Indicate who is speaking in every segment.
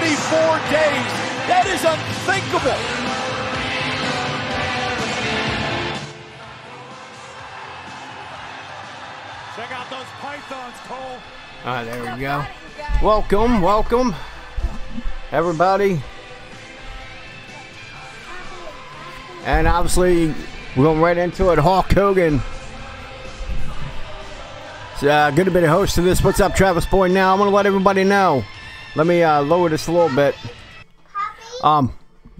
Speaker 1: days. That is unthinkable.
Speaker 2: Check out those pythons, Cole.
Speaker 3: All right, there we go. Welcome, welcome, everybody. And obviously, we're going right into it. Hulk Hogan. It's good to be the host of this. What's up, Travis Boy? Now, I'm going to let everybody know. Let me lower this a little bit.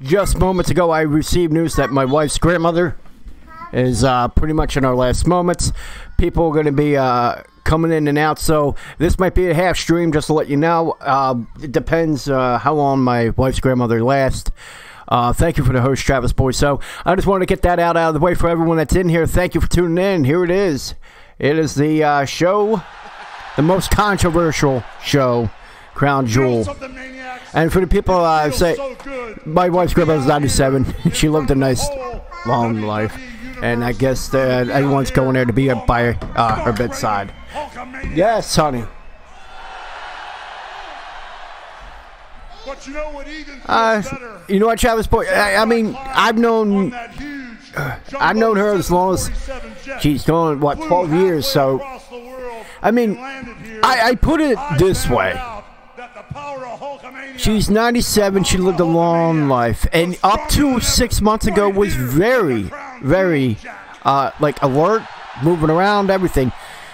Speaker 3: Just moments ago, I received news that my wife's grandmother is pretty much in our last moments. People are going to be coming in and out, so this might be a half stream, just to let you know. It depends how long my wife's grandmother lasts. Thank you for the host, Travis Boy. So I just wanted to get that out of the way for everyone that's in here. Thank you for tuning in. Here it is. It is the show, the most controversial show, Crown Jewel. And for the people say, my wife's grandmother's 97. She lived a nice, long life. And I guess everyone's going there to be by her bedside. Yes, honey.
Speaker 2: But you know what,
Speaker 3: you know what, Travis Boy? I mean, I've known her as long as she's going, what, 12 years. So, I mean, I put it this way. She's 97. She lived a long life, and up to 6 months ago was very, very, like alert, moving around, everything.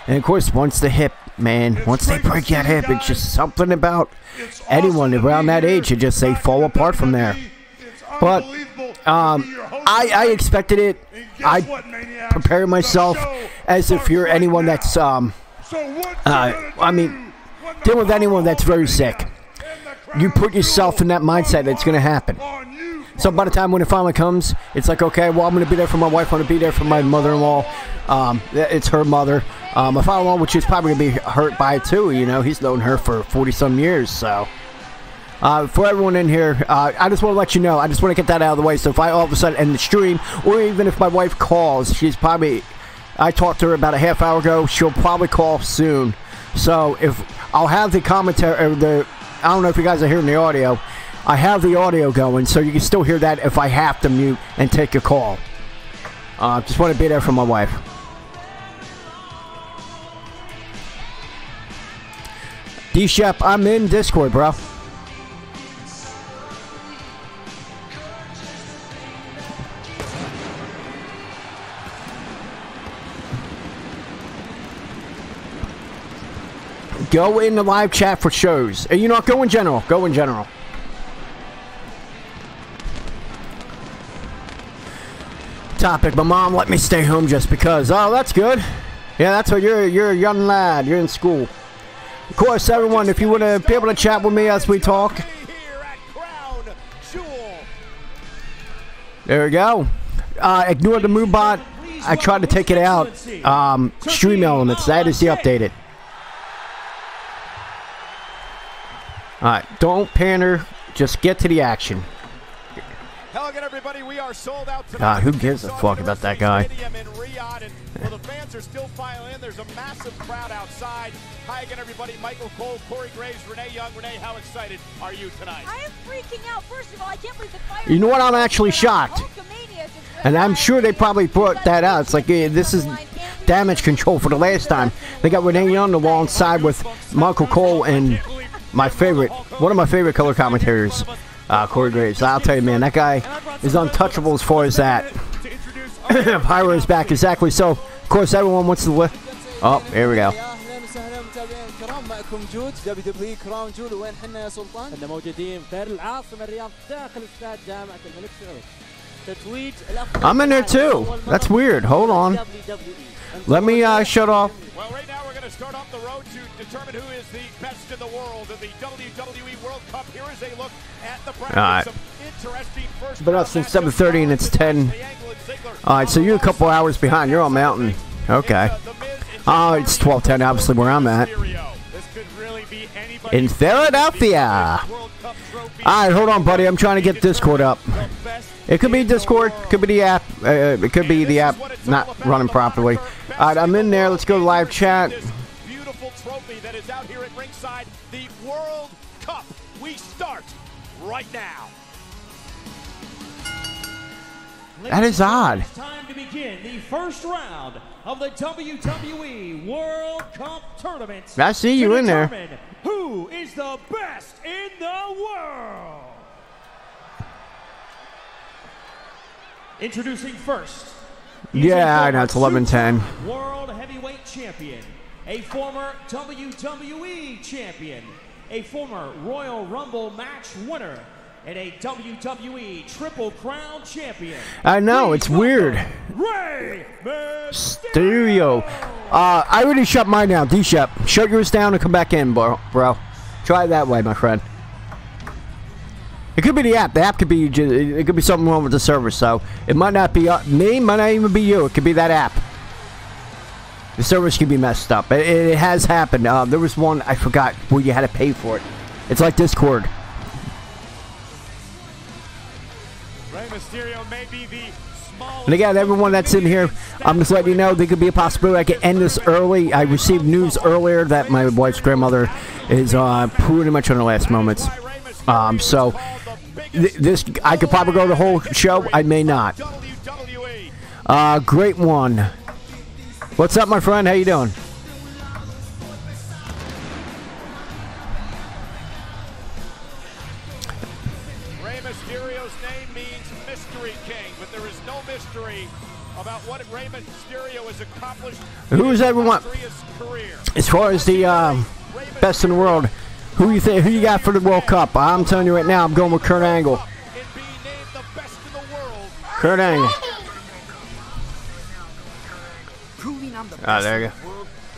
Speaker 3: And of course, once the hip, man, once they break that hip, it's just something about anyone around that age. It just they fall apart from there. But I expected it. I prepared myself as if you're anyone that's I mean, deal with anyone that's very sick. You put yourself in that mindset that it's going to happen. So by the time when it finally comes, it's like, okay, well, I'm going to be there for my wife. I'm going to be there for my mother-in-law. It's her mother. My father-in-law, which is probably going to be hurt by it too. You know, he's known her for 40-some years. So for everyone in here, I just want to let you know. I just want to get that out of the way. So if I all of a sudden end the stream, or even if my wife calls, she's probably, I talked to her about a half hour ago. She'll probably call soon. So if I'll have the commentary, or I don't know if you guys are hearing the audio. I have the audio going, so you can still hear that if I have to mute and take a call. Just want to be there for my wife. D-Shep, I'm in Discord, bro. Go in the live chat for shows. You know, go in general. Go in general. Topic, my mom let me stay home just because. Oh, that's good. Yeah, that's what you're a young lad. You're in school. Of course, everyone, if you want to be able to chat with me as we talk. There we go. Ignore the move bot. I tried to take it out. Stream elements. That is the updated. Alright, don't pander. Just get to the action.
Speaker 1: Hello again, everybody. We are sold out tonight.
Speaker 3: Who gives a fuck about that guy?
Speaker 1: Well, the fans are still filing in. There's a massive crowd outside. Hi again, everybody. Michael Cole, Corey Graves, Renee Young. Renee, how excited are you tonight?
Speaker 4: I am freaking out. First of all, I can't believe the fire.
Speaker 3: You know what? I'm actually shocked. And I'm sure they probably brought that out. It's like, yeah, this is damage control for the last time. They got Renee Young alongside with Michael Cole and my favorite, one of my favorite color commentators, Corey Graves. I'll tell you, man, that guy is untouchable as far as that. Pyro is back, exactly. So, of course, everyone wants to lift. Oh, here we go. I'm in there too. That's weird. Hold on. Let me shut off.
Speaker 1: Well, right now we're going to start off the road to determine who is the best in the world in the WWE World Cup. Here is a look at the bracket. Some interesting first.
Speaker 3: Been up since 7:30 and it's 10. All right, so you're a couple hours behind. You're on Mountain. Okay. It's 12:10, obviously where I'm at. In Philadelphia. All right, hold on, buddy. I'm trying to get Discord up. It could be Discord. Could be the app. It could be the app not running properly. All right, I'm in there. Let's go live chat.
Speaker 1: Beautiful trophy that is out here at ringside. The World Cup. We start right now.
Speaker 3: That is odd.
Speaker 5: It's time to begin the first round of the WWE World Cup Tournament.
Speaker 3: I see you in there.
Speaker 5: Who is the best in the world? Introducing first.
Speaker 3: Yeah, I know, it's 11-10.
Speaker 5: World Heavyweight Champion, a former WWE Champion, a former Royal Rumble match winner, and a WWE Triple Crown Champion.
Speaker 3: I know, it's weird.
Speaker 5: Rey
Speaker 3: Mysterio. I already shut mine down. D-Shep, shut yours down and come back in, bro. Try it that way, my friend. It could be the app. The app could be it could be something wrong with the server, so it might not be me, might not even be you. It could be that app. The servers could be messed up. It has happened. There was one, I forgot, where you had to pay for it. It's like Discord.
Speaker 1: Rey Mysterio may be the smallest.
Speaker 3: And again, everyone that's in here, I'm just letting you know there could be a possibility I could end this early. I received news earlier that my wife's grandmother is pretty much on the last moments. So this I could probably go the whole show. I may not. Great one. What's up, my friend? How you doing?
Speaker 1: Rey Mysterio's name means Mystery King, but there is no mystery about what Rey Mysterio has accomplished.
Speaker 3: Who's everyone? As far as the best in the world, who you think? Who you got for the World Cup? I'm telling you right now, I'm going with Kurt Angle. Kurt Angle. There you go.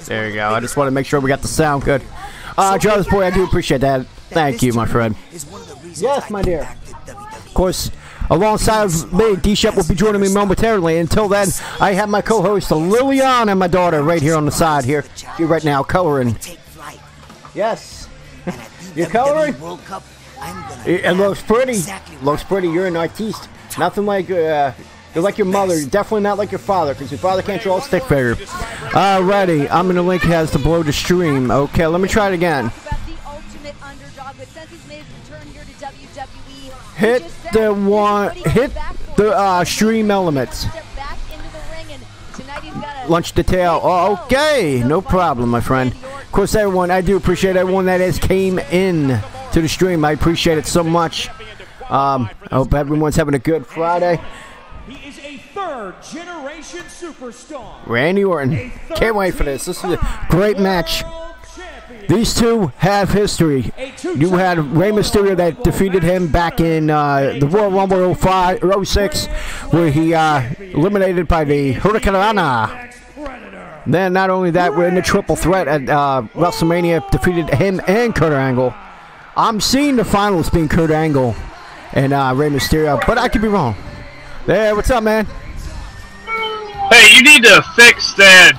Speaker 3: There you go. I just want to make sure we got the sound good. Jarvis boy, I do appreciate that. Thank you, my friend. Yes, my dear. Of course, alongside me, D-Shep will be joining me momentarily. Until then, I have my co-host Lillian and my daughter right here on the side here. You're right now coloring. Yes. You're coloring? It looks pretty. Looks pretty. You're an artiste. Nothing like you're like your mother. You're definitely not like your father, because your father can't draw a stick figure. Alrighty, I'm gonna link has to blow the stream. Okay, let me try it again. Hit the one. Hit the stream elements. Lunch detail. Oh, okay, no problem, my friend. Of course, everyone, I do appreciate everyone that has came in to the stream. I appreciate it so much. I hope everyone's having a good Friday.
Speaker 5: He is a third-generation superstar.
Speaker 3: Randy Orton. Can't wait for this. This is a great match. These two have history. You had Rey Mysterio that defeated him back in the Royal Rumble 06, where he eliminated by the Hurricanrana. Then not only that, we're in the triple threat at WrestleMania, defeated him and Kurt Angle. I'm seeing the finals being Kurt Angle and Rey Mysterio, but I could be wrong. There, what's up, man?
Speaker 6: Hey, you need to fix that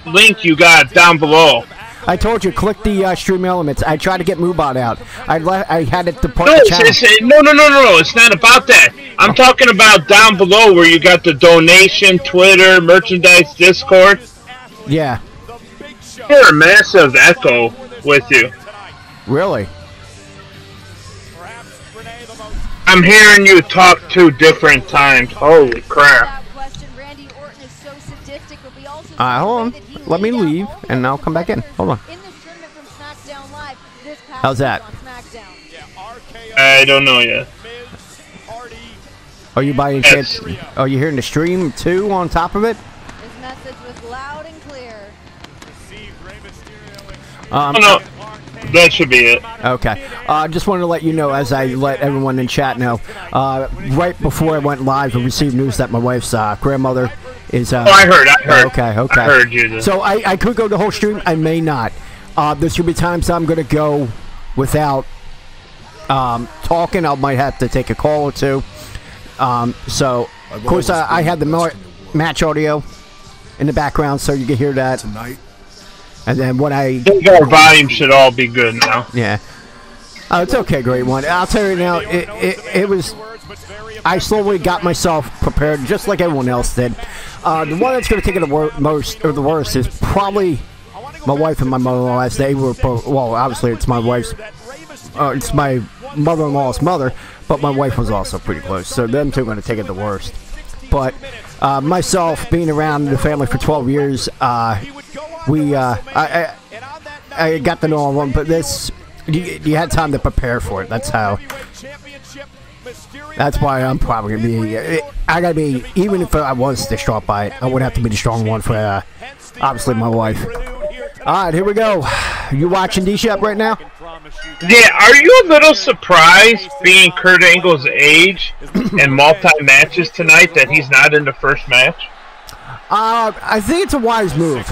Speaker 6: link you got down below.
Speaker 3: I told you, click the stream elements. I tried to get Moobot out. I had it depart
Speaker 6: No,
Speaker 3: the channel.
Speaker 6: no, it's not about that. I'm talking about down below where you got the donation, Twitter, merchandise, Discord.
Speaker 3: Yeah.
Speaker 6: Hear a massive echo with you.
Speaker 3: Really?
Speaker 6: I'm hearing you talk 2 different times. Holy crap.
Speaker 3: Hold on. Let me leave, and I'll come back in. Hold on. How's that?
Speaker 6: I don't know yet.
Speaker 3: Are you by any chance? Are you hearing the stream too on top of it?
Speaker 4: This message was loud and clear.
Speaker 6: Oh, no. That should be it.
Speaker 3: Okay. Just wanted to let you know, as I let everyone in chat know, right before I went live, I received news that my wife's grandmother is...
Speaker 6: oh, I heard.
Speaker 3: Okay.
Speaker 6: I heard you.
Speaker 3: So I could go the whole stream. I may not. There's going to be times I'm going to go without talking. I might have to take a call or two. So, of course, I had the match audio in the background, so you can hear that. And then when I
Speaker 6: think our volume should all be good now.
Speaker 3: Yeah. Oh, it's okay, great one. I'll tell you now, it was... I slowly got myself prepared, just like everyone else did. The one that's going to take it the worst is probably my wife and my mother-in-law, as they were both... Well, obviously, it's my wife's it's my mother-in-law's mother, but my wife was also pretty close. So them two are going to take it the worst. But myself, being around the family for 12 years, I got to know all of them. But this, you had time to prepare for it. That's how. That's why I'm probably going to be. I got to be, even if I was distraught by it, I would have to be the strong one for, obviously, my wife. All right, here we go. You watching D-Shep right now?
Speaker 6: Yeah, are you a little surprised, being Kurt Angle's age and multi-matches tonight, that he's not in the first match?
Speaker 3: I think it's a wise move.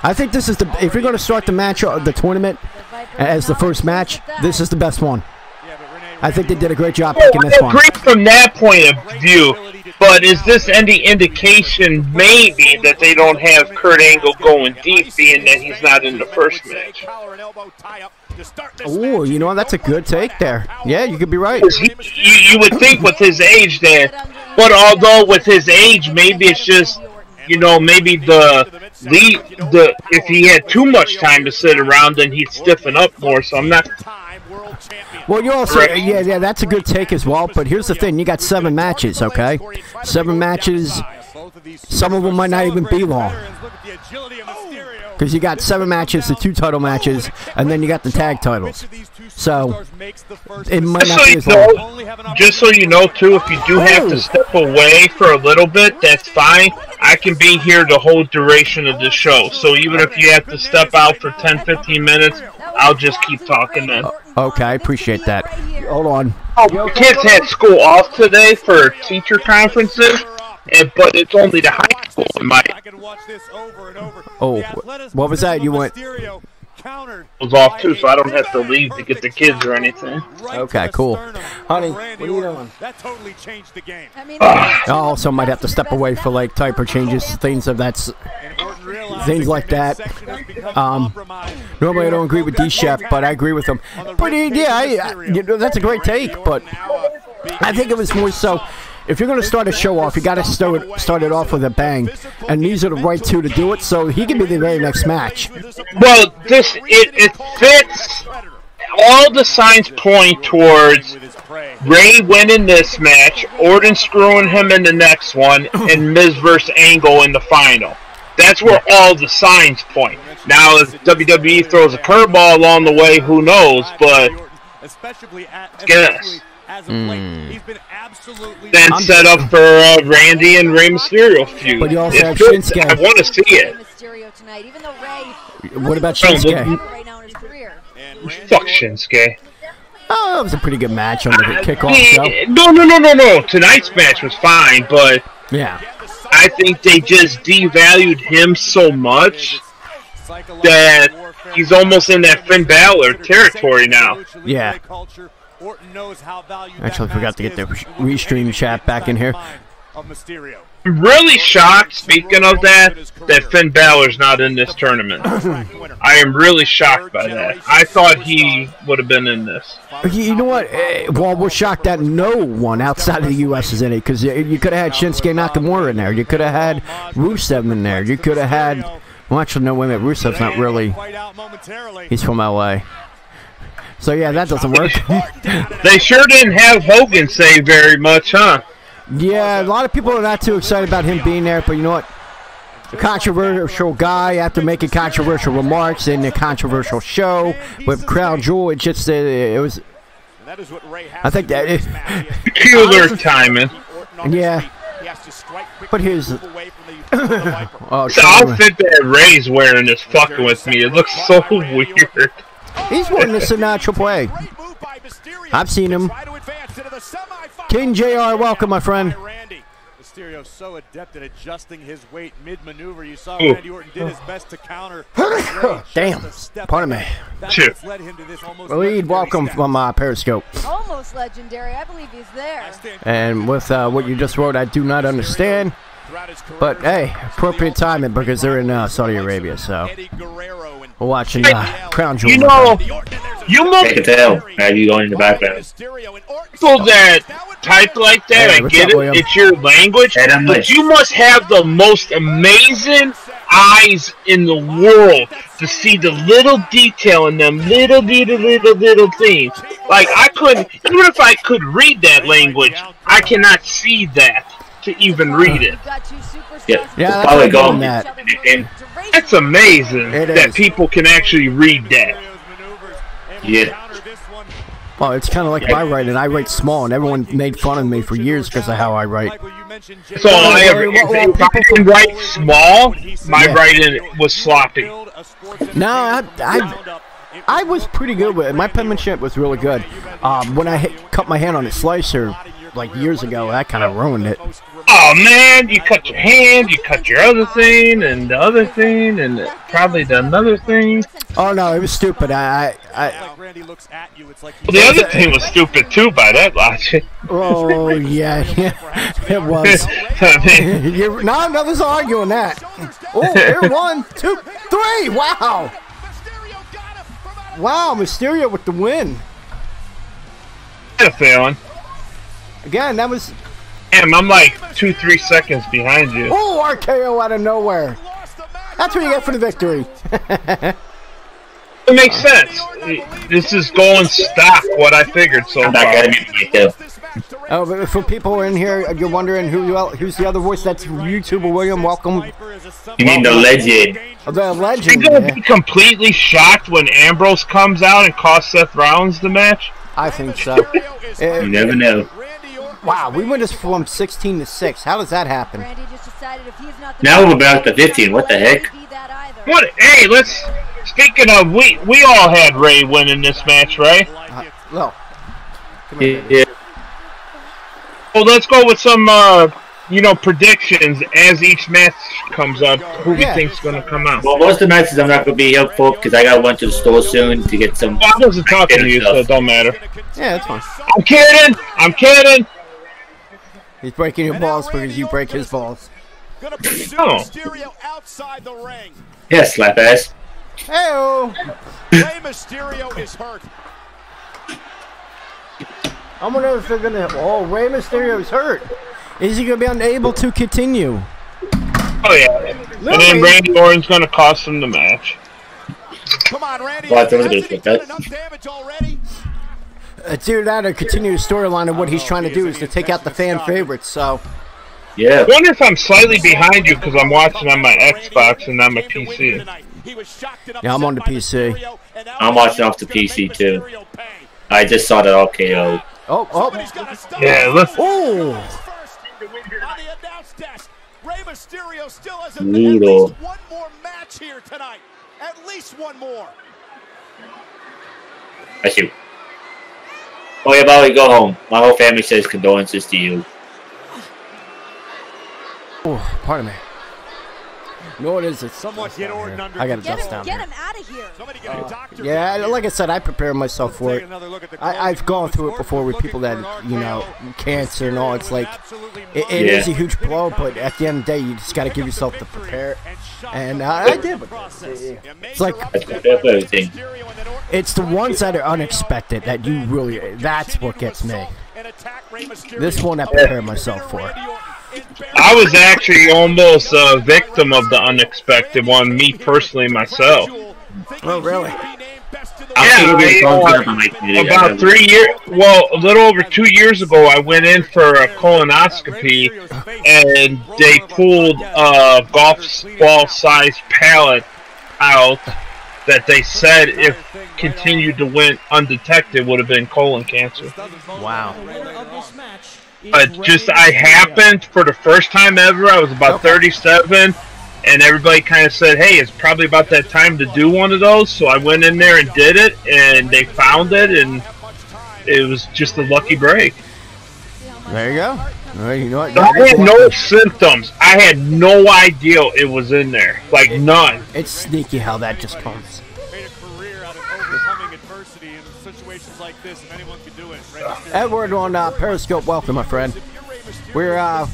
Speaker 3: I think this is the, if you're going to start the match, the tournament, as the first match, this is the best one. I think they did a great job picking this one.
Speaker 6: I agree from that point of view, but is this any indication maybe that they don't have Kurt Angle going deep, being that he's not in the first match?
Speaker 3: Oh, you know, that's a good take there. Yeah, you could be right.
Speaker 6: You would think with his age that, but although with his age, maybe it's just, you know, maybe if he had too much time to sit around, then he'd stiffen up more. So I'm not.
Speaker 3: Well, you also, yeah, that's a good take as well. But here's the thing: you got 7 matches, okay? 7 matches. Some of them might not even be long, because you got 7 matches, the 2 title matches, and then you got the tag titles. So it might not be as long.
Speaker 6: Just so you know, too, if you do have to step away for a little bit, that's fine. I can be here the whole duration of the show. So even if you have to step out for 10-15 minutes, I'll just keep talking then.
Speaker 3: Okay, I appreciate that. Hold on.
Speaker 6: Oh, kids had school off today for teacher conferences, but it's only the high school in my.
Speaker 3: Oh, what was that? You went.
Speaker 6: Was off too, so I don't have to leave to get the kids or anything.
Speaker 3: Okay, cool. Honey, what are you doing?
Speaker 1: That totally changed the game.
Speaker 3: I also might have to step away for like diaper changes, things of that, things like that. Normally I don't agree with D-Shep, but I agree with him. But yeah, you know, that's a great take. But I think it was more so. If you're going to start a show off, you got to start it off with a bang, and these are the right two to do it. So he can be the very next match.
Speaker 6: Well, it fits. All the signs point towards Ray winning this match, Orton screwing him in the next one, and Miz versus Angle in the final. That's where all the signs point. Now, if WWE throws a curveball along the way, who knows? But guess. Then set up for Randy and Rey Mysterio feud.
Speaker 3: But you also have Shinsuke.
Speaker 6: I want to see it.
Speaker 3: What about Shinsuke?
Speaker 6: Fuck Shinsuke.
Speaker 3: Oh, that was a pretty good match on the kickoff show.
Speaker 6: No. Tonight's match was fine, but
Speaker 3: yeah,
Speaker 6: I think they just devalued him so much that he's almost in that Finn Balor territory now.
Speaker 3: Yeah. Actually, forgot to get the restream chat back in here.
Speaker 6: I'm really shocked, speaking of that Finn Balor's not in this tournament. I am really shocked by that. I thought he would have been in this.
Speaker 3: You know what? Well, we're shocked that no one outside of the U.S. is in it, because you could have had Shinsuke Nakamura in there. You could have had Rusev in there. You could have had... Well, actually, no, wait a minute. Rusev's not really... He's from L.A. So, yeah, that doesn't work.
Speaker 6: They sure didn't have Hogan say very much, huh?
Speaker 3: Yeah, a lot of people are not too excited about him being there, but you know what? A controversial guy after making controversial remarks in a controversial show with Crown Jewel, it just, it was... I think that is...
Speaker 6: Peculiar timing.
Speaker 3: Yeah. But here's...
Speaker 6: The outfit that Ray's wearing is fucking with me. It looks so weird.
Speaker 3: He's wearing this in Triple A. I've seen him. King JR, welcome, my friend.
Speaker 1: Mysterio so adept at adjusting his weight mid-maneuver. You saw Randy Orton did his best to counter.
Speaker 3: Damn. Pardon me. Lead, welcome from Periscope.
Speaker 4: Almost legendary. I believe he's there.
Speaker 3: And with what you just wrote, I do not understand. But hey, appropriate timing because they're in Saudi Arabia, so we're watching Crown Jewel.
Speaker 6: You know, you must
Speaker 7: I can tell. Are you going in the background?
Speaker 6: People that type like that,
Speaker 3: Hey,
Speaker 6: I get
Speaker 3: up,
Speaker 6: it.
Speaker 3: William?
Speaker 6: It's your language, but you must have the most amazing eyes in the world to see the little detail in them little things. Like, I couldn't, even if I could read that language, I cannot see that to even read it.
Speaker 7: Yeah,
Speaker 3: Yeah,
Speaker 7: probably
Speaker 3: that's
Speaker 7: going
Speaker 3: that.
Speaker 7: and
Speaker 6: That's amazing that people can actually read that.
Speaker 7: yeah.
Speaker 3: Well, it's kind of like my writing. I write small, and everyone made fun of me for years because of how I write.
Speaker 6: So if I can write small, my writing was sloppy.
Speaker 3: No, I was pretty good with it. My penmanship was really good. When I cut my hand on a slicer, like years ago, that kind of ruined it.
Speaker 6: Oh man, you cut your hand, you cut your other thing, and the other thing, and probably the another thing.
Speaker 3: Oh no, it was stupid.
Speaker 6: The other thing was stupid too, by that logic.
Speaker 3: Oh yeah, it was. None of us arguing that. Oh, here, 1, 2, 3. Wow. Wow, Mysterio with the win.
Speaker 6: I had a feeling.
Speaker 3: Again, that was.
Speaker 6: Damn, I'm like 2-3 seconds behind you.
Speaker 3: Oh, RKO out of nowhere. That's what you get for the victory.
Speaker 6: It makes sense. This is going stock what I figured so
Speaker 7: I'm not
Speaker 6: far.
Speaker 7: gonna be too.
Speaker 3: Oh, but for people in here, you're wondering who's the other voice. That's YouTuber William. Welcome.
Speaker 7: You mean the legend?
Speaker 3: The legend.
Speaker 6: You're gonna be completely shocked when Ambrose comes out and costs Seth Rollins the match?
Speaker 3: I think so.
Speaker 7: You never know.
Speaker 3: Wow, we went from 16 to 6. How does that happen?
Speaker 7: Now we're back to 15. What the heck?
Speaker 6: What? Hey, let's. Speaking of, we all had Ray winning this match, right?
Speaker 3: No.
Speaker 7: Yeah.
Speaker 6: Well, let's go with some, predictions as each match comes up. Who we think's gonna come out?
Speaker 7: Well, most of the matches I'm not gonna be here for because I gotta run to the store soon to get some.
Speaker 6: Well, I wasn't talking to you, so it don't matter.
Speaker 3: Yeah, that's fine.
Speaker 6: I'm kidding. I'm kidding.
Speaker 3: He's breaking your balls because you break his balls.
Speaker 6: Oh.
Speaker 7: Yeah, slap ass.
Speaker 3: Hey-oh.
Speaker 1: Rey Mysterio is hurt.
Speaker 3: I wonder if they're gonna. Oh, Rey Mysterio's hurt. Is he gonna be unable to continue?
Speaker 6: Oh yeah. And then Randy Orton's gonna cost him the match.
Speaker 1: Come on, Randy.
Speaker 7: Well, I thought it was
Speaker 1: enough damage already.
Speaker 3: It's either that or continue the storyline of what he's trying to do is to take out the fan favorites. So.
Speaker 7: Yeah.
Speaker 6: I wonder if I'm slightly behind you because I'm watching on my Xbox and not my PC.
Speaker 3: Yeah, I'm on the PC.
Speaker 7: I'm watching off the PC too. I just saw that RKO.
Speaker 3: Oh.
Speaker 6: Yeah, look.
Speaker 3: Oh.
Speaker 7: Brutal.
Speaker 1: One more match here tonight. At least one more.
Speaker 7: I shoot. Oh yeah, Bobby, go home. My whole family says condolences to you.
Speaker 3: Oh, pardon me. No, it is. It's
Speaker 1: Somewhat get Orton under.
Speaker 3: I gotta dust down.
Speaker 4: Get him out of here.
Speaker 3: Yeah, like I said, I prepare myself for it. I've gone through it before with people that, cancer and all. It's like, it is a huge blow, but at the end of the day, you just gotta give yourself the prepare. And I did with this. It's like,
Speaker 7: Everything.
Speaker 3: it's the ones that are unexpected that you really, that's what gets me. This one I prepared myself for.
Speaker 6: I was actually almost a victim of the unexpected one, me personally myself.
Speaker 3: Oh, really?
Speaker 6: Yeah, about 3 years, well, a little over 2 years ago, I went in for a colonoscopy, and they pulled a golf ball-sized pallet out that they said, if continued to win undetected, would have been colon cancer.
Speaker 3: Wow.
Speaker 6: I happened for the first time ever. I was about 37, and everybody kind of said, hey, it's probably about that time to do one of those. So I went in there and did it, and they found it, and it was just a lucky break.
Speaker 3: There you go. Well, you know what?
Speaker 6: I had no symptoms. I had no idea it was in there. Like, none.
Speaker 3: It's sneaky how that just comes.
Speaker 1: Made a career out of overcoming adversity in situations like this. If anyone could do it,
Speaker 3: Edward on Periscope, welcome, my friend. We're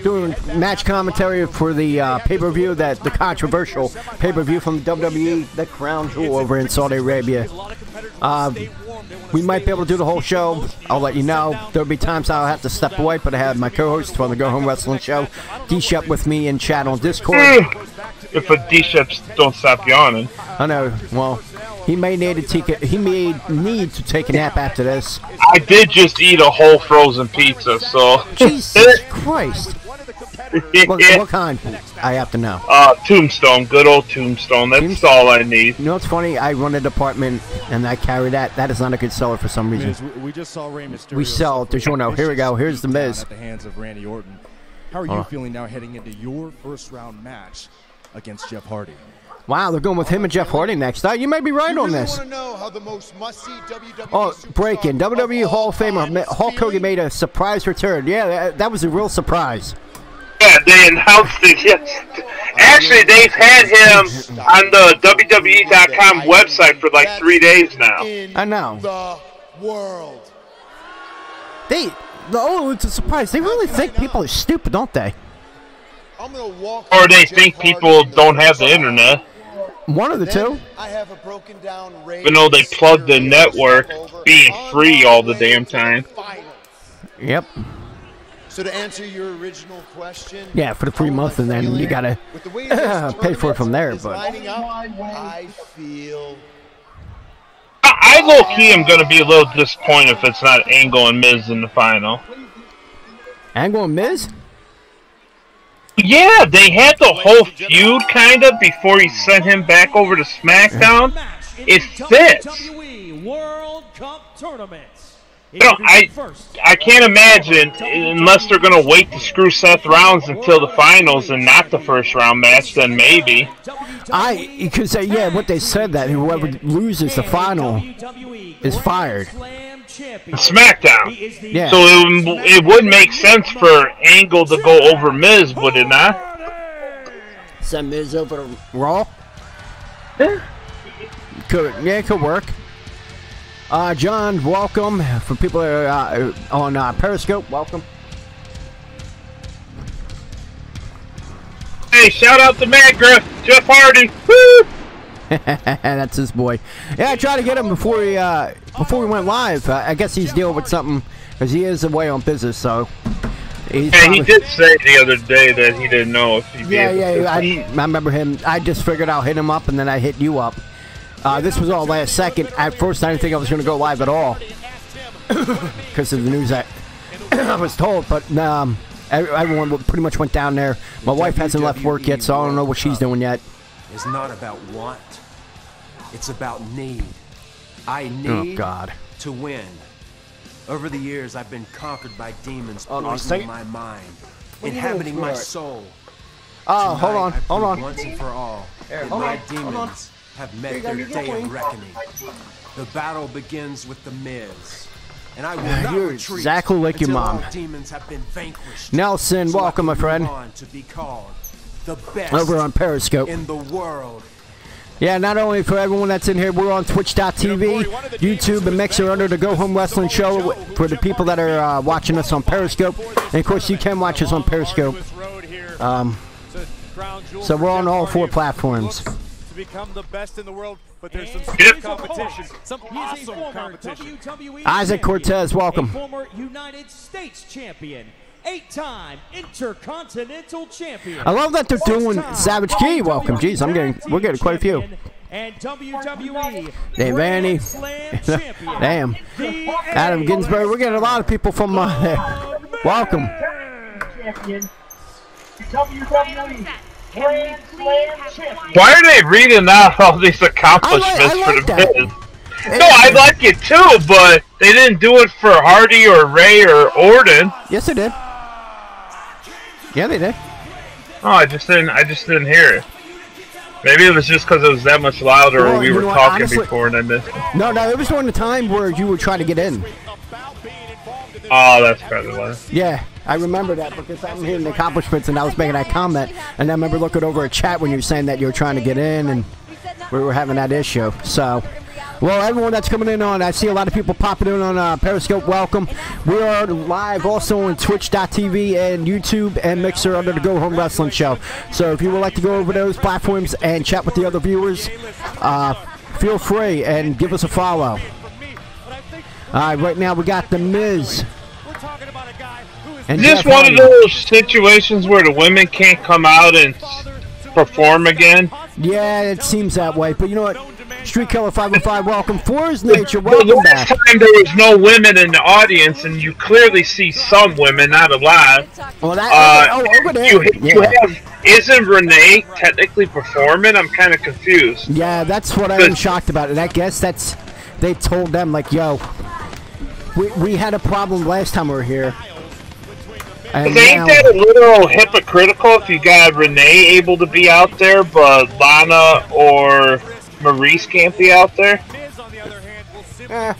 Speaker 3: doing match commentary for the pay-per-view, the controversial pay-per-view from WWE, the Crown Jewel over in Saudi Arabia. We might be able to do the whole show. I'll let you know. There'll be times I'll have to step away, but I have my co-host from the Go Home Wrestling Show, D-Shep, with me in chat on Discord.
Speaker 6: If a D-Ships don't stop yawning.
Speaker 3: I know. Well, he may need to take a nap after this.
Speaker 6: I did just eat a whole frozen pizza, so.
Speaker 3: Jesus Christ. What kind? I have to know.
Speaker 6: Tombstone. Good old Tombstone. That's all I need.
Speaker 3: You know what's funny? I run a department and I carry that. That is not a good seller for some reason.
Speaker 8: We just saw Rey Mysterio.
Speaker 3: We sell DiGiorno. Here we go. Here's the Miz.
Speaker 8: At the hands of Randy Orton. How are you feeling now heading into your first round match against Jeff Hardy?
Speaker 3: Wow, they're going with him and Jeff Hardy next. You may be right on this. Oh, breaking. WWE Hall of Famer Hulk Hogan made a surprise return. Yeah, that was a real surprise.
Speaker 6: Yeah, they announced it. Yes. Actually, they've had him on the WWE.com website for like 3 days now.
Speaker 3: I know. It's a surprise. They really think people are stupid, don't they?
Speaker 6: Or they think people don't have the internet.
Speaker 3: One of the two.
Speaker 6: Even though they plug the network being free all the damn time.
Speaker 3: Yep.
Speaker 9: So to answer your original question,
Speaker 3: yeah, for the 3 months, and then you gotta pay for it from there. But
Speaker 9: I feel
Speaker 6: I low-key am gonna be a little disappointed if it's not Angle and Miz in the final.
Speaker 3: Angle and Miz?
Speaker 6: Yeah, they had the whole feud kind of before he sent him back over to SmackDown. It fits.
Speaker 5: World Cup Tournament.
Speaker 6: No, I can't imagine, unless they're going to wait to screw Seth Rollins until the finals and not the first round match, then maybe.
Speaker 3: Because yeah, what they said that whoever loses the final is fired.
Speaker 6: SmackDown.
Speaker 3: Yeah.
Speaker 6: So it would make sense for Angle to go over Miz, would it not?
Speaker 3: Send Miz over to Raw? Yeah, it could work. John, welcome. For people that are on Periscope, welcome.
Speaker 6: Hey, shout out to Matt Griff, Jeff Hardy. Woo!
Speaker 3: That's his boy. Yeah, I tried to get him before we went live. I guess he's dealing with something because he is away on business. So.
Speaker 6: He did say the other day that he didn't know if he'd be able to.
Speaker 3: I remember him. I just figured I'll hit him up, and then I hit you up. This was all last second. At first, I didn't think I was going to go live at all because of the news I was told. But everyone pretty much went down there. My wife hasn't left work yet, so I don't know what she's doing yet.
Speaker 10: It's not about want. It's about need. I need to win. Over the years, I've been conquered by demons poisoning my mind, inhabiting my soul.
Speaker 3: Oh, hold on.
Speaker 10: Once and for all, my demons have met their day of reckoning. The battle begins with the Miz, and I will not retreat
Speaker 3: exactly like your mom.
Speaker 10: Demons have been vanquished.
Speaker 3: Nelson, welcome, my friend.
Speaker 10: To be called the best
Speaker 3: over on Periscope
Speaker 10: in the world.
Speaker 3: Yeah, not only for everyone that's in here, we're on Twitch.tv, YouTube, and Mixer under the Go Home Wrestling Show for the people that are watching us on Periscope. And of course, you can watch us on Periscope. So we're on all 4 platforms.
Speaker 1: Become the best in the world, but there's some stiff competition, some awesome competition.
Speaker 3: Isaac Cortez, welcome.
Speaker 5: A former United States champion, 8-time Intercontinental champion.
Speaker 3: I love that they're doing Savage Key. Welcome, jeez, we're getting quite a few.
Speaker 5: And WWE
Speaker 3: Dave Vanny, damn, Adam Ginsberg. We're getting a lot of people from there. Welcome.
Speaker 2: WWE.
Speaker 6: Why are they reading out all these accomplishments for the Miz? No, I like it too, but they didn't do it for Hardy or Ray or Orton.
Speaker 3: Yes, they did. Yeah, they did.
Speaker 6: Oh, I just didn't hear it. Maybe it was just because it was that much louder, or we were talking honestly, before and I missed it.
Speaker 3: No, it was during the time where you were trying to get in.
Speaker 6: Oh, that's probably why.
Speaker 3: Yeah, I remember that because I'm hearing the accomplishments and I was making that comment, and I remember looking over a chat when you were saying that you were trying to get in and we were having that issue. So, well, everyone that's coming in on, I see a lot of people popping in on Periscope. Welcome. We are live also on Twitch.tv and YouTube and Mixer under the Go Home Wrestling Show. So if you would like to go over those platforms and chat with the other viewers, feel free and give us a follow. Right now we got The Miz.
Speaker 6: And just one of those situations where the women can't come out and perform again?
Speaker 3: Yeah, it seems that way. But you know what? Street Killer 505, welcome. Forest Nature,
Speaker 6: Well,
Speaker 3: welcome
Speaker 6: the
Speaker 3: back.
Speaker 6: last time there was no women in the audience, and you clearly see some women, not a lot.
Speaker 3: Well, that, over there.
Speaker 6: You have, isn't Renee technically performing? I'm kind of confused.
Speaker 3: Yeah, that's what I'm shocked about. And I guess they told them, like, yo, we had a problem last time we were here. And
Speaker 6: ain't that a little hypocritical if you got Renee able to be out there, but Lana or Maurice can't be out there? I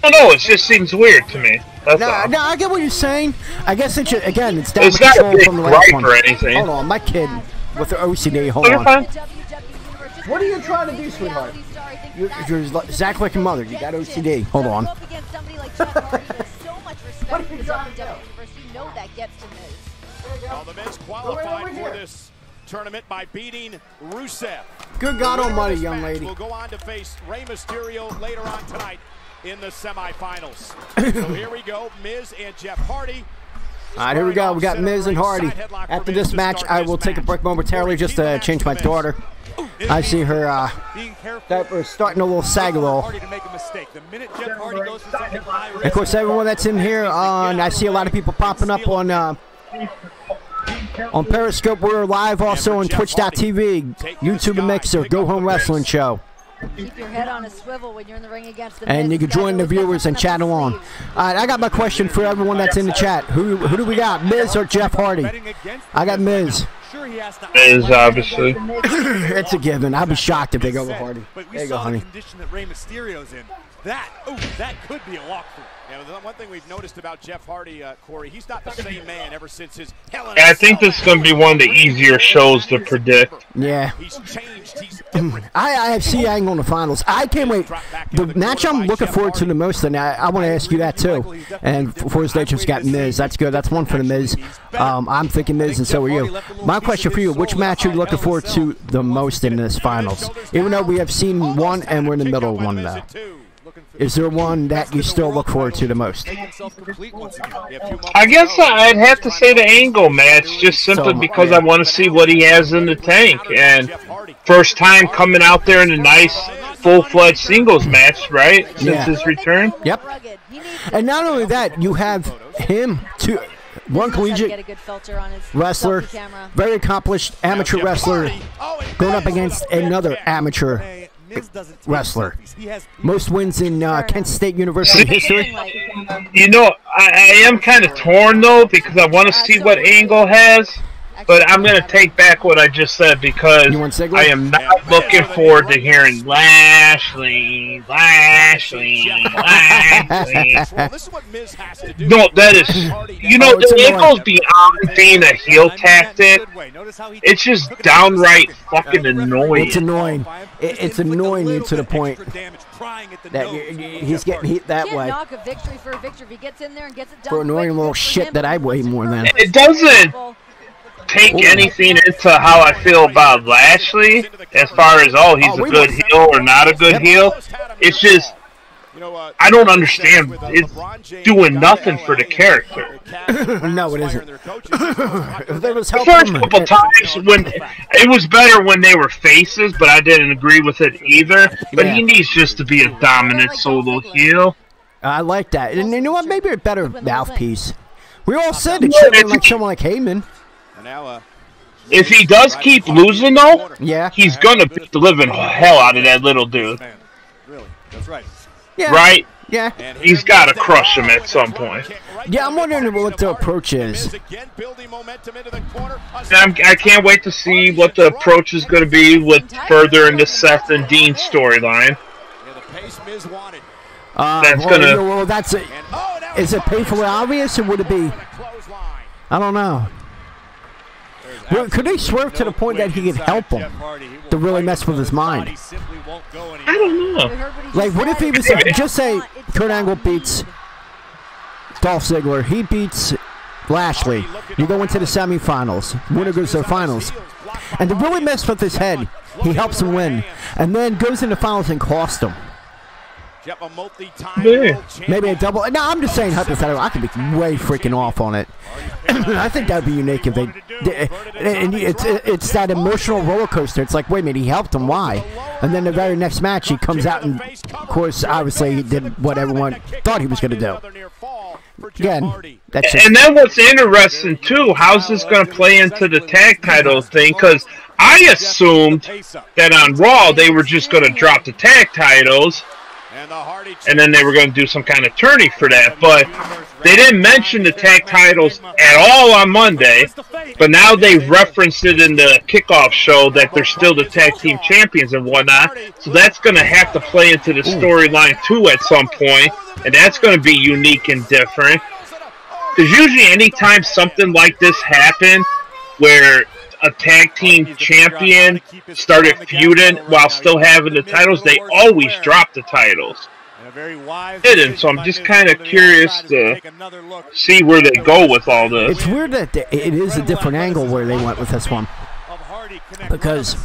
Speaker 6: don't know, it just seems weird to me. No,
Speaker 3: I get what you're saying. I guess it's just, again, it's down
Speaker 6: it's
Speaker 3: to
Speaker 6: not
Speaker 3: control
Speaker 6: a big
Speaker 3: from the last one.
Speaker 6: or anything.
Speaker 3: Hold on, my kid with the OCD. Hold on. What are you trying to do, sweetheart? You're Zach like your mother. You got OCD. Hold on.
Speaker 4: What are you trying to do? You know that gets to Miz.
Speaker 1: Well, the Miz qualified for this tournament by beating Rusev.
Speaker 3: Good God Almighty, young lady.
Speaker 1: Will go on to face Rey Mysterio later on tonight in the semifinals. So here we go, Miz and Jeff Hardy.
Speaker 3: All right, here we go. We got Miz and Hardy. After this match, I will take a break momentarily just to change my daughter. I see her diaper starting a little sag a little. Of course, everyone that's in here, and I see a lot of people popping up on Periscope. We're live also on Twitch.tv, YouTube and Mixer, Go Home Wrestling Show.
Speaker 4: Keep your head on a swivel when you're in the ring against the
Speaker 3: and you can join the viewers and chat along. All right, I got my question for everyone that's in the chat. Who do we got, Miz or Jeff Hardy? I got Miz.
Speaker 6: Miz, obviously.
Speaker 3: It's a given. I'd be shocked if they go with Hardy. There you go, honey.
Speaker 1: That could be a walkthrough. Yeah, one thing we've noticed about Jeff Hardy, Corey, he's not the same man ever since his Hell in a
Speaker 6: I think this is going to be one of the easier shows to predict.
Speaker 3: Yeah.
Speaker 1: He's changed. He's different.
Speaker 3: I see Angle in the finals. I can't wait. The match I'm looking forward to the most, and I want to ask you that too. And Forest Nature's got Miz. That's good. That's one for the Miz. I'm thinking Miz, and so are you. My question for you, which match are you looking forward to the most in this finals? Even though we have seen one and we're in the middle of one now. Is there one that you still look forward to the most?
Speaker 6: I guess I'd have to say the Angle match, just simply because I want to see what he has in the tank. And first time coming out there in a nice, full-fledged singles match, right? Since his return.
Speaker 3: Yep. And not only that, you have him, too. One collegiate wrestler, very accomplished amateur wrestler, going up against another amateur wrestler. Most wins in Kent State University history.
Speaker 6: You know, I am kind of torn, though, because I want to see what Angle has. But I'm going to take back what I just said because I am not looking forward to hearing Lashley. No, that is, you know, it goes beyond being a heel tactic. It's just downright fucking annoying.
Speaker 3: It's annoying. It's annoying you to the point that he's getting hit that way. For annoying little shit that I weigh more than.
Speaker 6: It doesn't take anything into how I feel about Lashley as far as, oh, he's a good heel or not a good heel. It's just, I don't understand. It's doing nothing for the character.
Speaker 3: No, it isn't.
Speaker 6: The first couple times, when it was better when they were faces, but I didn't agree with it either. But he needs just to be a dominant solo heel.
Speaker 3: I like that. And you know what? Maybe a better mouthpiece. We all said it should be like someone like Heyman.
Speaker 6: If he does keep losing, though, he's gonna beat the living hell out of that little dude.
Speaker 8: Really, that's right.
Speaker 3: Yeah.
Speaker 6: Right?
Speaker 3: Yeah.
Speaker 6: He's got to crush him at some point.
Speaker 3: Yeah, I'm wondering what the approach is.
Speaker 6: I can't wait to see what the approach is going to be with further into Seth and Dean's storyline. That's gonna.
Speaker 3: Well, that's it. Is it painfully obvious, or would it be? I don't know. Well, could they swerve to the point that he could help him to really mess with his mind?
Speaker 6: I don't know.
Speaker 3: Like, what if he was, just say Kurt Angle beats Dolph Ziggler, he beats Lashley, you go into the semifinals, winner goes to the finals, and to really mess with his head, he helps him win, and then goes into finals and costs him.
Speaker 1: Jeff, a multi-time world champion.
Speaker 3: Maybe a double. No, I'm just saying hypothetical. I could be way freaking off on it. I think that would be unique if they. And it's that emotional roller coaster. It's like, wait a minute, he helped him. Why? And then the very next match, he comes out and, of course, obviously he did what everyone thought he was going to do. Again, that's just.
Speaker 6: And then what's interesting too, how's this going to play into the tag title thing? Because I assumed that on Raw they were just going to drop the tag titles. And then they were going to do some kind of tourney for that, but they didn't mention the tag titles at all on Monday. But now they referenced it in the kickoff show that they're still the tag team champions and whatnot. So that's going to have to play into the storyline too at some point, and that's going to be unique and different. Because usually, anytime something like this happened, where a tag team champion started feuding while still having the titles, they always drop the titles. And so I'm just kind of curious to see where they go with all this.
Speaker 3: It's weird that it is a different angle where they went with this one. Because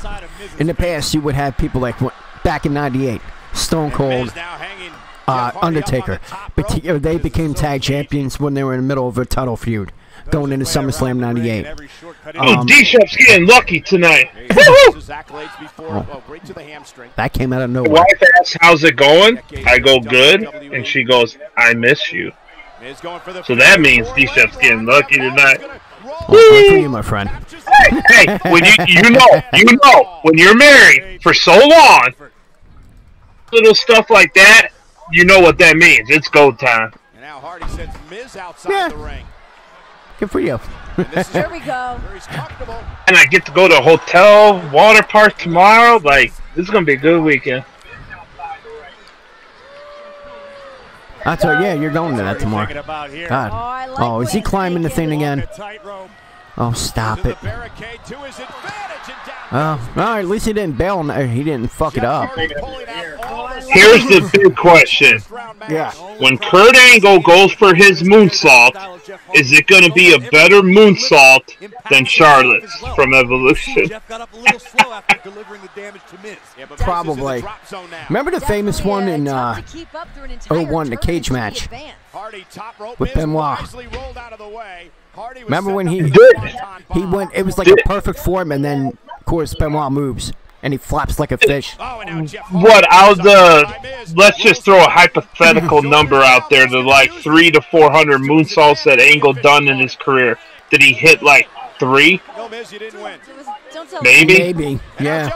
Speaker 3: in the past, you would have people like back in '98, Stone Cold, Undertaker. But they became tag champions when they were in the middle of a title feud, going into SummerSlam '98.
Speaker 6: D-Shep's getting lucky tonight.
Speaker 3: That came out of nowhere.
Speaker 6: My wife asks, how's it going? I go, good. And she goes, I miss you. So that means D-Shep's getting lucky tonight.
Speaker 3: Good for you, my friend.
Speaker 6: Hey, when you know, when you're married for so long, little stuff like that, you know what that means. It's go time.
Speaker 1: And now Hardy sends Miz outside the ring.
Speaker 3: Good for you.
Speaker 4: Here we go.
Speaker 6: And I get to go to a hotel, water park tomorrow. Like, this is going to be a good weekend.
Speaker 3: That's right. Yeah, you're going to that tomorrow. God. Oh, is he climbing the thing again? Oh, stop it. Oh, all right. At least he didn't bail. He didn't fuck it up.
Speaker 6: Here's the big question.
Speaker 3: Yeah.
Speaker 6: When Kurt Angle goes for his moonsault, is it going to be a better moonsault than Charlotte's from Evolution?
Speaker 3: Probably. Remember the famous one in 01, the cage match with Benoit? Remember when he went? It was like a perfect form, and then of course Benoit moves and he flaps like a fish.
Speaker 6: What? Let's just throw a hypothetical number out there. The like 300 to 400 moonsaults that Angle done in his career. Did he hit like 3? Maybe.
Speaker 3: Yeah.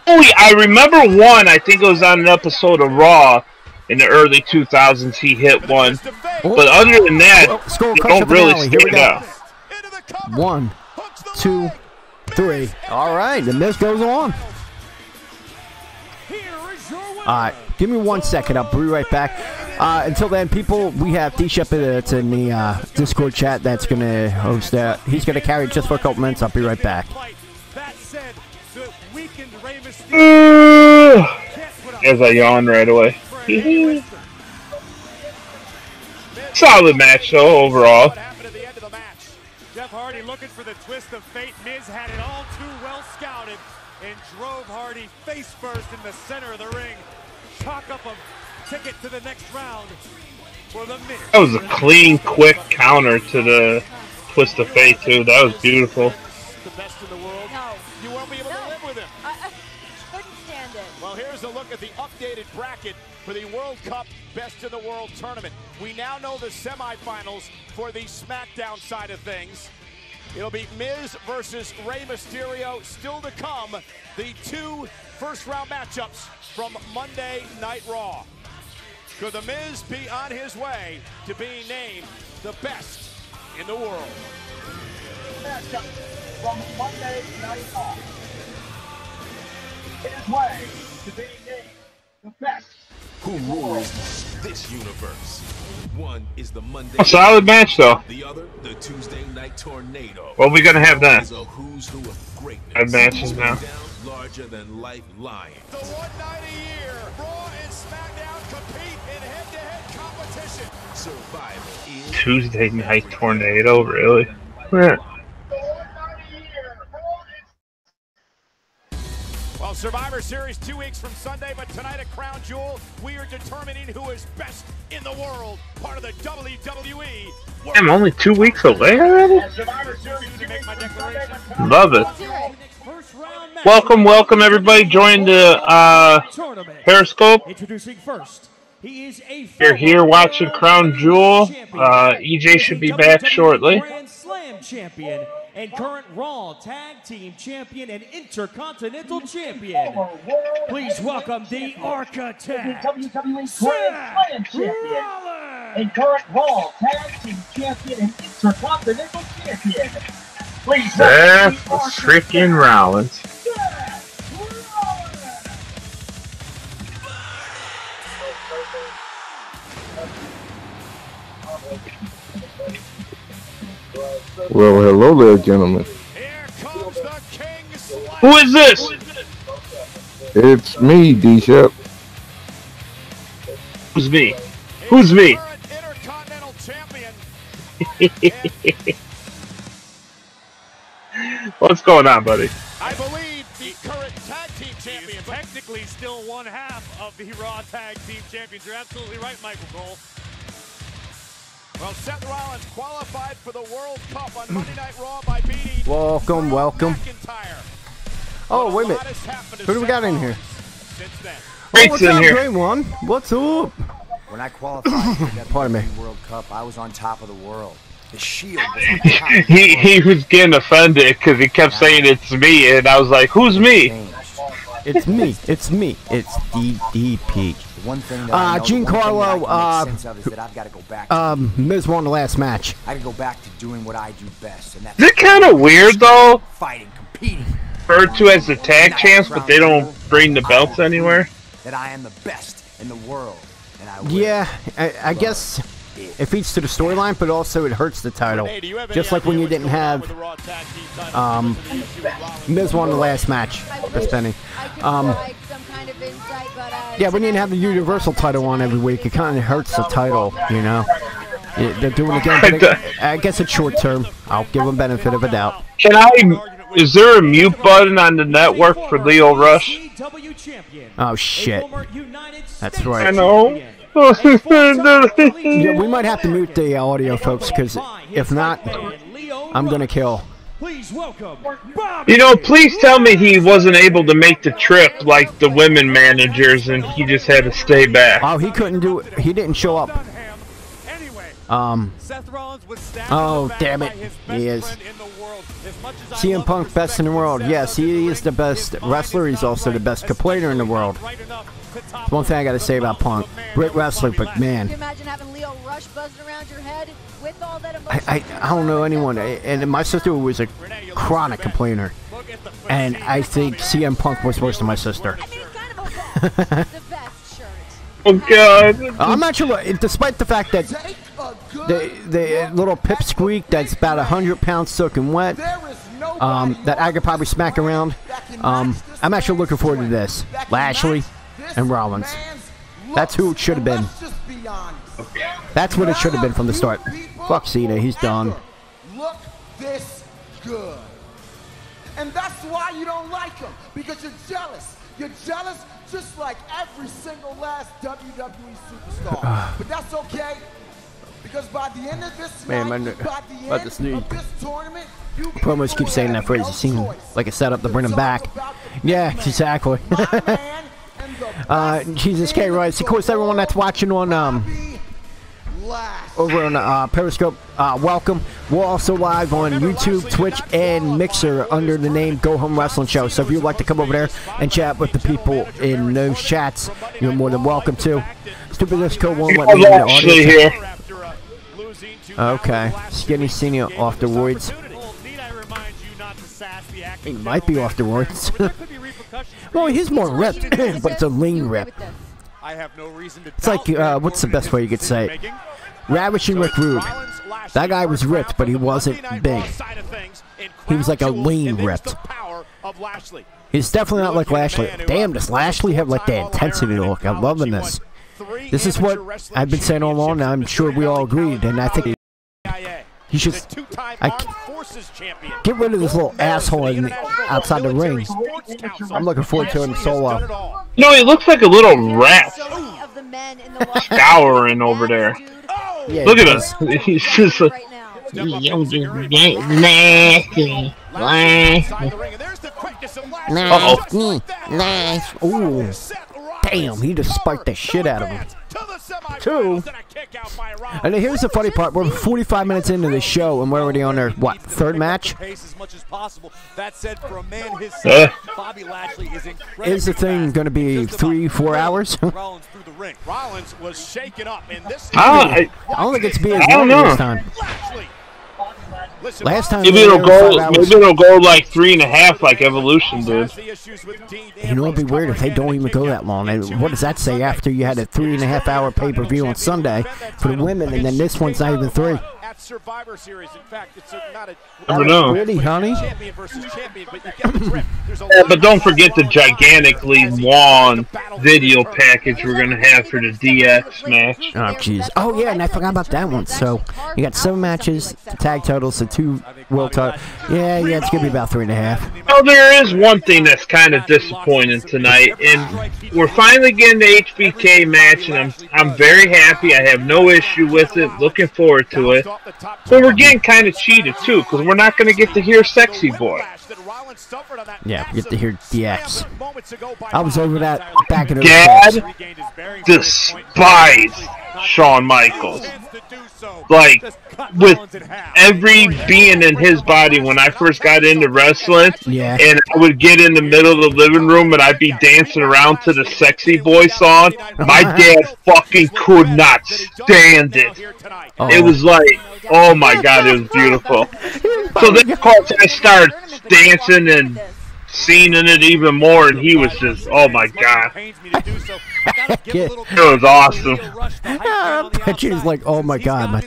Speaker 6: Oh, I remember one. I think it was on an episode of Raw. In the early 2000s, he hit one. But other than that, they don't really stand out.
Speaker 3: 1, 2, 3. All right, the Miz goes on. All right, give me 1 second. I'll be right back. Until then, people, we have D-Shep that's in the Discord chat that's going to host that. He's going to carry it just for a couple minutes. I'll be right back.
Speaker 6: As I yawn right away. Solid match, though, overall.
Speaker 2: Jeff Hardy looking for the twist of fate. Miz had it all too well scouted and drove Hardy face first in the center of the ring. Chalk up a ticket to the next round for the Miz.
Speaker 6: That was a clean, quick counter to the twist of fate, too. That was beautiful.
Speaker 1: The best in the world. No. You won't be able to live with him.
Speaker 4: I couldn't stand it.
Speaker 1: Well, here's a look at the updated bracket for the World Cup Best in the World tournament. We now know the semifinals for the SmackDown side of things. It'll be Miz versus Rey Mysterio. Still to come, the 2 first-round matchups from Monday Night Raw. Could the Miz be on his way to being named the best in the world?
Speaker 11: Matchup from Monday Night Raw. His way to being named the best.
Speaker 12: Who rules this universe? One is the Monday.
Speaker 6: A solid match, though.
Speaker 12: The other, the Tuesday Night Tornado.
Speaker 6: Well, we're gonna have that.
Speaker 12: A who's who of greatness.
Speaker 6: Have matches now.
Speaker 12: Larger than life lion.
Speaker 1: The one night a year, Raw and SmackDown compete in head-to-head competition.
Speaker 12: Survival is
Speaker 6: Tuesday Night Tornado, really? Yeah.
Speaker 1: Well, Survivor Series 2 weeks from Sunday, but tonight at Crown Jewel, we are determining who is best in the world, part of the WWE.
Speaker 6: I'm only 2 weeks away already? Love it. Welcome everybody. Join the Periscope.
Speaker 5: Introducing first, he is a
Speaker 6: You're here watching Crown Jewel. EJ should be back shortly.
Speaker 5: Grand Slam champion and current Raw Tag Team champion and Intercontinental champion. Please welcome the Architect,
Speaker 11: WWE Grand Slam champion and current Raw Tag Team champion and Intercontinental champion. Please
Speaker 6: Seth freaking Rollins.
Speaker 13: Well, hello there, gentlemen.
Speaker 6: Who is this?
Speaker 13: It's me, D-Shep.
Speaker 6: Who's me? Who's me? What's going on, buddy?
Speaker 1: I believe the current tag team champion,
Speaker 2: technically still one half of the Raw Tag Team Champions. You're absolutely right, Michael Cole.
Speaker 1: Well, Seth Rollins qualified for the World Cup on Monday Night Raw by beating
Speaker 3: Welcome. Oh, wait a minute. Who do we got in here? Oh, what's up, Dream One? What's up?
Speaker 14: When I qualified for the
Speaker 3: Pardon me.
Speaker 14: World Cup, I was on top of the world. The Shield was on top of the
Speaker 6: he was getting offended because he kept saying it's me, and I was like, who's me?
Speaker 3: It's me. It's me. It's DDP.
Speaker 14: One thing that
Speaker 3: Giancarlo,
Speaker 14: sense of is that I've got to go back.
Speaker 3: Miz won the last match.
Speaker 14: I can go back to doing what I do best, and that's
Speaker 6: Is it kind of weird though?
Speaker 14: Fighting, competing.
Speaker 6: Referred to as the tag champs, but they don't bring the belts anywhere.
Speaker 14: That I am the best in the world, and I will.
Speaker 3: Yeah, I guess it feeds to the storyline, but also it hurts the title. Just like when you didn't have Miz won the last match. That's Benny. Yeah, when you didn't have the Universal title on every week, it kind of hurts the title, you know. They're doing it again, but I guess it's short term. I'll give them benefit of a doubt.
Speaker 6: Is there a mute button on the network for Leo Rush?
Speaker 3: Oh shit. That's right.
Speaker 6: I know.
Speaker 3: Yeah, we might have to mute the audio, folks, because if not, I'm gonna kill.
Speaker 6: You know, please tell me he wasn't able to make the trip like the women managers and he just had to stay back.
Speaker 3: Oh, he couldn't do it. He didn't show up. Oh, damn it. He is. CM Punk, best in the world. Yes, he is the best wrestler. He's also the best complainer in the world. That's one thing I gotta say about Punk. Great wrestler, but man.
Speaker 4: Can you imagine having Leo Rush buzzing around your head with all that emotion?
Speaker 3: I don't know anyone. And my sister was a chronic complainer. And I think CM Punk was worse than my sister.
Speaker 4: I mean, it's kind of okay. The best shirt.
Speaker 6: Oh, God.
Speaker 3: I'm not sure, despite the fact that the little pipsqueak that's about 100 pounds soaking wet, that I could probably smack around, I'm actually looking forward to this. Lashley and Rollins. That's who it should have been. That's what it should have been from the start. Fuck Cena, he's done.
Speaker 15: Look this good. And that's why you don't like him, because you're jealous. You're jealous just like every single last WWE superstar. But that's okay, because by the end of this night, by the end of this tournament,
Speaker 3: promos keep saying that phrase. It seems like a setup to bring him back. Yeah, exactly. Jesus K. Rice. Of course, everyone that's watching on over on Periscope, welcome. We're also live on YouTube, Twitch, and Mixer under the name Go Home Wrestling Show. So if you'd like to come over there and chat with the people in those chats, you're more than welcome to. Stupid Disco won't let me in the audience. Okay, Skinny Senior off the roids. He might be off the roids. Well, he's more ripped, but it's a lean rip. It's like, what's the best way you could say it? Ravishing Rick Rude. That guy was ripped, but he wasn't big. He was like a lean ripped. He's definitely not like Lashley. Damn, does Lashley have like the intensity look? I'm loving this. This is what I've been saying all along, and I'm sure we all agreed, and I think he should. Get rid of this little asshole outside the ring. I'm looking forward to him solo.
Speaker 6: No, he looks like a little rat scouring over there.
Speaker 3: Yeah,
Speaker 6: look at us. He's just like, nasty.
Speaker 3: Nice. Ooh. Damn, he just spiked the shit out of him. 2. And then here's the funny part. We're 45 minutes into the show, and we're already on our, what, 3rd match? Is the thing going to be 3-4 hours?
Speaker 1: Rollins was shaken up in this.
Speaker 3: I don't think it's being as long this time. Last time
Speaker 6: maybe it'll go like 3.5 like Evolution did.
Speaker 3: You know, it'd be weird if they don't even go that long. And what does that say after you had a 3.5 hour pay-per-view on Sunday for the women, and then this one's not even 3?
Speaker 1: Survivor Series. In fact, it's not a
Speaker 6: never know.
Speaker 3: Really, honey?
Speaker 1: Champion versus champion, but you get the grip.
Speaker 6: But don't forget the gigantically long video package we're gonna have for the DX match.
Speaker 3: Oh, jeez. Oh, yeah, and I forgot about that one. So you got 7 matches, the tag totals, the 2 world titles. Yeah, it's gonna be about 3.5.
Speaker 6: Oh, there is one thing that's kind of disappointing tonight, and we're finally getting the HBK match, and I'm very happy. I have no issue with it. Looking forward to it. But we're getting kind of cheated too, because we're not going to get to hear Sexy Boy.
Speaker 3: Yeah, we get to hear DX. I was over that back in the
Speaker 6: Dad despised Shawn Michaels. Like, with every being in his body when I first got into wrestling, and I would get in the middle of the living room and I'd be dancing around to the Sexy Boy song, my dad fucking could not stand it. It was like, oh my god, it was beautiful. So then, of course, I started dancing and singing it even more, and he was just, oh my god. It was awesome.
Speaker 3: I bet you was like, oh my god, my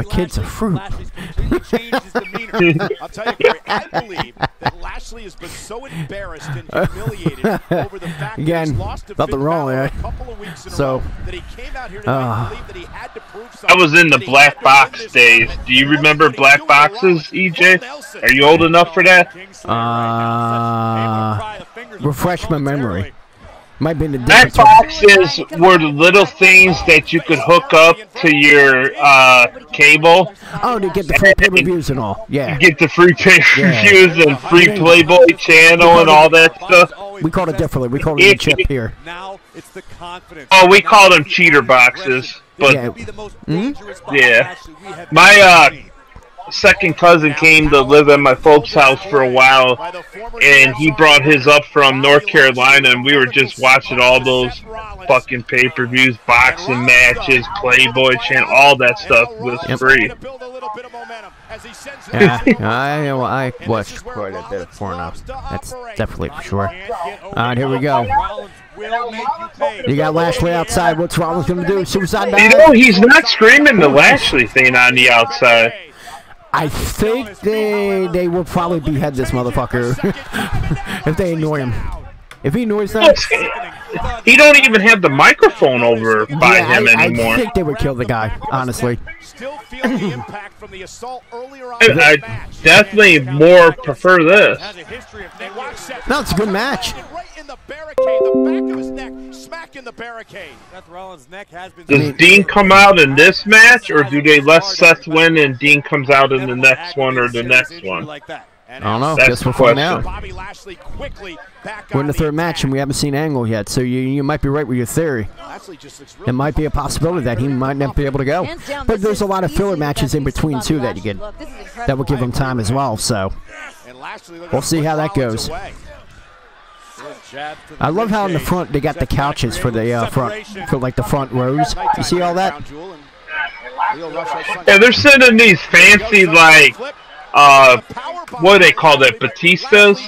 Speaker 3: kid's a fruit.
Speaker 1: I'll tell you, Corey, I believe that Lashley has been so embarrassed and humiliated over the fact that he's lost to
Speaker 3: nothing wrong there.
Speaker 1: a couple of weeks in a
Speaker 3: So,
Speaker 1: row, that he came out here tonight and believed that he had to prove something.
Speaker 6: I was in the black box days. Do you remember black boxes, EJ? Are you old enough for that?
Speaker 3: Refresh my memory. Might be the
Speaker 6: black boxes were the little things that you could hook up to your cable.
Speaker 3: Oh, to get the free pay-per-views and all. Yeah.
Speaker 6: You get the free pay-per-views and free Playboy channel and all that stuff.
Speaker 3: We called it differently. We called it a chip here.
Speaker 6: Oh, we called them cheater boxes. But yeah, my second cousin came to live at my folks' house for a while, and he brought his up from North Carolina, and we were just watching all those fucking pay-per-views, boxing matches, Playboy channel, all that stuff was free.
Speaker 3: Yeah, I watched quite a bit of porno. That's definitely for sure. Alright, here we go. You got Lashley outside. What's Rollins going to do? Suicide dive?
Speaker 6: You know, he's not screaming the Lashley thing on the outside.
Speaker 3: I think they will probably behead this motherfucker if they annoy him. If he annoys them,
Speaker 6: he don't even have the microphone over by him anymore.
Speaker 3: I think they would kill the guy, honestly.
Speaker 6: I definitely more prefer this.
Speaker 3: No, it's a good match.
Speaker 6: Does Dean come out in this match, or do they let Seth win and Dean comes out in the next one or the next one?
Speaker 3: I don't know.
Speaker 6: That's
Speaker 3: Guess we'll find out. We're in the 3rd match and we haven't seen Angle yet, so you might be right with your theory. It might be a possibility that he might not be able to go. But there's a lot of filler matches in between too that you get that will give him time as well. So we'll see how that goes. I love how in the front they got the couches for the like the front rows. You see all that?
Speaker 6: Yeah, they're sitting in these fancy like what do they call that? Batistas?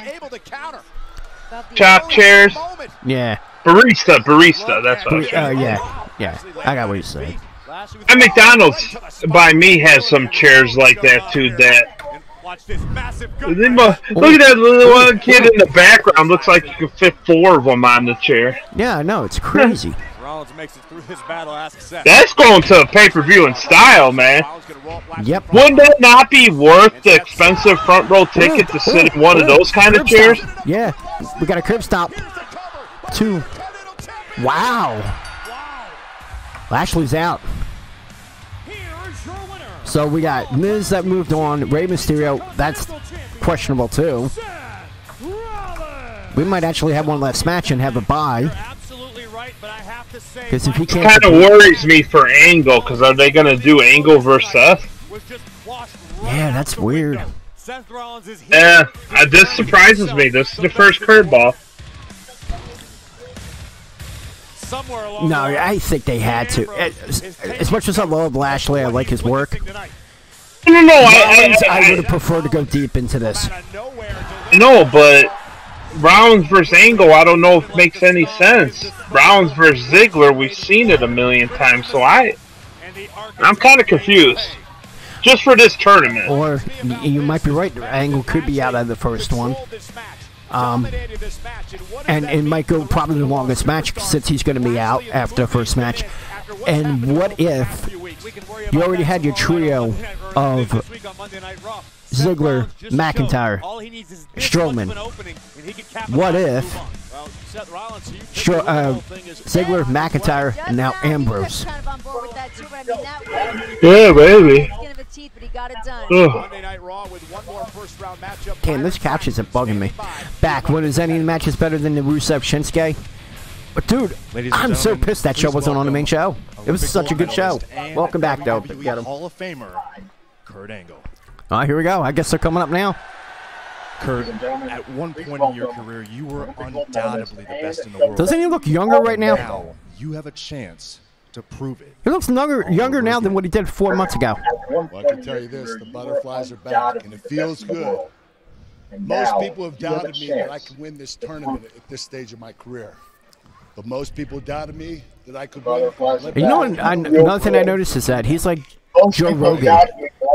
Speaker 6: Chop chairs?
Speaker 3: Yeah.
Speaker 6: Barista, that's what I was saying.
Speaker 3: Yeah, I got what you're saying.
Speaker 6: And McDonald's by me has some chairs like that too. Look at that little one kid in the background. Looks like you could fit 4 of them on the chair.
Speaker 3: Yeah, I know, it's crazy.
Speaker 2: Rollins makes it through his battle. Ask Seth.
Speaker 6: That's going to a pay-per-view in style, man.
Speaker 3: Yep.
Speaker 6: Wouldn't that not be worth the expensive front row ticket to sit in one of those kind of chairs?
Speaker 3: Yeah, we got a crib stop. 2. Wow. Lashley's out. So we got Miz that moved on. Rey Mysterio, that's questionable too. We might actually have one last match and have a bye. Because if he can't,
Speaker 6: it kind of worries me for Angle. Because are they going to do Angle versus Seth?
Speaker 3: Yeah, that's weird.
Speaker 6: Yeah, this surprises me. This is the first curveball.
Speaker 3: No, I think they had to. As much as I love Lashley, I like his work.
Speaker 6: No,
Speaker 3: I would have preferred to go deep into this.
Speaker 6: No, but Rollins versus Angle, I don't know if it makes any sense. Rollins versus Ziggler, we've seen it a million times, so I'm kind of confused. Just for this tournament.
Speaker 3: Or, you might be right, Angle could be out of the first one. And it might go probably the longest match since he's going to be out after the first match. And what if you already had your trio of Ziggler, McIntyre, Strowman? What if Ziggler, McIntyre, and now Ambrose?
Speaker 6: Yeah, baby.
Speaker 3: Damn, this couch isn't bugging me. Back, when is any of the matches better than the Rusev Shinsuke? But dude, I'm so pissed that show wasn't on the main show. It was such a good show. Welcome back, though. Get him.
Speaker 8: Hall of Famer, Kurt Angle.
Speaker 3: Here we go. I guess they're coming up now.
Speaker 8: Kurt, at one point in your career, you were undoubtedly the best in the world.
Speaker 3: Doesn't he look younger right now?
Speaker 8: Now you have a chance to prove it.
Speaker 3: He looks younger now than what he did 4 months ago.
Speaker 16: Well, I can tell you this, the butterflies are back, and it feels good. Most people have doubted me that I could win this tournament at this stage of my career. But most people doubted me that I could win.
Speaker 3: You know, another thing I noticed is that he's like Joe Rogan.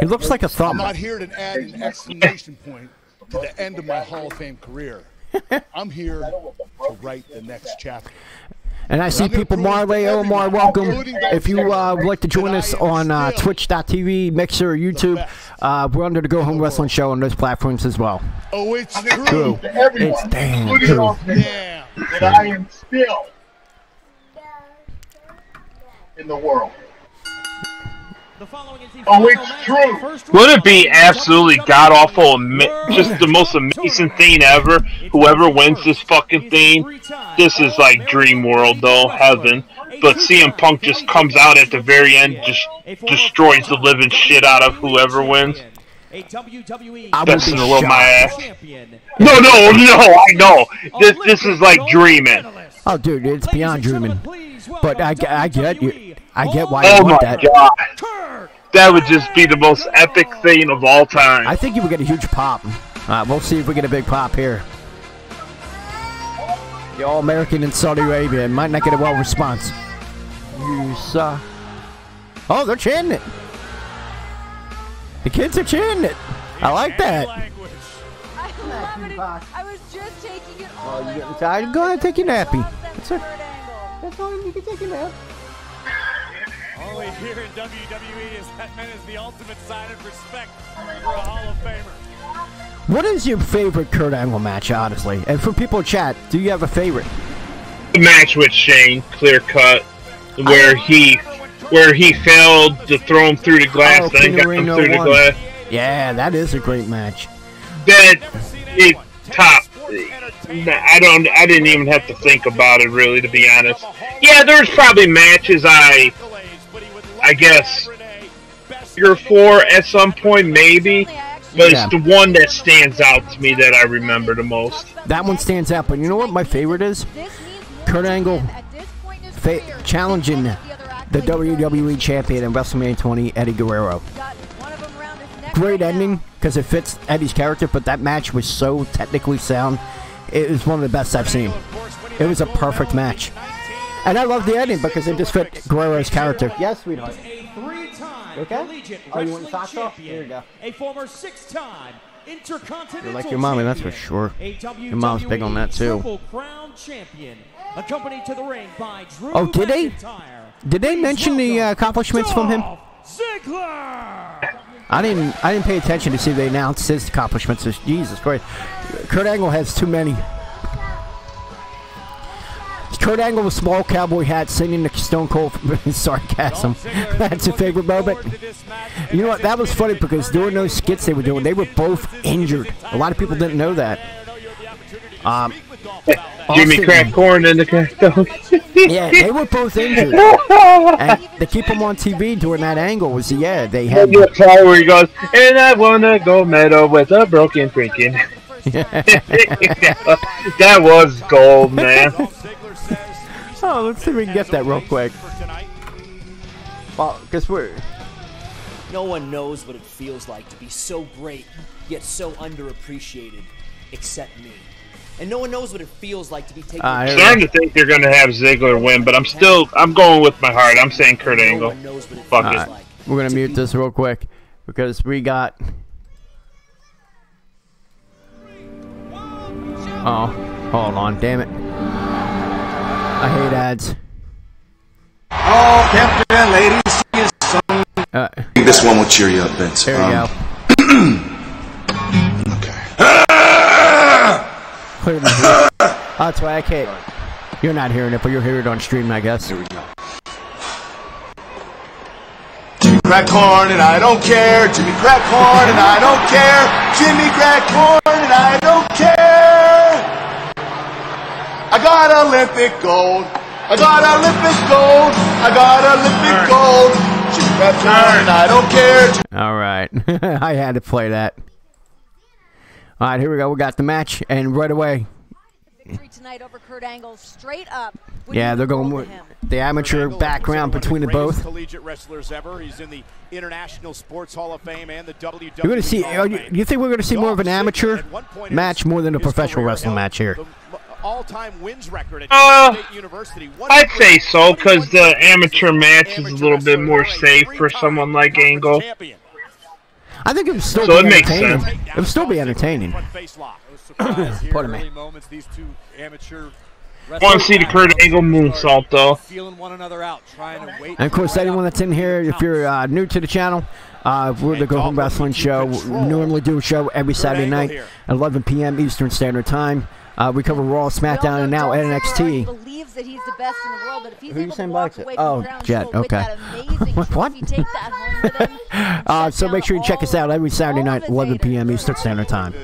Speaker 3: He looks like a thumb.
Speaker 16: I'm not here to add an exclamation point to the end of my Hall of Fame career. I'm here to write the next chapter.
Speaker 3: And I see people, Marley, Omar, welcome. If you would like to join us on Twitch.tv, Mixer, YouTube, we're under the Go Home Wrestling Show on those platforms as well.
Speaker 16: Oh, it's true.
Speaker 3: It's damn true.
Speaker 11: That I am still in the world. Oh, it's true.
Speaker 6: Would it be absolutely god-awful, just the most amazing thing ever? Whoever wins this fucking thing, this is like dream world, though, heaven. But CM Punk just comes out at the very end, just destroys the living shit out of whoever wins. Best in the world, my ass. No, I know. This is like dreaming.
Speaker 3: Oh, dude, it's beyond dreaming. But I get you. I get why
Speaker 6: you
Speaker 3: want that.
Speaker 6: Oh my god. That would just be the most epic thing of all time.
Speaker 3: I think you would get a huge pop. We'll see if we get a big pop here. The All-American in Saudi Arabia might not get a well response. Oh, they're chanting it. The kids are chanting it. I like that.
Speaker 4: I was just taking it all in.
Speaker 3: Go ahead, take your nappy. That's all you can take your nap.
Speaker 2: All we hear in WWE is that man is the ultimate sign of respect for a Hall of Famer.
Speaker 3: What is your favorite Kurt Angle match, honestly? And for people in chat, do you have a favorite?
Speaker 6: The match with Shane, clear cut, where he failed to throw him through the glass, then got him through the glass.
Speaker 3: Yeah, that is a great match.
Speaker 6: That it topped. I didn't even have to think about it, really, to be honest. Yeah, there's probably matches I guess you're for at some point, maybe. But it's the one that stands out to me that I remember the most.
Speaker 3: That one stands out, but you know what my favorite is? Kurt Angle challenging the WWE Champion in WrestleMania 20, Eddie Guerrero. Great ending, because it fits Eddie's character, but that match was so technically sound. It was one of the best I've seen. It was a perfect match. And I love the ending because it just fit Guerrero's character. Yes, sweetheart.
Speaker 5: A three-time
Speaker 3: okay?
Speaker 5: collegiate
Speaker 3: you want
Speaker 5: wrestling
Speaker 3: socks off?
Speaker 5: champion,
Speaker 3: Here you go.
Speaker 5: a former 6-time Intercontinental
Speaker 3: You're like your mommy, that's for sure. Your mom's big on that too.
Speaker 5: Triple Crown Champion, accompanied to the ring by Drew
Speaker 3: Oh, did they?
Speaker 5: McIntyre.
Speaker 3: Did they mention the accomplishments from him?
Speaker 5: Ziggler!
Speaker 3: I didn't pay attention to see if they announced his accomplishments. Jesus Christ. Kurt Angle has too many. Kurt Angle with small cowboy hat singing the Stone Cold sarcasm. That's your favorite moment. You know what? That was funny because during those skits they were doing, they were both injured. A lot of people didn't know that.
Speaker 6: Jimmy cracked corn in the crackstone.
Speaker 3: Yeah, they were both injured. And they keep them on TV during that angle. Was yeah, they had.
Speaker 6: The part where he goes, and I wanna go metal with a broken freaking. That was gold, man.
Speaker 3: Oh, let's see if we can get that real quick. Well, guess we're.
Speaker 17: No one knows what it feels like to be so great, yet so underappreciated, except me. And no one knows what it feels like to be taken.
Speaker 6: I'm starting to think they're going to have Ziggler win, but I'm going with my heart. I'm saying Kurt Angle. Fuck it.
Speaker 3: We're going to mute this real quick because we got. Oh, hold on, damn it. I hate ads.
Speaker 18: Oh, Captain, ladies, sing his song. This one will cheer you up, Vince.
Speaker 3: There we go. Clear my voice. That's why I can't. You're not hearing it, but you'll hear it on stream, I guess.
Speaker 18: Here we go. Jimmy crack corn and I don't care. Jimmy crack corn and I don't care. Jimmy crack corn and I don't care. I got Olympic gold. I got Olympic gold. I got Olympic gold. Jimmy crack corn and I don't care.
Speaker 3: All right. I had to play that. All right, here we go. We got the match, and right away.
Speaker 4: Victory tonight over Kurt Angle, straight up.
Speaker 3: Yeah, they're going with the amateur background between the both.
Speaker 1: Collegiate wrestlers ever. He's in the International Sports Hall of Fame and the WWE.
Speaker 3: You're going to see. You think we're going to see more of an amateur match more than a professional wrestling match here?
Speaker 1: All-time wins record at State University.
Speaker 6: I'd say so, because the amateur match is a little bit more safe for someone like Angle.
Speaker 3: I think it would still
Speaker 6: So
Speaker 3: be
Speaker 6: it makes
Speaker 3: entertaining.
Speaker 6: sense.
Speaker 3: It would still be entertaining. Pardon me.
Speaker 6: I want to see the Kurt Angle moonsault, though.
Speaker 3: And of course, anyone that's in here, if you're new to the channel, we're the Go Home Wrestling Show. We normally do a show every Saturday night at 11 p.m. Eastern Standard Time. We cover Raw, SmackDown, and now NXT.
Speaker 4: Believes that he's the best in the world, but if he's
Speaker 3: Who you
Speaker 4: able
Speaker 3: saying
Speaker 4: to walk
Speaker 3: likes it?
Speaker 4: away from
Speaker 3: Oh,
Speaker 4: the crown
Speaker 3: Jet,
Speaker 4: jewel with
Speaker 3: okay.
Speaker 4: that amazing
Speaker 3: What?
Speaker 4: trophy, take that home with him.
Speaker 3: So make sure you check us out every Saturday night, 11 p.m. Eastern Standard Time.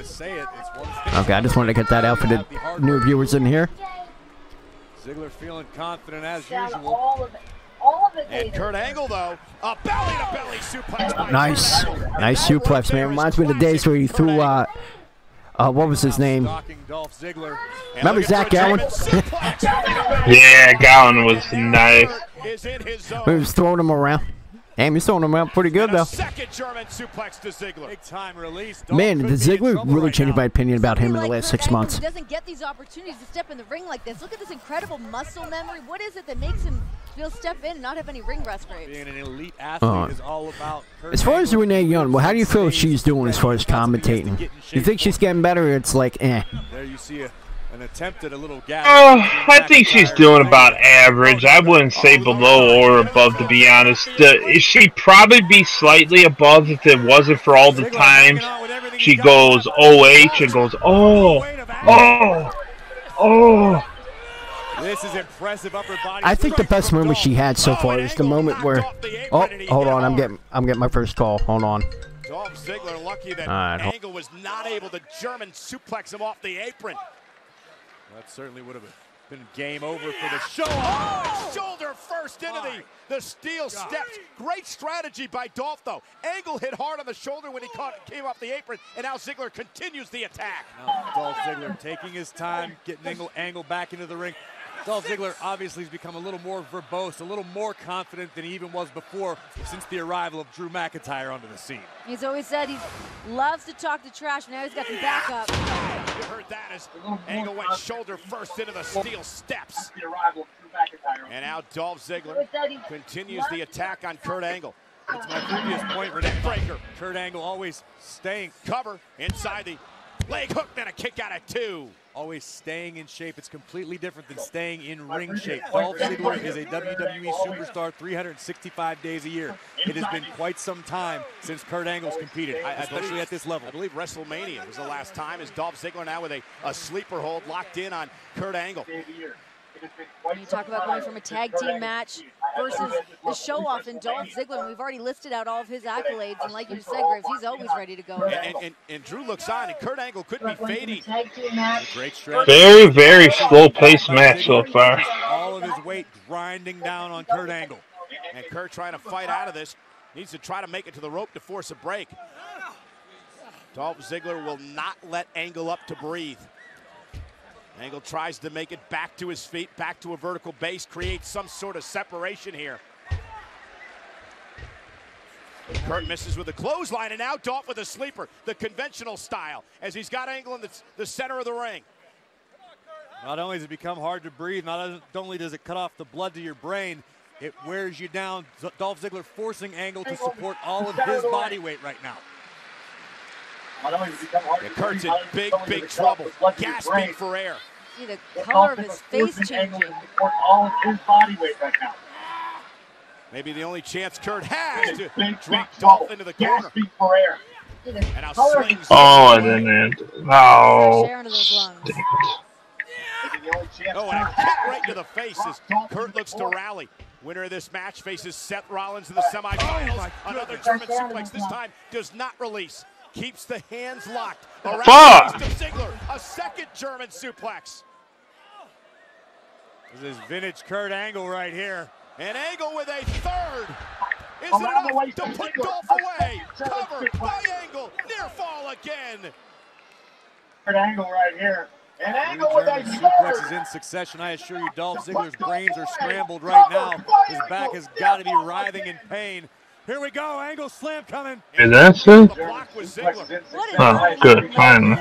Speaker 3: Okay, I just wanted to get that out for the new viewers in here.
Speaker 2: Ziggler feeling confident as usual.
Speaker 4: All of it.
Speaker 1: And Kurt Angle, though, a belly-to-belly suplex.
Speaker 3: Nice. Nice suplex, man. Reminds me of the days where he threw, what was his name? Remember Zach Gowen?
Speaker 6: Yeah, Gowen was nice.
Speaker 3: He was throwing him around. Damn, he's throwing him around pretty good, though.
Speaker 1: Second German suplex to Ziggler. Big time release.
Speaker 3: Man, the Ziggler really changed my opinion about him in the last 6 months.
Speaker 4: He doesn't get these opportunities to step in the ring like this. Look at this incredible muscle memory. What is it that makes him feel step in and not have any ring rust scrapes?
Speaker 2: Being an elite athlete is all about Kurt
Speaker 3: As far as Renee Young, well, how do you feel she's doing as far as commentating? You think she's getting better, or it's like, eh?
Speaker 2: There you see an attempt at a little gap.
Speaker 6: I think she's doing about average. I wouldn't say below or above, to be honest. She'd probably be slightly above if it wasn't for all the times she goes OH and goes, oh.
Speaker 2: This is impressive upper body.
Speaker 3: I think the best moment she had so far is the moment where, oh, hold on, I'm getting my first call. Hold on.
Speaker 1: Dolph Ziggler lucky that Angle was not able to German suplex him off the apron.
Speaker 2: That certainly would have been game over for the show.
Speaker 1: Oh, shoulder first into the steel steps. Great strategy by Dolph, though. Angle hit hard on the shoulder when he came off the apron, and now Ziggler continues the attack.
Speaker 2: Now Dolph Ziggler taking his time, getting Angle back into the ring. Dolph Ziggler obviously has become a little more verbose, a little more confident than he even was before since the arrival of Drew McIntyre onto the scene.
Speaker 4: He's always said he loves to talk the trash. Now he's got some backup.
Speaker 1: You heard that as Angle went shoulder first into the steel steps. And now Dolph Ziggler continues the attack on Kurt Angle.
Speaker 2: It's my previous point, Renee. Breaker. Kurt Angle always staying
Speaker 1: cover inside the leg hook, then a kick out at 2.
Speaker 2: Always staying in shape. It's completely different than staying in ring shape. Dolph Ziggler is a WWE superstar 365 days a year. It has been quite some time since Kurt Angle's competed, especially at this level.
Speaker 1: I believe WrestleMania was the last time, as Dolph Ziggler now with a sleeper hold locked in on Kurt Angle.
Speaker 4: When you talk about going from a tag team match versus the show-off in Dolph Ziggler, and we've already listed out all of his accolades, and like you said, Griff, he's always ready to go.
Speaker 1: And Drew looks on, and Kurt Angle could be fading.
Speaker 2: Great strategy.
Speaker 6: Very, very slow-paced match so far.
Speaker 2: All of his weight grinding down on Kurt Angle.
Speaker 1: And Kurt trying to fight out of this. Needs to try to make it to the rope to force a break. Dolph Ziggler will not let Angle up to breathe. Angle tries to make it back to his feet, back to a vertical base, creates some sort of separation here. Kurt misses with a clothesline, and now Dolph with a sleeper, the conventional style, as he's got Angle in the center of the ring.
Speaker 2: Not only does it become hard to breathe, not only does it cut off the blood to your brain, it wears you down. Dolph Ziggler forcing Angle to support all of his body weight right now.
Speaker 1: Yeah, Kurt's in big, big trouble, gasping for air.
Speaker 4: See the color of his face changing.
Speaker 11: All of his body weight right now.
Speaker 1: Maybe the only chance Kurt has to drop Dolph into the corner.
Speaker 11: For air.
Speaker 1: And now slings.
Speaker 6: Oh, and then no.
Speaker 1: Oh, and a kick right to the face as Kurt looks to rally. Winner of this match faces Seth Rollins in the semifinals. Another German suplex, this time does not release. Keeps the hands locked. Around to Ziggler, a second German suplex.
Speaker 2: This is vintage Kurt Angle right here.
Speaker 1: And Angle with a third. Is it enough to put Dolph away? Cover by Angle. Near fall again.
Speaker 11: Kurt Angle right here. And Angle with a
Speaker 2: suplexes in succession. I assure you, Dolph Ziggler's brains are scrambled right now. His back has got to be writhing in pain. Here we go, Angle slam coming.
Speaker 6: Is that it? Oh, good, finally.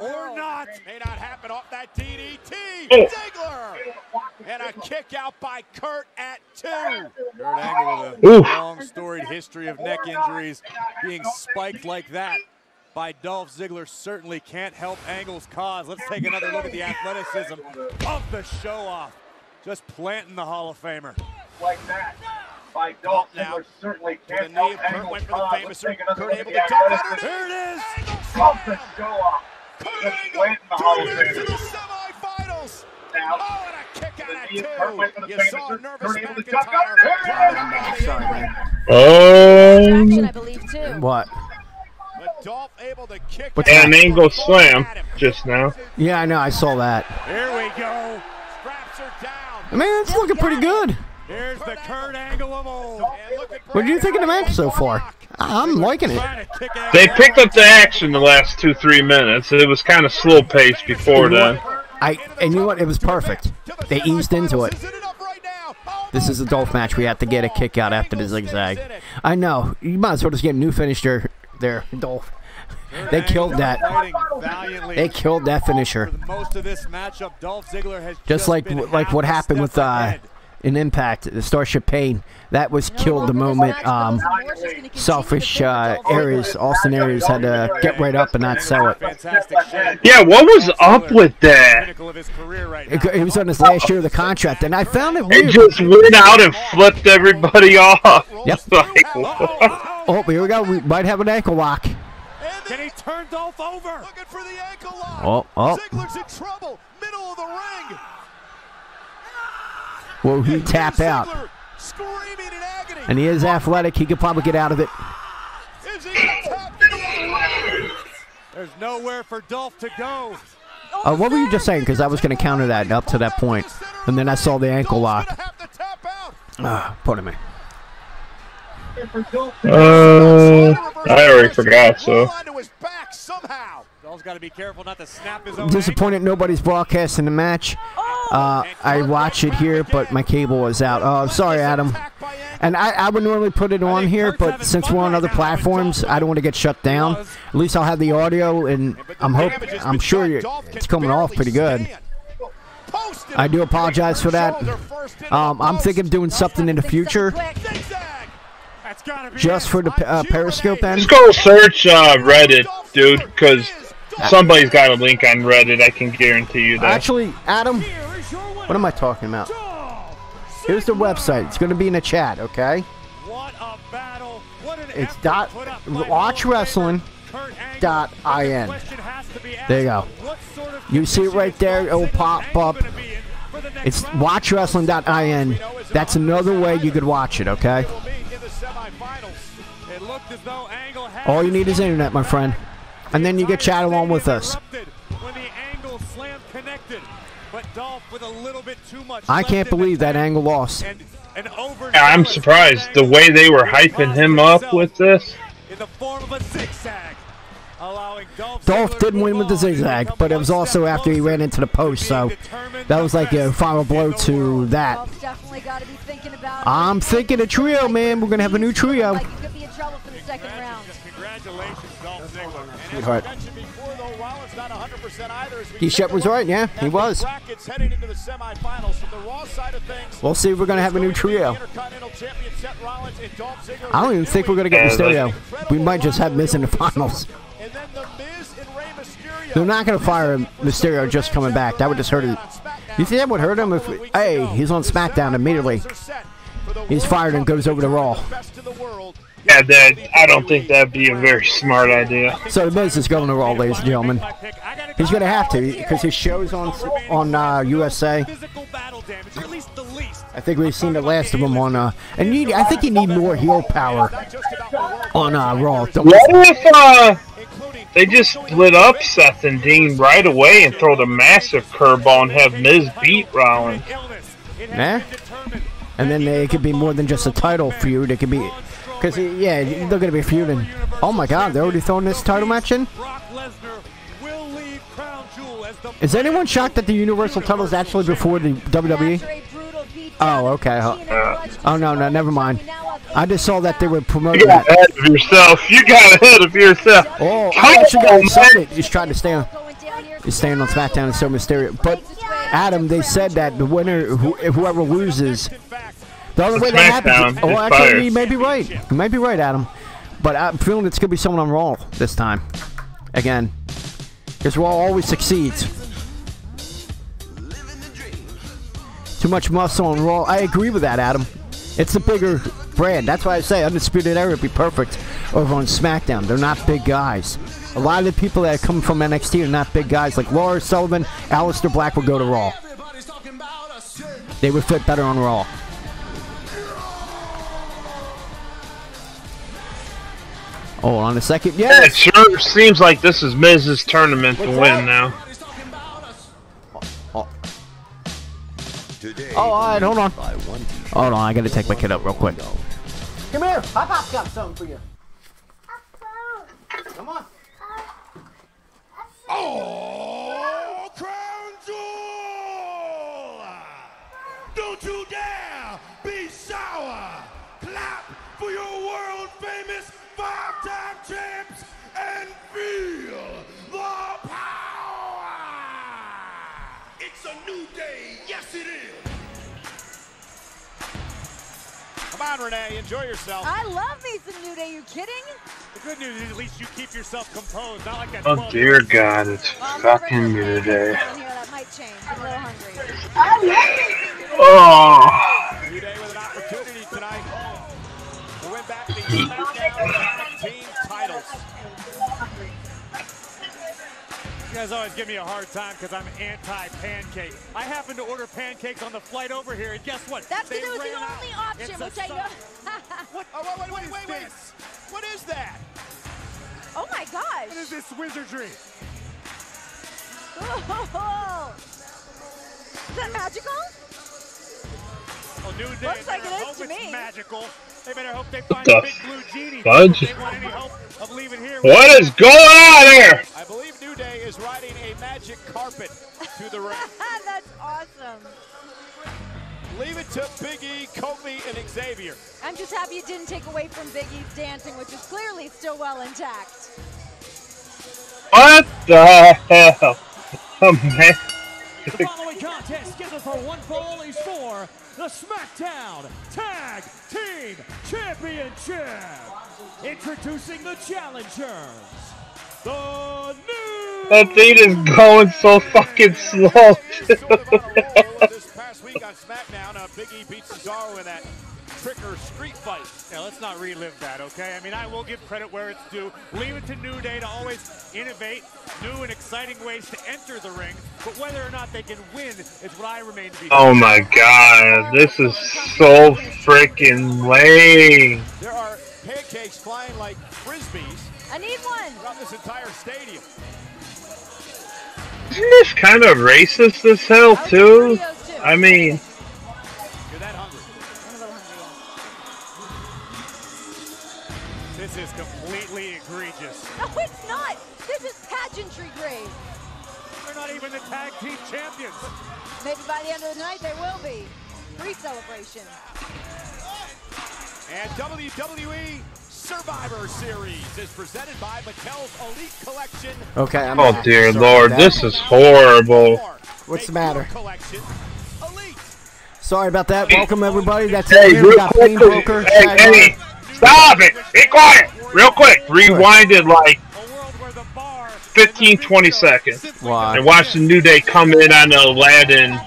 Speaker 1: Or not. May not happen off that DDT.
Speaker 6: Oh.
Speaker 1: Ziggler. And a kick out by Kurt at 2.
Speaker 2: Kurt Angle with a long storied history of neck injuries. Being spiked like that by Dolph Ziggler certainly can't help Angle's cause. Let's take another look at the athleticism of the show-off. Just planting the Hall of Famer.
Speaker 11: Like that by Dolph Ziggler certainly can't help
Speaker 1: Kurt went for the famous Kurt able to
Speaker 11: jump
Speaker 1: under.
Speaker 2: Here it is.
Speaker 11: Off the show-off.
Speaker 1: Kurt Angle to the semifinals. Oh, and a kick out at 2. You saw a nervous McIntyre.
Speaker 3: What?
Speaker 1: But Dolph able to kick
Speaker 6: And an Angle slam just now.
Speaker 3: Yeah, I know. I saw that.
Speaker 2: Here we go.
Speaker 1: Straps are down.
Speaker 3: I mean, it's looking pretty good.
Speaker 2: Here's the Kurt Angle of old.
Speaker 3: What do you think of the match so far? I'm liking it.
Speaker 6: They picked up the action the last 2-3 minutes. It was kind of slow paced before then.
Speaker 3: And you know what? It was perfect. They eased into it. This is a Dolph match. We have to get a kick out after the zigzag. I know. You might as well just get a new finish there, Dolph. They killed that. They killed that finisher.
Speaker 2: Most of this matchup, Dolph Ziggler has
Speaker 3: just like what happened with in Impact, the Starship Pain. That was killed the moment selfish Aries, Austin Aries had to get right up and not sell it.
Speaker 6: Yeah, what was up with that?
Speaker 3: It was on his last year of the contract, and I found it weird.
Speaker 6: It just went out and flipped everybody off.
Speaker 3: Yep. Oh, here we go. We might have an ankle lock.
Speaker 2: Can he turn Dolph over?
Speaker 1: Looking for the ankle lock.
Speaker 3: Oh.
Speaker 1: Ziggler's in trouble. Middle of the ring.
Speaker 3: Will he tap out? And he is athletic. He could probably get out of it.
Speaker 2: There's nowhere for Dolph to go.
Speaker 3: What were you just saying? Because I was going to counter that up to that point. And then I saw the ankle lock. Put him in.
Speaker 6: I already forgot, so.
Speaker 2: Dolph's got to be careful not to snap his own
Speaker 3: I'm disappointed nobody's broadcasting the match. I watch it here, but my cable was out. Oh, sorry, Adam. And I would normally put it on here, but since we're on other platforms, I don't want to get shut down. At least I'll have the audio, and I'm sure it's coming off pretty good. I do apologize for that. I'm thinking of doing something in the future. Just for the Periscope end.
Speaker 6: Just go search Reddit, dude, because somebody's got a link on Reddit. I can guarantee you that.
Speaker 3: Actually, Adam, what am I talking about? Here's the website. It's going to be in the chat, okay? It's watchwrestling.in. There you go. You see it right there. It will pop up. It's watchwrestling.in. That's another way you could watch it, okay? All you need is internet, my friend. And then you get chat along with us. I can't believe that Angle lost.
Speaker 6: I'm surprised the way they were hyping him up with this.
Speaker 3: Dolph did win with the zigzag, but it was also after he ran into the post, so that was like a final blow to that. I'm thinking a trio, man. We're going to have a new trio. Sweetheart. D-Shep was right, yeah, he was. We'll see if we're going to have a new trio. I don't even think we're going to get Mysterio. We might just have Miz in the finals. They're not going to fire Mysterio just coming back. That would just hurt him. You think that would hurt him if... Hey, he's on SmackDown immediately. He's fired and goes over to Raw.
Speaker 6: Yeah, I don't think that'd be a very smart idea.
Speaker 3: So the Miz is going to Raw, ladies and gentlemen. He's going to have to because his show's on USA. I think we've seen the last of him on and I think you need more heel power on Raw.
Speaker 6: What if they just split up Seth and Dean right away and throw the massive curveball and have Miz beat Rollins?
Speaker 3: Yeah. And then it could be more than just a title feud. It could be, because yeah, they're going to be feuding. Oh my God, they're already throwing this title match in. Is anyone shocked that the Universal title is actually before the WWE? Oh, okay. Oh no, never mind. I just saw that they were promoting.
Speaker 6: You got ahead of yourself. You got ahead of yourself.
Speaker 3: Oh, I actually got excited. He's trying to stay on. He's staying on SmackDown and so Mysterio. But Adam, they said that the winner, whoever loses, the only way that happens. Oh, actually, you may be right. You might be right, Adam. But I'm feeling it's gonna be someone on Raw this time. Again, because Raw always succeeds. Too much muscle on Raw. I agree with that, Adam. It's the bigger brand. That's why I say Undisputed Era would be perfect over on SmackDown. They're not big guys. A lot of the people that come from NXT are not big guys. Like Laura Sullivan, Aleister Black would go to Raw. They would fit better on Raw. Hold on a second. Yes.
Speaker 6: Yeah, it sure seems like this is Miz's tournament to win now.
Speaker 3: Oh, alright, hold on. Hold on, I gotta take my kid up real quick. Come here, Pop-Pop's got something for you. Come on.
Speaker 18: Oh, Crown Jewel! Don't you dare be sour! Clap for your world-famous five-time champs and feel the power! It's a new day, yes it is!
Speaker 1: Come on, Renee, enjoy yourself.
Speaker 4: I love me some New Day, you kidding?
Speaker 2: The good news is at least you keep yourself composed, not like that.
Speaker 6: Oh dear God, it's fucking New Day.
Speaker 4: That might change. I'm a little hungry.
Speaker 6: Oh.
Speaker 1: New Day with an opportunity tonight to win back the SmackDown team titles.
Speaker 2: You guys always give me a hard time because I'm anti-pancake. I happened to order pancakes on the flight over here, and guess what?
Speaker 4: That's because it was the only option, which I know.
Speaker 2: What?
Speaker 1: Oh, wait. What is that?
Speaker 4: Oh my gosh.
Speaker 2: What is this wizardry?
Speaker 4: Oh. Is that magical?
Speaker 2: Well, New Day,
Speaker 4: looks like it is
Speaker 2: hope
Speaker 4: to
Speaker 2: it's
Speaker 4: me.
Speaker 2: Magical. They better hope they find a big blue genie.
Speaker 6: Fudge?
Speaker 2: They want any hope of leaving here.
Speaker 6: What is going on here?
Speaker 1: I believe New Day is riding a magic carpet to the ring.
Speaker 4: That's awesome.
Speaker 1: Leave it to Big E, Kofi, and Xavier.
Speaker 4: I'm just happy it didn't take away from Big E's dancing, which is clearly still well intact.
Speaker 6: What the hell? Oh, man.
Speaker 2: The following
Speaker 5: following contest scheduled for one fall is for the SmackDown Tag Team Championship. Introducing the challengers, the new...
Speaker 6: That thing is going so fucking slow.
Speaker 1: This past week on SmackDown, Big E beat Cesaro in that Tricker street fight.
Speaker 2: Now, let's not relive that, okay? I mean, I will give credit where it's due. Leave it to New Day to always innovate new and exciting ways to enter the ring, but whether or not they can win is what I remain to be.
Speaker 6: Oh my god, this is so freaking lame.
Speaker 1: There are pancakes flying like frisbees.
Speaker 4: I need one.
Speaker 1: Throughout this entire stadium.
Speaker 6: Isn't this kind of racist as hell, too? I mean...
Speaker 1: You're that hungry.
Speaker 2: This is completely egregious.
Speaker 4: No, it's not. This is pageantry grade.
Speaker 2: They're not even the tag team champions.
Speaker 4: Maybe by the end of the night they will be. Pre-celebration.
Speaker 1: And WWE Survivor Series is presented by Mattel's Elite Collection.
Speaker 3: Okay, I'm
Speaker 6: oh
Speaker 3: back.
Speaker 6: dear
Speaker 3: Sorry
Speaker 6: lord,
Speaker 3: about that.
Speaker 6: this is horrible.
Speaker 3: What's the matter?
Speaker 1: Collection. Elite.
Speaker 3: Sorry about that. Welcome everybody. That's
Speaker 6: Hey,
Speaker 3: it. Here we
Speaker 6: real
Speaker 3: got
Speaker 6: quick,
Speaker 3: Pain Broker.
Speaker 6: hey, stop it! Be quiet! Real quick, rewind it like 15-20 seconds.
Speaker 3: Why?
Speaker 6: And watch the New Day come in on Aladdin.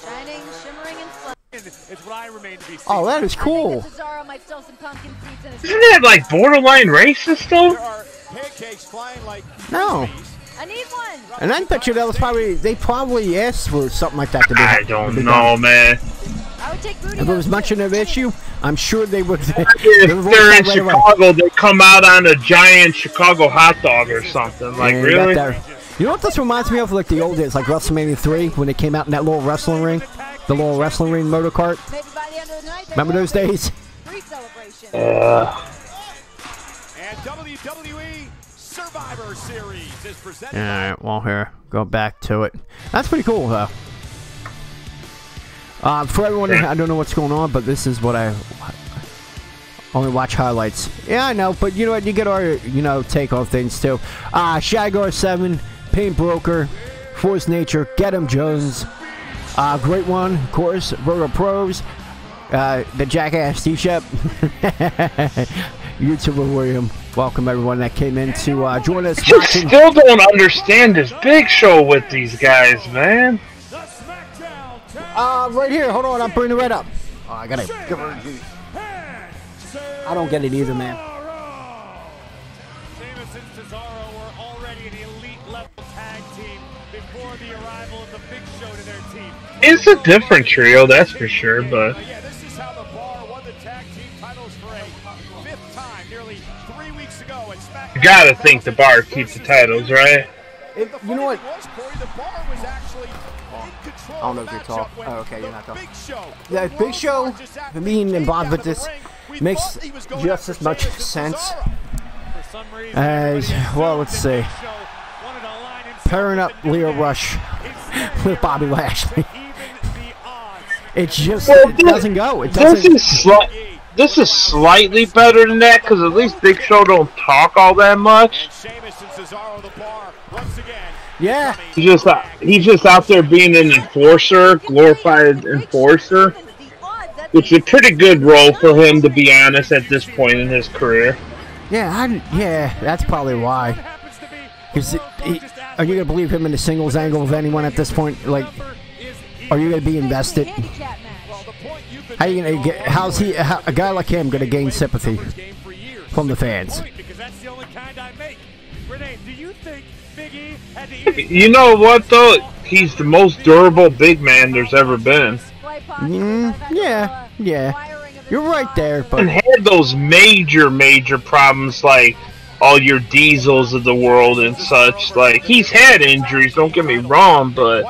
Speaker 4: Shining, shimmering, and fun.
Speaker 2: It's what I remain to be seen.
Speaker 3: Oh, that is cool.
Speaker 4: Cesaro might still some pumpkin seeds in his
Speaker 6: Isn't that like borderline racist though?
Speaker 1: There are pancakes flying like
Speaker 3: No.
Speaker 4: I need one.
Speaker 3: And I bet you that was probably, they probably asked for something like that to be
Speaker 6: I don't know, man.
Speaker 4: I would take booty.
Speaker 3: If it was much of an issue, I'm sure they would.
Speaker 6: If they're in Chicago, they come out on a giant Chicago hot dog or something. Like,
Speaker 3: And
Speaker 6: really?
Speaker 3: you know what this reminds me of? Like the old days, like WrestleMania 3, when they came out in that little wrestling ring, the little wrestling ring motor cart.
Speaker 4: Maybe by the end of the night.
Speaker 3: Remember those days?
Speaker 4: Pre-celebration.
Speaker 1: And WWE Survivor Series is presented
Speaker 3: All right, well here, go back to it. That's pretty cool, though. For everyone, I don't know what's going on, but this is what I only watch highlights. Yeah, I know, but you know what? You get our, take on things too. Shagor 7, Paint Broker, Force Nature, Get 'em Jones, great one, of course, Virgo Pros, the Jackass T-Shep, YouTuber William. Welcome everyone that came in to join us.
Speaker 6: I still don't understand this Big Show with these guys, man.
Speaker 3: Right here, hold on, I'm bringing it right up. Oh, I gotta. I don't get it either, man.
Speaker 2: Sheamus and Cesaro were already an elite level tag team before the arrival of the Big Show to their team.
Speaker 6: It's a different trio, that's for sure, but...
Speaker 1: Yeah, this is how the Bar won the tag team titles for a 5th time, nearly 3 weeks ago at SmackDown.
Speaker 6: You gotta think the Bar keeps the titles, right?
Speaker 3: You know what?
Speaker 1: The Bar was actually in control.
Speaker 3: I don't know if you're talking. Oh, okay, you're not talking. Yeah, Big Show being involved with this makes just as much sense as, well, let's see, pairing up Leo Rush with Bobby Lashley. It just it doesn't go. It doesn't.
Speaker 6: This is slightly better than that because at least Big Show don't talk all that much.
Speaker 3: Yeah.
Speaker 6: He's just out there being an enforcer, glorified enforcer, which is a pretty good role for him, to be honest, at this point in his career.
Speaker 3: Yeah, that's probably why. Are you gonna believe him in the singles angle of anyone at this point? Like, are you gonna be invested? How you gonna get? How's he? A guy like him gonna gain sympathy from the fans?
Speaker 6: You know what though? He's the most durable big man there's ever been.
Speaker 3: Yeah. You're right there, but
Speaker 6: and had those major problems like all your Diesels of the world and such. Like, he's had injuries, don't get me wrong, but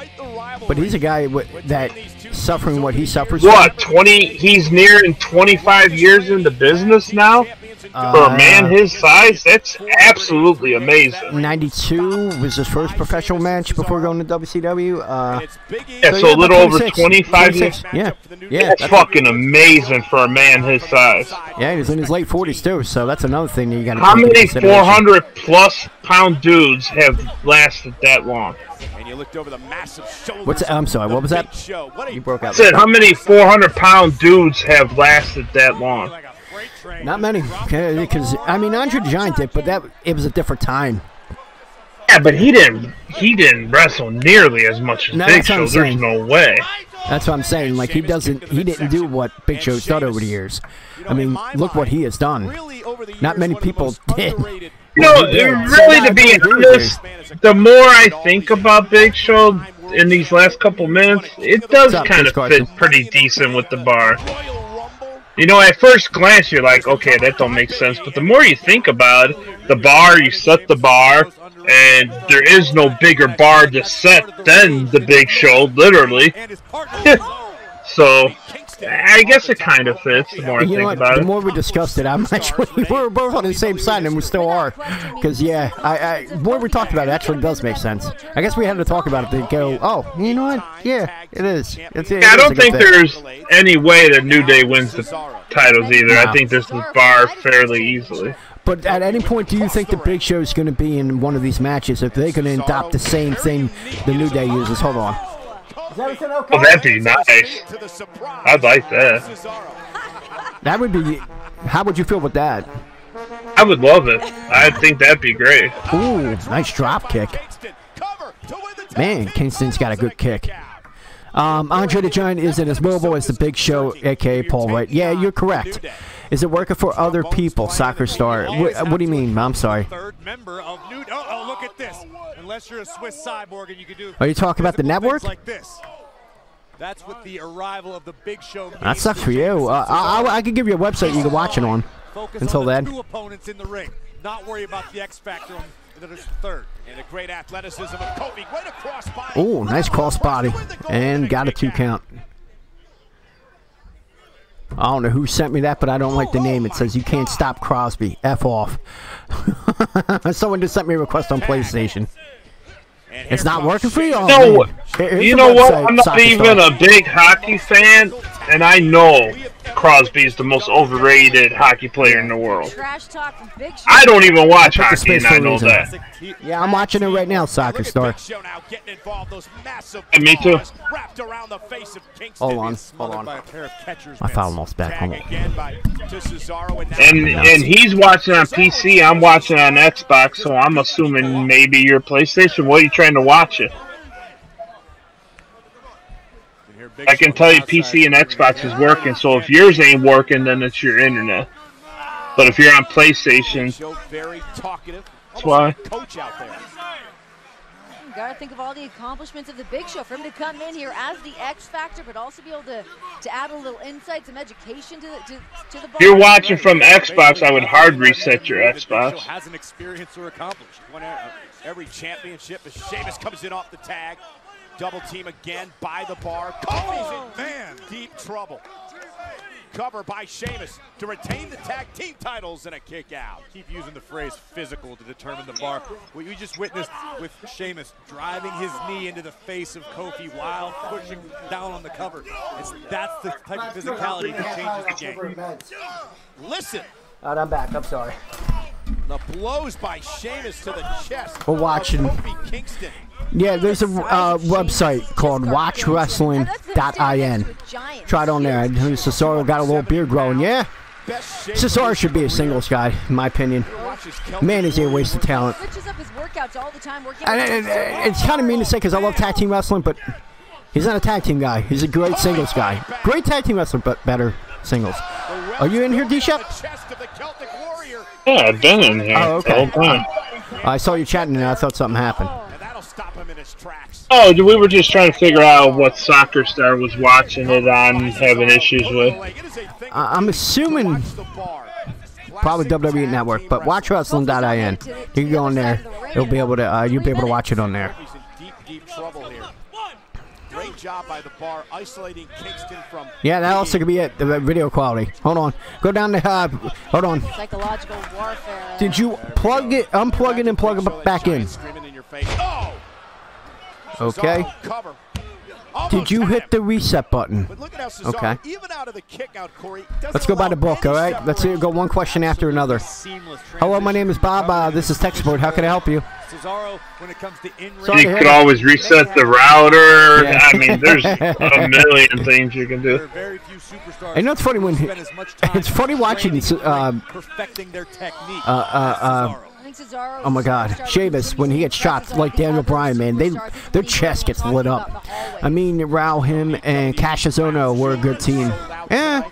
Speaker 3: he's a guy that suffering what he suffers.
Speaker 6: What, 20? He's nearing 25 years in the business now. For a man his size, that's absolutely amazing.
Speaker 3: 92 was his first professional match before going to WCW.
Speaker 6: Yeah, so a little over 25 years.
Speaker 3: Yeah.
Speaker 6: That's fucking amazing for a man his size.
Speaker 3: Yeah, he was in his late 40s too, so that's another thing that you got to.
Speaker 6: How many 400+ pound dudes have lasted that long?
Speaker 1: And you looked over the massive shoulders.
Speaker 3: What's? I'm sorry. What was that? You broke out.
Speaker 6: I said, how many 400-pound dudes have lasted that long?
Speaker 3: Not many, because I mean Andre the Giant did, but it was a different time.
Speaker 6: Yeah, but he didn't wrestle nearly as much as Big Show. There's no way.
Speaker 3: That's what I'm saying. Like he didn't do what Big Show's done over the years. I mean, look what he has done. Not many people did.
Speaker 6: Really, to be honest, the more I think about Big Show in these last couple minutes, it does kind of fit pretty decent with the bar. You know, at first glance, you're like, okay, that don't make sense. But the more you think about it, the bar, you set the bar, and there is no bigger bar to set than the Big Show, literally. So, I guess it kind of fits the more I think about it.
Speaker 3: The more we discussed it, I'm actually, we're both on the same side, and we still are. Because, yeah, the more we talked about it, actually does make sense. I guess we had to talk about it to go, oh, you know what? Yeah, it is.
Speaker 6: I don't think there's any way that New Day wins the titles either. I think there's the bar fairly easily.
Speaker 3: But at any point, do you think the Big Show is going to be in one of these matches? If they're going to adopt the same thing the New Day uses? Hold on.
Speaker 6: Oh, that'd be nice. I'd like that.
Speaker 3: That would be. How would you feel with that?
Speaker 6: I would love it. I think that'd be great.
Speaker 3: Ooh, nice drop kick. Man, Kingston's got a good kick. Andre the Giant isn't as mobile as the Big Show, aka Paul White. Yeah, you're correct. Is it working for other people, Soccer Star? What do you mean? I'm sorry.
Speaker 2: Third member of New. Oh, look at this. Unless you're a Swiss cyborg and you can do.
Speaker 3: Are you talking about the network?
Speaker 2: Like this. That's what the arrival of the Big Show means.
Speaker 3: That sucks for you. I can give you a website you can watch it on. Until then.
Speaker 2: Two opponents in the ring. Not worry about the X Factor on the third.
Speaker 1: And a great athleticism of Kofi. Great cross body.
Speaker 3: Oh, nice cross body. And got a 2 count. I don't know who sent me that, but I don't like the name. It says you can't stop Crosby. F off. Someone just sent me a request on PlayStation. It's not working for you? Oh,
Speaker 6: no, you know what? I'm not even a big hockey fan, and I know Crosby is the most overrated hockey player in the world. I don't even watch hockey, and I know that.
Speaker 3: Yeah, I'm watching it right now, Soccer Star.
Speaker 6: And me too.
Speaker 3: Hold on. My file almost back. Hold on.
Speaker 6: And he's watching on PC, I'm watching on Xbox, so I'm assuming maybe your PlayStation. What are you trying to watch it? I can tell you PC and Xbox is working, so if yours ain't working, then it's your internet. But if you're on PlayStation, that's why.
Speaker 4: You gotta think of all the accomplishments of the Big Show. For him to come in here as the X Factor, but also be able to add a little insight, some education to the bar.
Speaker 6: If you're watching from Xbox, I would hard reset your Xbox.
Speaker 1: Hasn't experienced or accomplished. Won every championship as Sheamus comes in off the tag. Double team again by the bar. Kofi's in deep trouble. Cover by Sheamus to retain the tag team titles and a kick out.
Speaker 2: Keep using the phrase physical to determine the bar. What you just witnessed with Sheamus driving his knee into the face of Kofi while pushing down on the cover. That's the type of physicality that changes the game.
Speaker 1: Listen.
Speaker 3: All right, I'm back. I'm sorry.
Speaker 1: The blows by Sheamus to the chest.
Speaker 3: We're watching.
Speaker 1: Kingston.
Speaker 3: Yeah, there's a website called watchwrestling.in. Try it on there. Cesaro got a little beard growing. Yeah. Cesaro should be a singles guy, in my opinion. Man, is he a waste of talent. It's kind of mean to say because I love tag team wrestling, but he's not a tag team guy. He's a great singles guy. Great tag team wrestler, but better singles. Are you in here, D-Shep?
Speaker 6: Yeah, I've been in here.
Speaker 3: Oh, okay. I saw you chatting and I thought something happened.
Speaker 6: Oh, we were just trying to figure out what Soccer Star was watching it on, having issues with.
Speaker 3: I'm assuming probably WWE Network, but watchwrestling.in. You can go on there. You'll be able to watch it on there.
Speaker 1: Great job by the bar isolating Kingston from.
Speaker 3: Yeah, that also could be it. The video quality. Hold on. Go down the hold on.
Speaker 4: Psychological warfare.
Speaker 3: Did you plug it, unplug it, and plug it back in? Okay. Did you hit the reset button? Okay. Let's go by the book, all right? Let's go one question after another. Hello, my name is Bob. This is Tech Support. How can I help you?
Speaker 6: You could always reset the router. Yeah. I mean, there's a million things you can do.
Speaker 3: I know it's funny when it's funny watching. Oh my God, Sheamus when he gets shot like Daniel Bryan, man, their chest gets lit up. I mean, Rao, him, and Cassius Ohno were a good team. Yeah.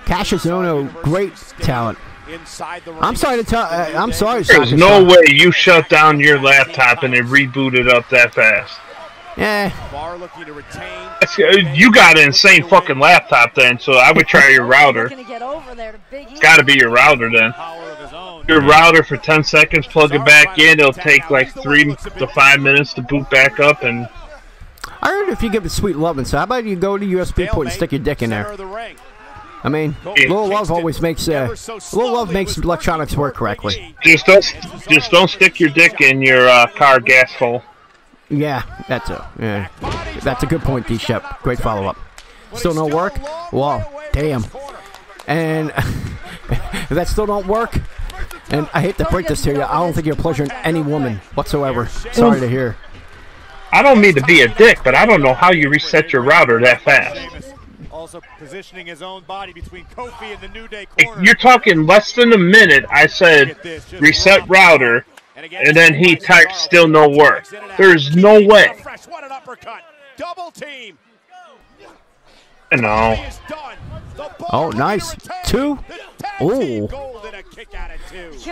Speaker 3: Cassius Ohno, great talent. I'm sorry to tell. I'm sorry.
Speaker 6: There's no way you shut down your laptop and it rebooted up that fast.
Speaker 3: Yeah.
Speaker 6: You got an insane fucking laptop then, so I would try your router. It's got to be your router then. Your router for 10 seconds, plug it back in. It'll take like 3 to 5 minutes to boot back up. And
Speaker 3: I heard if you give it sweet loving, so how about you go to USB port and stick your dick in there? I mean, little love always makes little love makes electronics work correctly.
Speaker 6: Just don't stick your dick in your car gas hole.
Speaker 3: Yeah, that's a good point, D-Shep. Great follow-up. Still no work? Wow, damn. And if that still don't work, and I hate to break this to you, I don't think you're pleasuring any woman whatsoever. Sorry to hear.
Speaker 6: I don't mean to be a dick, but I don't know how you reset your router that fast.
Speaker 2: Also positioning his own body between Kofi and the New Day corner.
Speaker 6: You're talking less than a minute. I said reset router, and then he typed still no work. There's no way. No.
Speaker 3: Oh, nice. 2. Oh.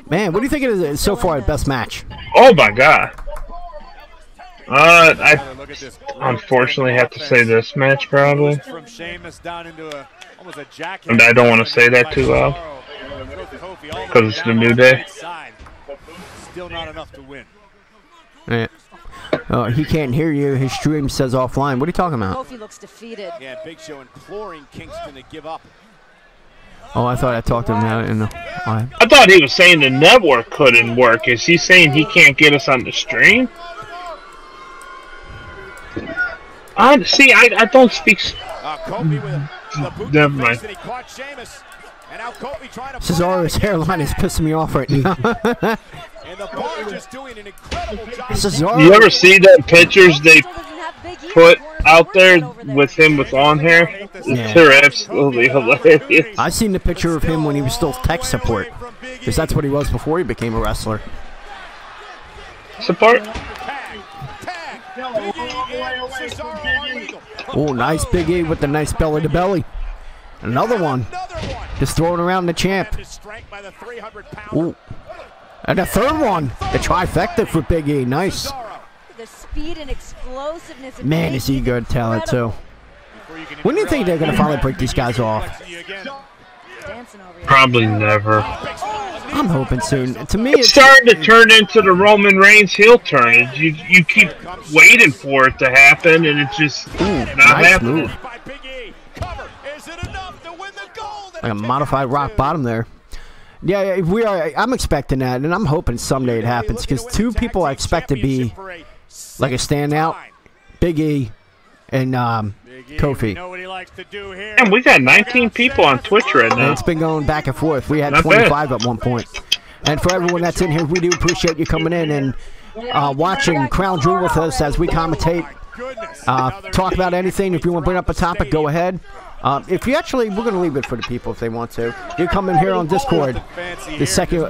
Speaker 3: Man, what do you think it is so far? Best match?
Speaker 6: Oh my God. I unfortunately have to say this match probably. And I don't want to say that too loud because it's the New Day.
Speaker 2: Still not enough to win.
Speaker 3: Yeah. Oh, he can't hear you. His stream says offline. What are you talking about?
Speaker 4: Kofi looks defeated.
Speaker 1: Yeah, Big Show imploring Kingston to give up.
Speaker 3: Oh, I thought I talked to him now.
Speaker 6: I thought he was saying the network couldn't work. Is he saying he can't get us on the stream? See, I don't speak. Never mind.
Speaker 3: Cesaro's hairline is pissing me off right now. Cesaro.
Speaker 6: You ever see the pictures they put out there with him with long hair?
Speaker 3: Yeah.
Speaker 6: They're absolutely hilarious.
Speaker 3: I seen the picture of him when he was still tech support, because that's what he was before he became a wrestler.
Speaker 6: Support.
Speaker 3: Oh, nice Big E with the nice belly to belly. Another one. Just throwing around the champ. Ooh. And a third one. The trifecta for Big E. Nice.
Speaker 4: The speed and explosiveness.
Speaker 3: Man, is he good talent too. When do you think they're going to finally break these guys off?
Speaker 6: Probably never.
Speaker 3: I'm hoping soon. To me,
Speaker 6: it's starting to turn into the Roman Reigns heel turn. You keep waiting for it to happen, and it's just not happening.
Speaker 3: Move. Like a modified rock bottom there. Yeah, we are. I'm expecting that, and I'm hoping someday it happens, because 2 people I expect to be like a standout: Big E and Kofi.
Speaker 6: And we got 19 people on Twitch right now.
Speaker 3: And it's been going back and forth. We had 25 at one point. And for everyone that's in here, we do appreciate you coming in and watching Crown Jewel with us as we commentate. Talk about anything. If you want to bring up a topic, go ahead. If you actually, we're going to leave it for the people if they want to. You come in here on Discord, the second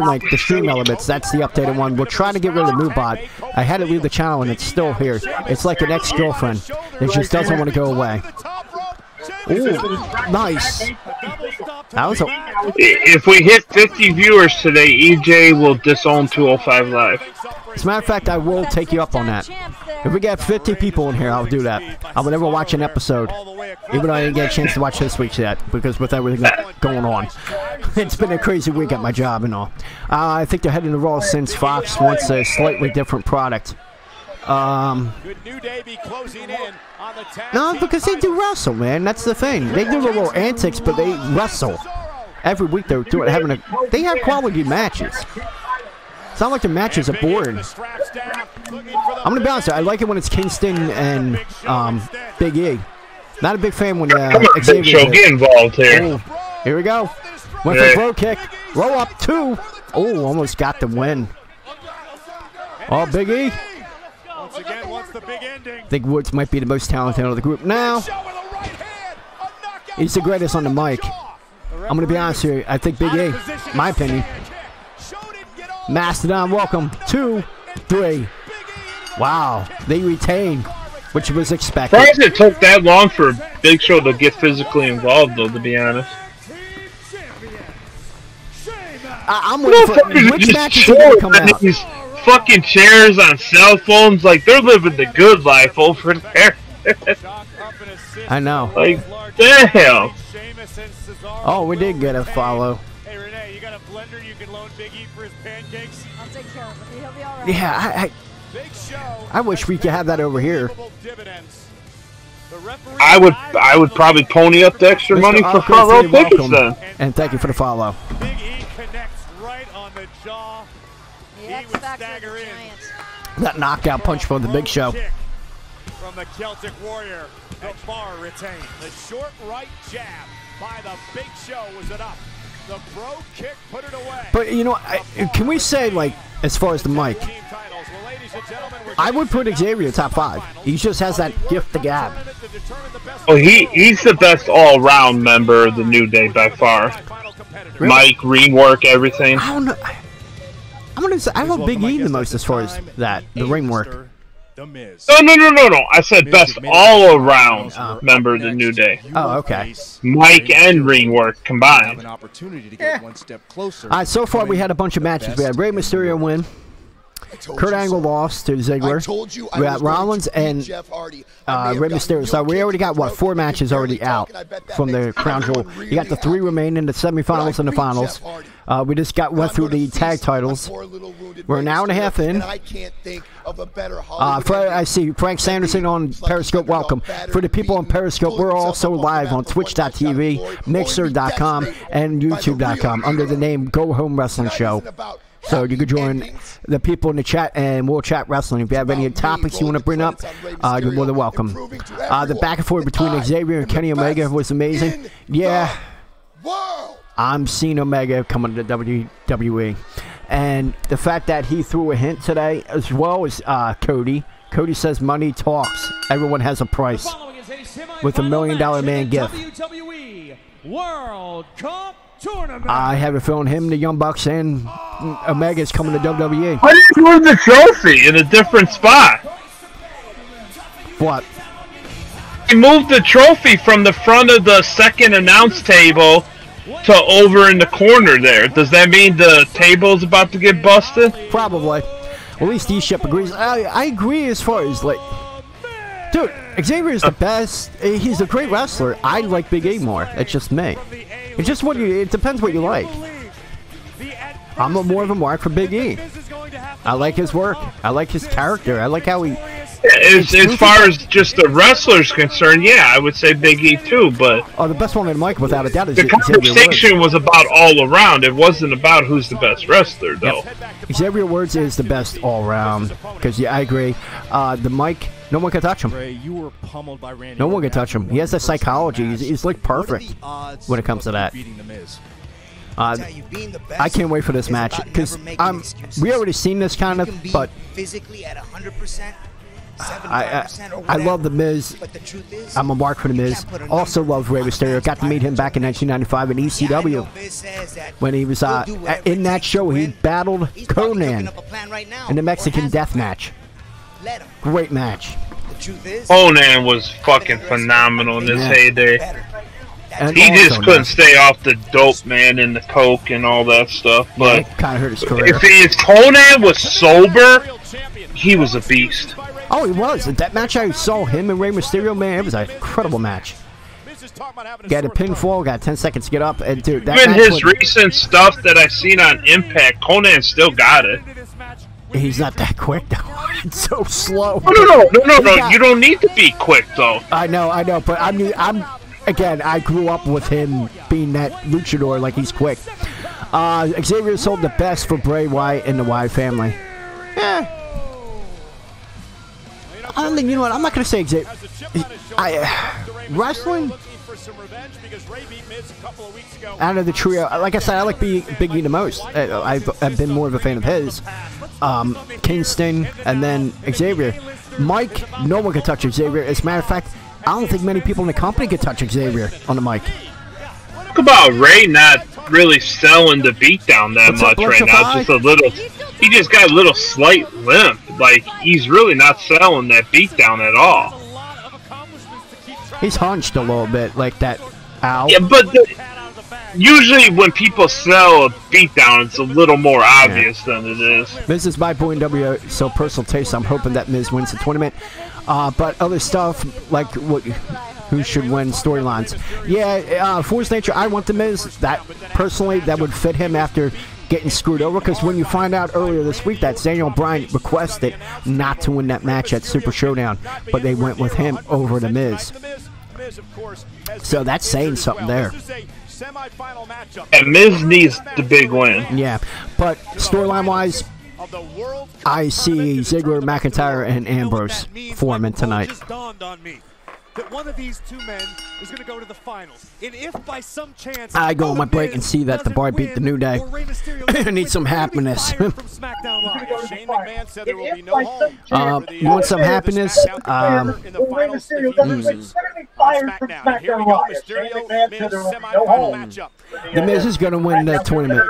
Speaker 3: link, the stream elements. That's the updated one. We're trying to get rid of the Moobot. I had to leave the channel and it's still here. It's like an ex-girlfriend that just doesn't want to go away. Ooh, nice. That was
Speaker 6: if we hit 50 viewers today, EJ will disown 205 Live.
Speaker 3: As a matter of fact, I will take you up on that. If we get 50 people in here, I'll do that. I will never watch an episode, even though I didn't get a chance to watch this week's yet, because with everything going on. It's been a crazy week at my job and all. I think they're heading to Raw since Fox wants a slightly different product.
Speaker 1: Could New Day be closing in on the tag
Speaker 3: No,
Speaker 1: team
Speaker 3: because they do wrestle, man. That's the thing. They do the little antics, but they wrestle. Every week they're doing they have quality matches. It's not like the matches are boring. I'm gonna be honest, I like it when it's Kingston and Big E. Not a big fan when Xavier.
Speaker 6: Get involved here.
Speaker 3: Oh, here we go. Went for a throw kick. Roll up 2. Oh, almost got the win. Oh, Big E.
Speaker 2: Once again, what's the big ending?
Speaker 3: I think Woods might be the most talented of the group now. He's the greatest on the mic. I'm going to be honest here. I think Big E, my opinion. Mastodon, welcome. 2, 3. Wow. They retain, which was expected.
Speaker 6: Surprised it took that long for Big Show to get physically involved, though, to be honest.
Speaker 3: I'm waiting for which matches are going to come out.
Speaker 6: These fucking chairs on cell phones, like they're living the good life over there.
Speaker 3: I know.
Speaker 6: Like, damn.
Speaker 3: Oh, we did get a follow.
Speaker 2: Hey Renee, you got a blender you can loan Big E for his pancakes?
Speaker 4: I'll take care of him. He'll be all right.
Speaker 3: Yeah, I wish we could have that over here.
Speaker 6: I would probably pony up the extra money for front row tickets then.
Speaker 3: And thank you for the follow.
Speaker 2: Big E connects right on the jaw.
Speaker 4: The X Factor of the Giant.
Speaker 3: That knockout punch from the Big Show.
Speaker 2: From the Celtic Warrior, the bar retained.
Speaker 1: The short right jab by the Big Show was enough. The bro kick put it away.
Speaker 3: But you know, can we say, like, as far as the mic, I would put Xavier top 5. He just has that gift to gab.
Speaker 6: Oh, he's the best all-round member of the New Day by far.
Speaker 3: Really?
Speaker 6: Mike, ring work, everything.
Speaker 3: I don't know. I'm gonna say I love Big E the most as far as that, the ring work.
Speaker 6: No. I said best all-around member of the New Day.
Speaker 3: Oh, okay.
Speaker 6: Mike and ring work combined.
Speaker 3: So far we had a bunch of matches. We had Rey Mysterio win. Kurt Angle lost to Ziggler. We got Rollins and Rey Mysterio. So we already got, what, 4 matches already out from the Crown Jewel. You got the 3 remaining in the semifinals and the finals. We just went through the tag titles. We're an hour and a half in. I see Frank Sanderson on Periscope. Welcome. For the people on Periscope, we're also live on Twitch.tv, Mixer.com, and YouTube.com under the name Go Home Wrestling Show. So you could join the people in the chat, and we'll chat wrestling. If you have any topics you want to bring up, you're more than welcome. The back and forth between Xavier and Kenny Omega was amazing. Yeah, I'm seeing Omega coming to WWE. And the fact that he threw a hint today, as well as Cody. Cody says money talks. Everyone has a price. With $1 Million Man gift.
Speaker 5: WWE World Cup Tournament.
Speaker 3: I have a feeling him, the Young Bucks, and Omega is coming to WWE.
Speaker 6: Why did you move the trophy in a different spot?
Speaker 3: What?
Speaker 6: He moved the trophy from the front of the second announce table to over in the corner there. Does that mean the table's about to get busted?
Speaker 3: Probably. Well, at least D-Ship agrees. I agree as far as, like... Dude, Xavier is the best. He's a great wrestler. I like Big E more. That's just me. It's just what it depends what you like. I'm more of a mark for Big E. I like his work. I like his character. I like how he...
Speaker 6: As far as just the wrestler's concerned, yeah, I would say Big E too, but...
Speaker 3: Oh, the best one in Mike, without a doubt, is
Speaker 6: the conversation was about all around. It wasn't about who's the best wrestler, though.
Speaker 3: Yep. Xavier Woods is the best all around. Because, yeah, I agree. The Mike, no one can touch him. No one can touch him. He has the psychology. He's like perfect when it comes to that. I can't wait for this match because we already seen this kind of, but
Speaker 19: physically at 100%.
Speaker 3: I love The Miz. I'm a mark for The Miz. Also love Rey Mysterio. Got to meet him back in 1995 in ECW. When he was in that show, he battled Conan in the Mexican Death Match. Great match.
Speaker 6: Conan was fucking phenomenal in his heyday.
Speaker 3: And
Speaker 6: he just couldn't stay off the dope, man, and the coke and all that stuff. But
Speaker 3: kind of hurt his career.
Speaker 6: If Conan was sober, he was a beast.
Speaker 3: Oh, he was. That match I saw him and Rey Mysterio, man, it was an incredible match. Got a pinfall, got 10 seconds to get up, and dude, that
Speaker 6: even his recent stuff that I've seen on Impact, Conan still got it.
Speaker 3: He's not that quick though. It's so slow.
Speaker 6: No. You don't need to be quick though.
Speaker 3: I know. But I mean, I grew up with him being that luchador, like he's quick. Xavier sold the best for Bray Wyatt and the Wyatt family. I don't think, you know what, I'm not going to say Xavier. Wrestling? Out of the trio, like I said, I like Big E the most. I've been more of a fan of his. Kingston, and then Xavier. Mike, no one can touch Xavier. As a matter of fact, I don't think many people in the company can touch Xavier on the mic.
Speaker 6: Talk about Ray not really selling the beatdown that much right now. Just a little. He just got a little slight limp. Like, he's really not selling that beatdown at all.
Speaker 3: He's hunched a little bit, like that. Ow.
Speaker 6: Yeah, but usually when people sell a beatdown, it's a little more obvious than it is.
Speaker 3: Miz is my boy in W, so personal taste. I'm hoping that Miz wins the tournament. But other stuff, like who should win storylines. Yeah, Force Nature, I want the Miz. That, personally, that would fit him after getting screwed over, because when you find out earlier this week that Daniel Bryan requested not to win that match at Super Showdown, but they went with him over the Miz. So that's saying something there.
Speaker 6: And Miz needs the big win.
Speaker 3: Yeah, but storyline-wise, I see Ziggler, McIntyre, and Ambrose forming tonight.
Speaker 2: That one of these two men is going to go to the finals. And if by some chance
Speaker 3: I go on my break and see that the Bar beat the New Day. I need some happiness. You want some happiness? The Miz is going to win that tournament.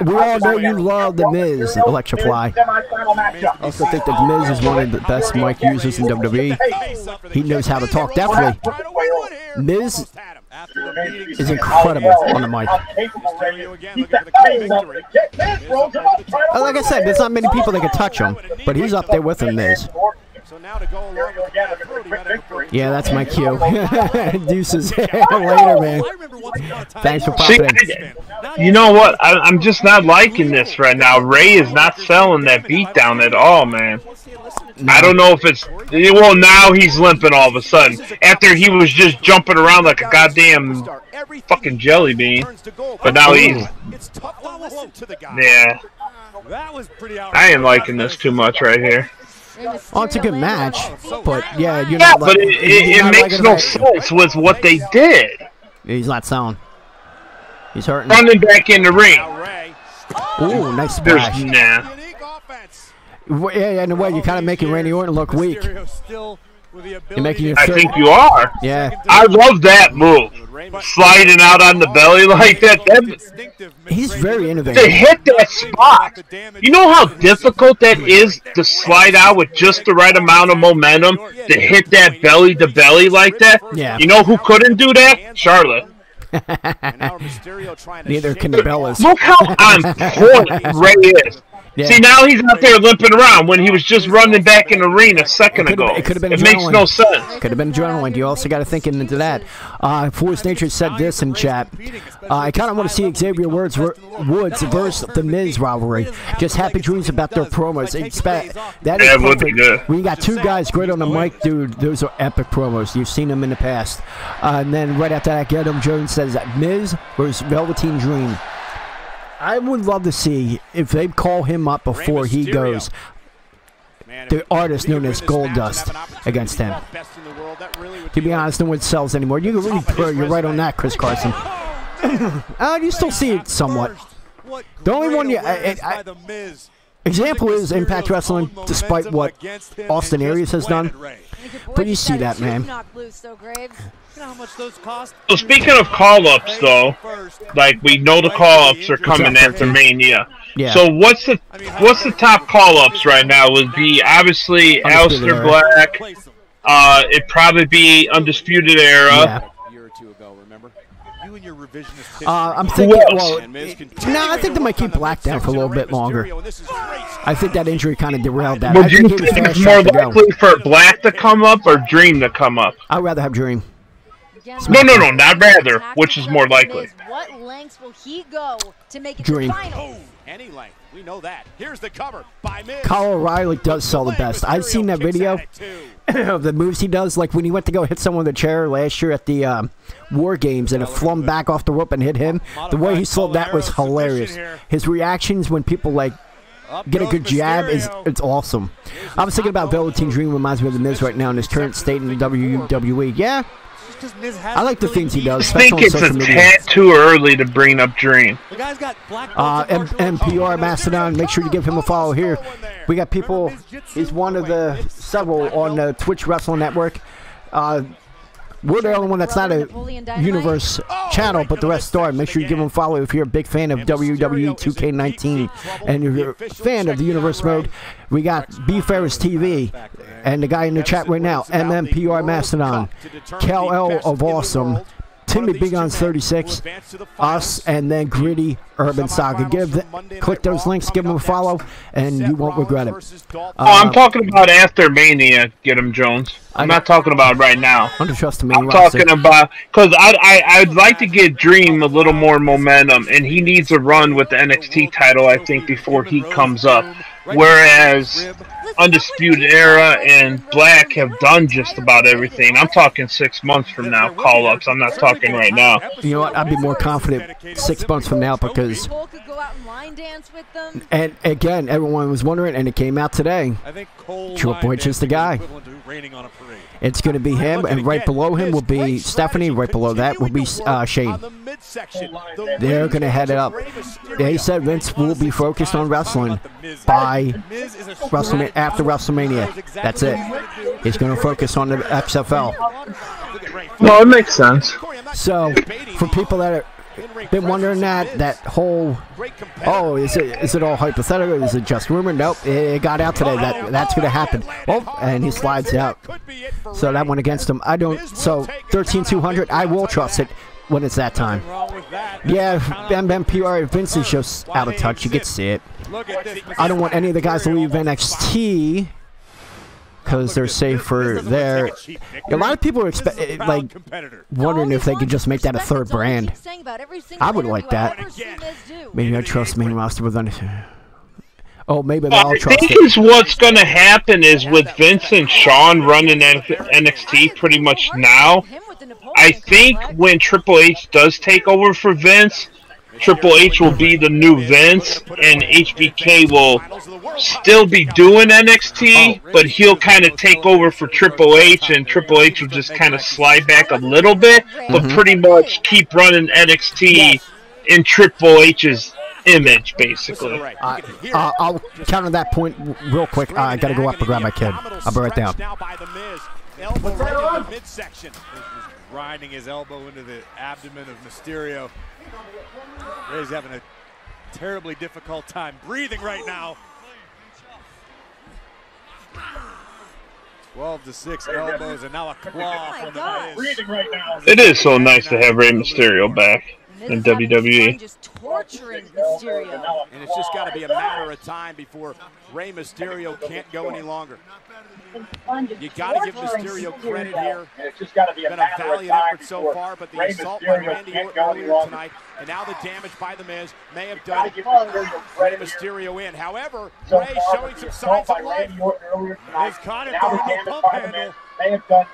Speaker 3: We all know you love the Miz, Electrify. I also think that the Miz is one of the best mic users in WWE. He knows how to talk. Definitely. Miz is incredible on the mic. Like I said, there's not many people that can touch him, but he's up there with him, Miz. Yeah, that's my cue. Deuces. Later, man. Thanks for popping in.
Speaker 6: You know what? I'm just not liking this right now. Ray is not selling that beatdown at all, man. I don't know if it's... Well, now he's limping all of a sudden. After he was just jumping around like a goddamn fucking jelly bean. But now he's... Yeah. I ain't liking this too much right here.
Speaker 3: Oh, it's a good match, but yeah, you're not.
Speaker 6: But it makes no sense with what they did.
Speaker 3: He's not selling. He's hurting.
Speaker 6: Running back in the ring.
Speaker 3: Ooh, nice splash.
Speaker 6: Nah.
Speaker 3: Yeah, in a way, you're kind of making Randy Orton look weak. You're making your
Speaker 6: I think you are.
Speaker 3: Yeah.
Speaker 6: I love that move. Sliding out on the belly like that.
Speaker 3: He's very innovative.
Speaker 6: To hit that spot. You know how difficult that is to slide out with just the right amount of momentum to hit that belly to belly like that?
Speaker 3: Yeah.
Speaker 6: You know who couldn't do that? Charlotte.
Speaker 3: Neither can the Bellas.
Speaker 6: Look how on point Ray is. Yeah. See, now he's out there limping around when he was just running back in the ring a second ago.
Speaker 3: It could have been
Speaker 6: adrenaline. Makes no sense.
Speaker 3: Could have been adrenaline. You also got to think into that. Force Nature said this in chat. I kind of want to see Xavier Woods versus the Miz rivalry. Just happy dreams about their promos. That is
Speaker 6: would be good.
Speaker 3: We got two guys great on the mic, dude. Those are epic promos. You've seen them in the past. And then right after that, Adam Jones says that Miz versus Velveteen Dream. I would love to see if they call him up before he goes. The artist known as Goldust against him. To be honest, no one sells anymore. You can really put, you're right on that, Chris Carson. You still see it somewhat. The only one example is Impact Wrestling, despite what Austin Aries has done. But you see that, man.
Speaker 6: So speaking of call-ups, though, like we know the call-ups are coming after Mania.
Speaker 3: Yeah.
Speaker 6: So what's the top call-ups right now? Would be obviously Aleister Black. It'd probably be Undisputed Era.
Speaker 3: Yeah. I'm thinking. Well, no, I think they might keep Black down for a little bit longer. I think that injury kind of derailed that.
Speaker 6: Would you think it's more likely for Black to come up or Dream to come up?
Speaker 3: I'd rather have Dream.
Speaker 6: No, not rather. Which is more likely?
Speaker 4: What lengths will he go to make it
Speaker 3: Dream.
Speaker 4: to the finals?
Speaker 1: Any length. We know that. Here's the cover by Miz.
Speaker 3: Kyle O'Reilly does sell the best. I've seen that video of the moves he does, like when he went to go hit someone with a chair last year at the War Games and it flung back off the rope and hit him. The way he sold that was hilarious. His reactions when people like get a good jab it's awesome. I was thinking about Velveteen Dream, reminds me of the Miz right now in his current state in the WWE. Yeah, I like the things he does.
Speaker 6: I think it's a tad too early to bring up Dream.
Speaker 2: The guy's got black
Speaker 3: MPR Mastodon, make sure you give him a follow here. We got people, he's one of the several on the Twitch Wrestling Network. We're the only one that's not a Universe channel, but the rest are. Make sure you give them a follow if you're a big fan of WWE 2K19 and you're a fan of the Universe mode. We got B Ferris TV and the guy in the chat right now, MMPR Mastodon, Cal L of Awesome, Timmy Big on 36, us, and then Gritty Urban Saga. Click those links, give them a follow, and you won't regret it.
Speaker 6: I'm talking about after Mania, get him, Jones. I'm not talking about right now.
Speaker 3: I'm talking
Speaker 6: about, because I'd like to get Dream a little more momentum, and he needs a run with the NXT title, I think, before he comes up. Whereas Undisputed Era and Black have done just about everything. I'm talking 6 months from now, call-ups. I'm not talking right now.
Speaker 3: You know what? I'd be more confident 6 months from now because... And again, everyone was wondering, and it came out today. Triple H is the guy. It's going to be him, and right below him will be Stephanie. Right below that will be Shane. They're going to head it up. They said Vince will be focused on wrestling by WrestleMania, after WrestleMania. That's it. He's going to focus on the XFL.
Speaker 6: No, it makes sense.
Speaker 3: So, for people that have been wondering that whole, oh, is it all hypothetical? Is it just rumor? Nope, it got out today that that's going to happen. Oh, and he slides out. So that went against him. I don't. So 13,200. I will trust it when it's that time. Yeah, MPR Vince is just out of touch. You can see it. I don't want any of the guys to leave NXT because they're safer there. A lot of people are like wondering if they could just make that a third brand. I would like that. Maybe I trust main roster with anything. Oh, maybe they'll trust it.
Speaker 6: I think what's going to happen is with Vince and Shawn running NXT pretty much now, I think when Triple H does take over for Vince, Triple H will be the new Vince, and HBK will still be doing NXT, but he'll kind of take over for Triple H, and Triple H will just kind of slide back a little bit, but pretty much keep running NXT in Triple H's image, basically.
Speaker 3: I'll counter that point real quick. I got to go up and grab my kid. I'll be right down.
Speaker 2: Elbow right in the midsection. Grinding his elbow into the abdomen of Mysterio. Ray's having a terribly difficult time breathing right now. 12-6 elbows and now a claw from the Miz.
Speaker 6: It is so nice to have Rey Mysterio back in WWE.
Speaker 4: Just torturing Mysterio.
Speaker 1: And it's just got to be a matter of time before Rey Mysterio can't go any longer. You got to give Mysterio credit here.
Speaker 11: It's just got to be
Speaker 1: been a valiant effort so far, but the assault by Randy Orton earlier tonight, and now the damage by the Miz may have done Rey Mysterio in. However, Rey showing some signs of life.
Speaker 2: Miz caught it throwing the pump handle.
Speaker 11: May have done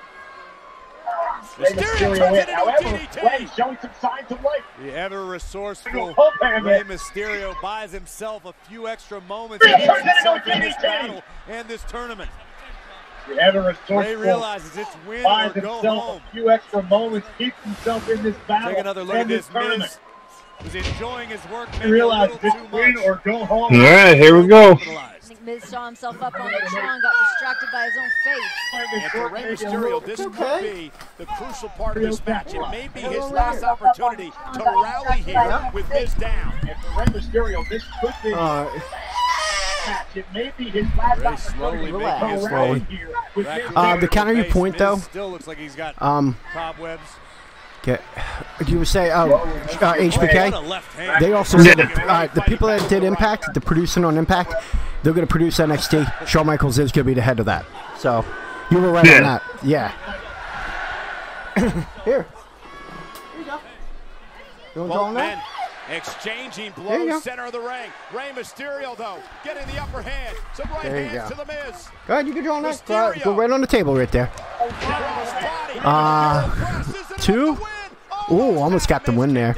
Speaker 2: Mysterio turns it into
Speaker 11: However,
Speaker 2: DDT.
Speaker 11: Rey showing some signs of life.
Speaker 2: The ever resourceful Rey Mysterio buys himself a few extra moments to
Speaker 11: Rey
Speaker 2: get
Speaker 11: turns it
Speaker 2: himself
Speaker 11: into
Speaker 2: in this
Speaker 11: DDT.
Speaker 2: battle and this tournament.
Speaker 11: The ever resourceful
Speaker 2: Ray realizes it's win
Speaker 11: finds
Speaker 2: or go
Speaker 11: himself
Speaker 2: home.
Speaker 11: a few extra moments, keeps himself in this battle.
Speaker 2: Take another look
Speaker 11: and
Speaker 2: at this.
Speaker 11: tournament.
Speaker 2: Miz was enjoying his work.
Speaker 11: He realizes it's win or go home.
Speaker 6: All right, here we go.
Speaker 4: I think Miz saw himself up on the Tron, got distracted by his own face.
Speaker 1: And for Rey Mysterio, this could be the crucial part of this match. It may be his last opportunity to rally here with Miz down.
Speaker 11: And for Rey Mysterio, this could be match. It may be his last opportunity to rally here with Miz down.
Speaker 3: The counter your point though.
Speaker 2: Still looks like he's got cobwebs.
Speaker 3: You would say, HBK? They also said that, the people that did Impact, the producing on Impact, they're going to produce NXT. Shawn Michaels is going to be the head of that. So, you were right on that. Yeah. Here. Here you go. You want to go on that?
Speaker 1: Exchanging blows center of the ring. Rey Mysterio, though, getting the upper hand. Some right hands to the Miz.
Speaker 3: Go ahead, you can draw on that. Go right on the table right there. 2. Ooh, almost got the win there.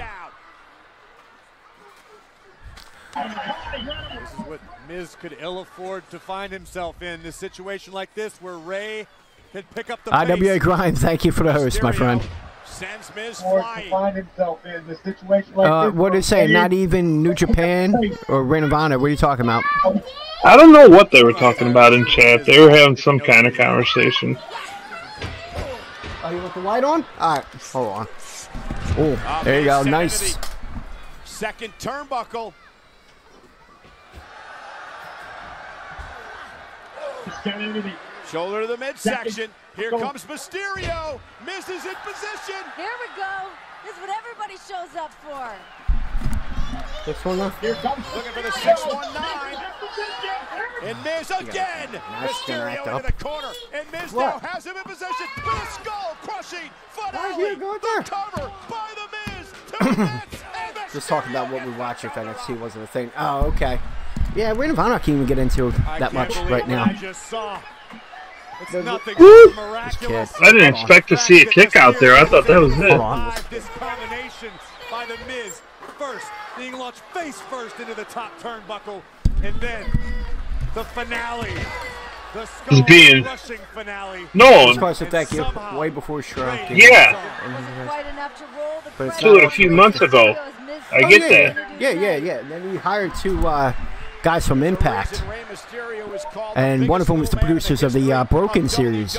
Speaker 2: This is what Miz could ill afford to find himself in. A situation like this where Rey could pick up the
Speaker 3: IWA Grind, thank you for the host, my friend.
Speaker 1: Sends Miz flying.
Speaker 3: What did it say? Not even New Japan or Ring of Honor? What are you talking about?
Speaker 6: I don't know what they were talking about in chat. They were having some kind of conversation.
Speaker 3: Oh, you want the light on? All right, hold on. Oh, there you go. Nice.
Speaker 1: Second turnbuckle. Shoulder to the midsection. Here comes Mysterio. Miz is in position.
Speaker 4: Here we go. This is what everybody shows up for.
Speaker 3: 619.
Speaker 1: Here comes looking for the 619. And Miz again. Mysterio into the corner. And Miz now has him in position. With a skull crushing finale. The cover by the Miz.
Speaker 3: Just talking about what we watch if NXT wasn't a thing. Oh, okay. Yeah, Ring of Honor I can't even get into that much right now.
Speaker 2: It's nothing
Speaker 6: miraculous. I didn't expect to see a kick out there. I thought that was it.
Speaker 2: This combination by the Miz. First, being launched face first into the top turnbuckle, and then the finale. The skull crushing finale.
Speaker 6: No.
Speaker 3: Thank you. Way before Shrunk.
Speaker 6: Yeah.
Speaker 3: But it's
Speaker 6: a few months ago. I get that.
Speaker 3: Yeah. And then he hired 2 guys from Impact, and one of them was the producers of the Broken series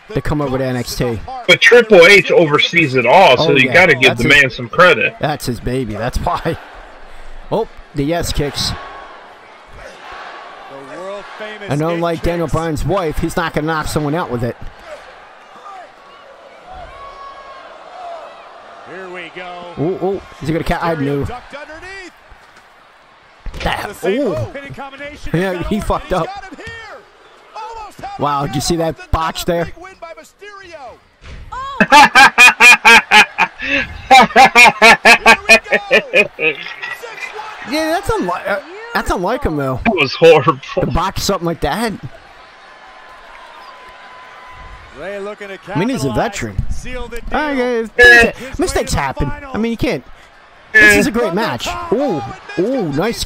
Speaker 3: that come over to NXT.
Speaker 6: But Triple H oversees it all, so you got to give the man some credit.
Speaker 3: That's his baby. That's why. Oh, the yes kicks. And unlike Daniel Bryan's wife, he's not going to knock someone out with it.
Speaker 2: Here we go.
Speaker 3: Oh, is he going to catch? I knew. That. Oh. Yeah, he fucked up. Wow, did you see that botch there? Yeah, that's unlike him though.
Speaker 6: That was horrible.
Speaker 3: To botch something like that.
Speaker 2: Rey looking to
Speaker 3: I mean, he's a veteran. Mistakes happen. I mean, you can't. This is a great match. Oh, nice.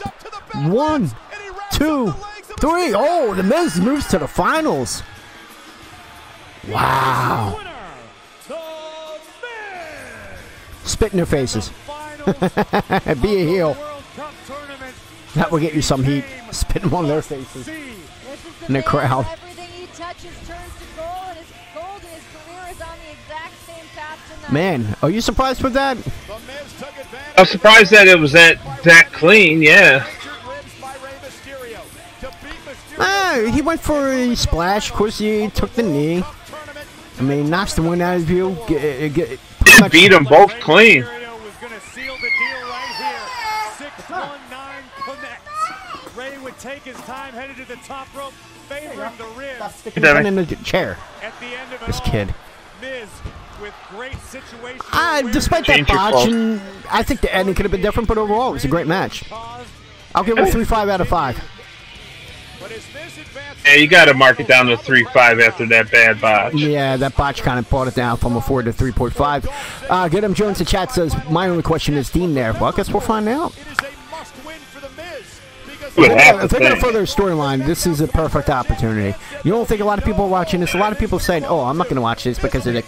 Speaker 3: 1, 2, 3. Oh, the Miz moves to the finals. Wow. Spit in their faces. Be a heel. That will get you some heat. Spit them on their faces. In the crowd.
Speaker 4: Everything he touches turns to gold, and his gold in his career is on the exact same path tonight.
Speaker 3: Man, are you surprised with that?
Speaker 6: I'm surprised that it was that clean, yeah.
Speaker 3: He went for a splash. Of course, he took the knee. I mean, knocks the wind out of you.
Speaker 6: Beat them both clean.
Speaker 2: Rey would take his time, headed to the top rope, favoring the ribs.
Speaker 3: Sticking him in the chair.
Speaker 2: At the end of
Speaker 3: this kid.
Speaker 2: Miz with great situation.
Speaker 3: Despite that botch, I think the ending could have been different, but overall, it was a great match. I'll give it a 3.5 out of 5.
Speaker 6: Yeah, you got to mark it down to 3.5 after that bad botch.
Speaker 3: Yeah, that botch kind of brought it down from a 4 to 3.5. Get him Jones in chat says, my only question is Dean there. Well, I guess we'll find out. If they're going to further a storyline, this is a perfect opportunity. You don't think a lot of people are watching this? A lot of people saying, oh, I'm not going to watch this because of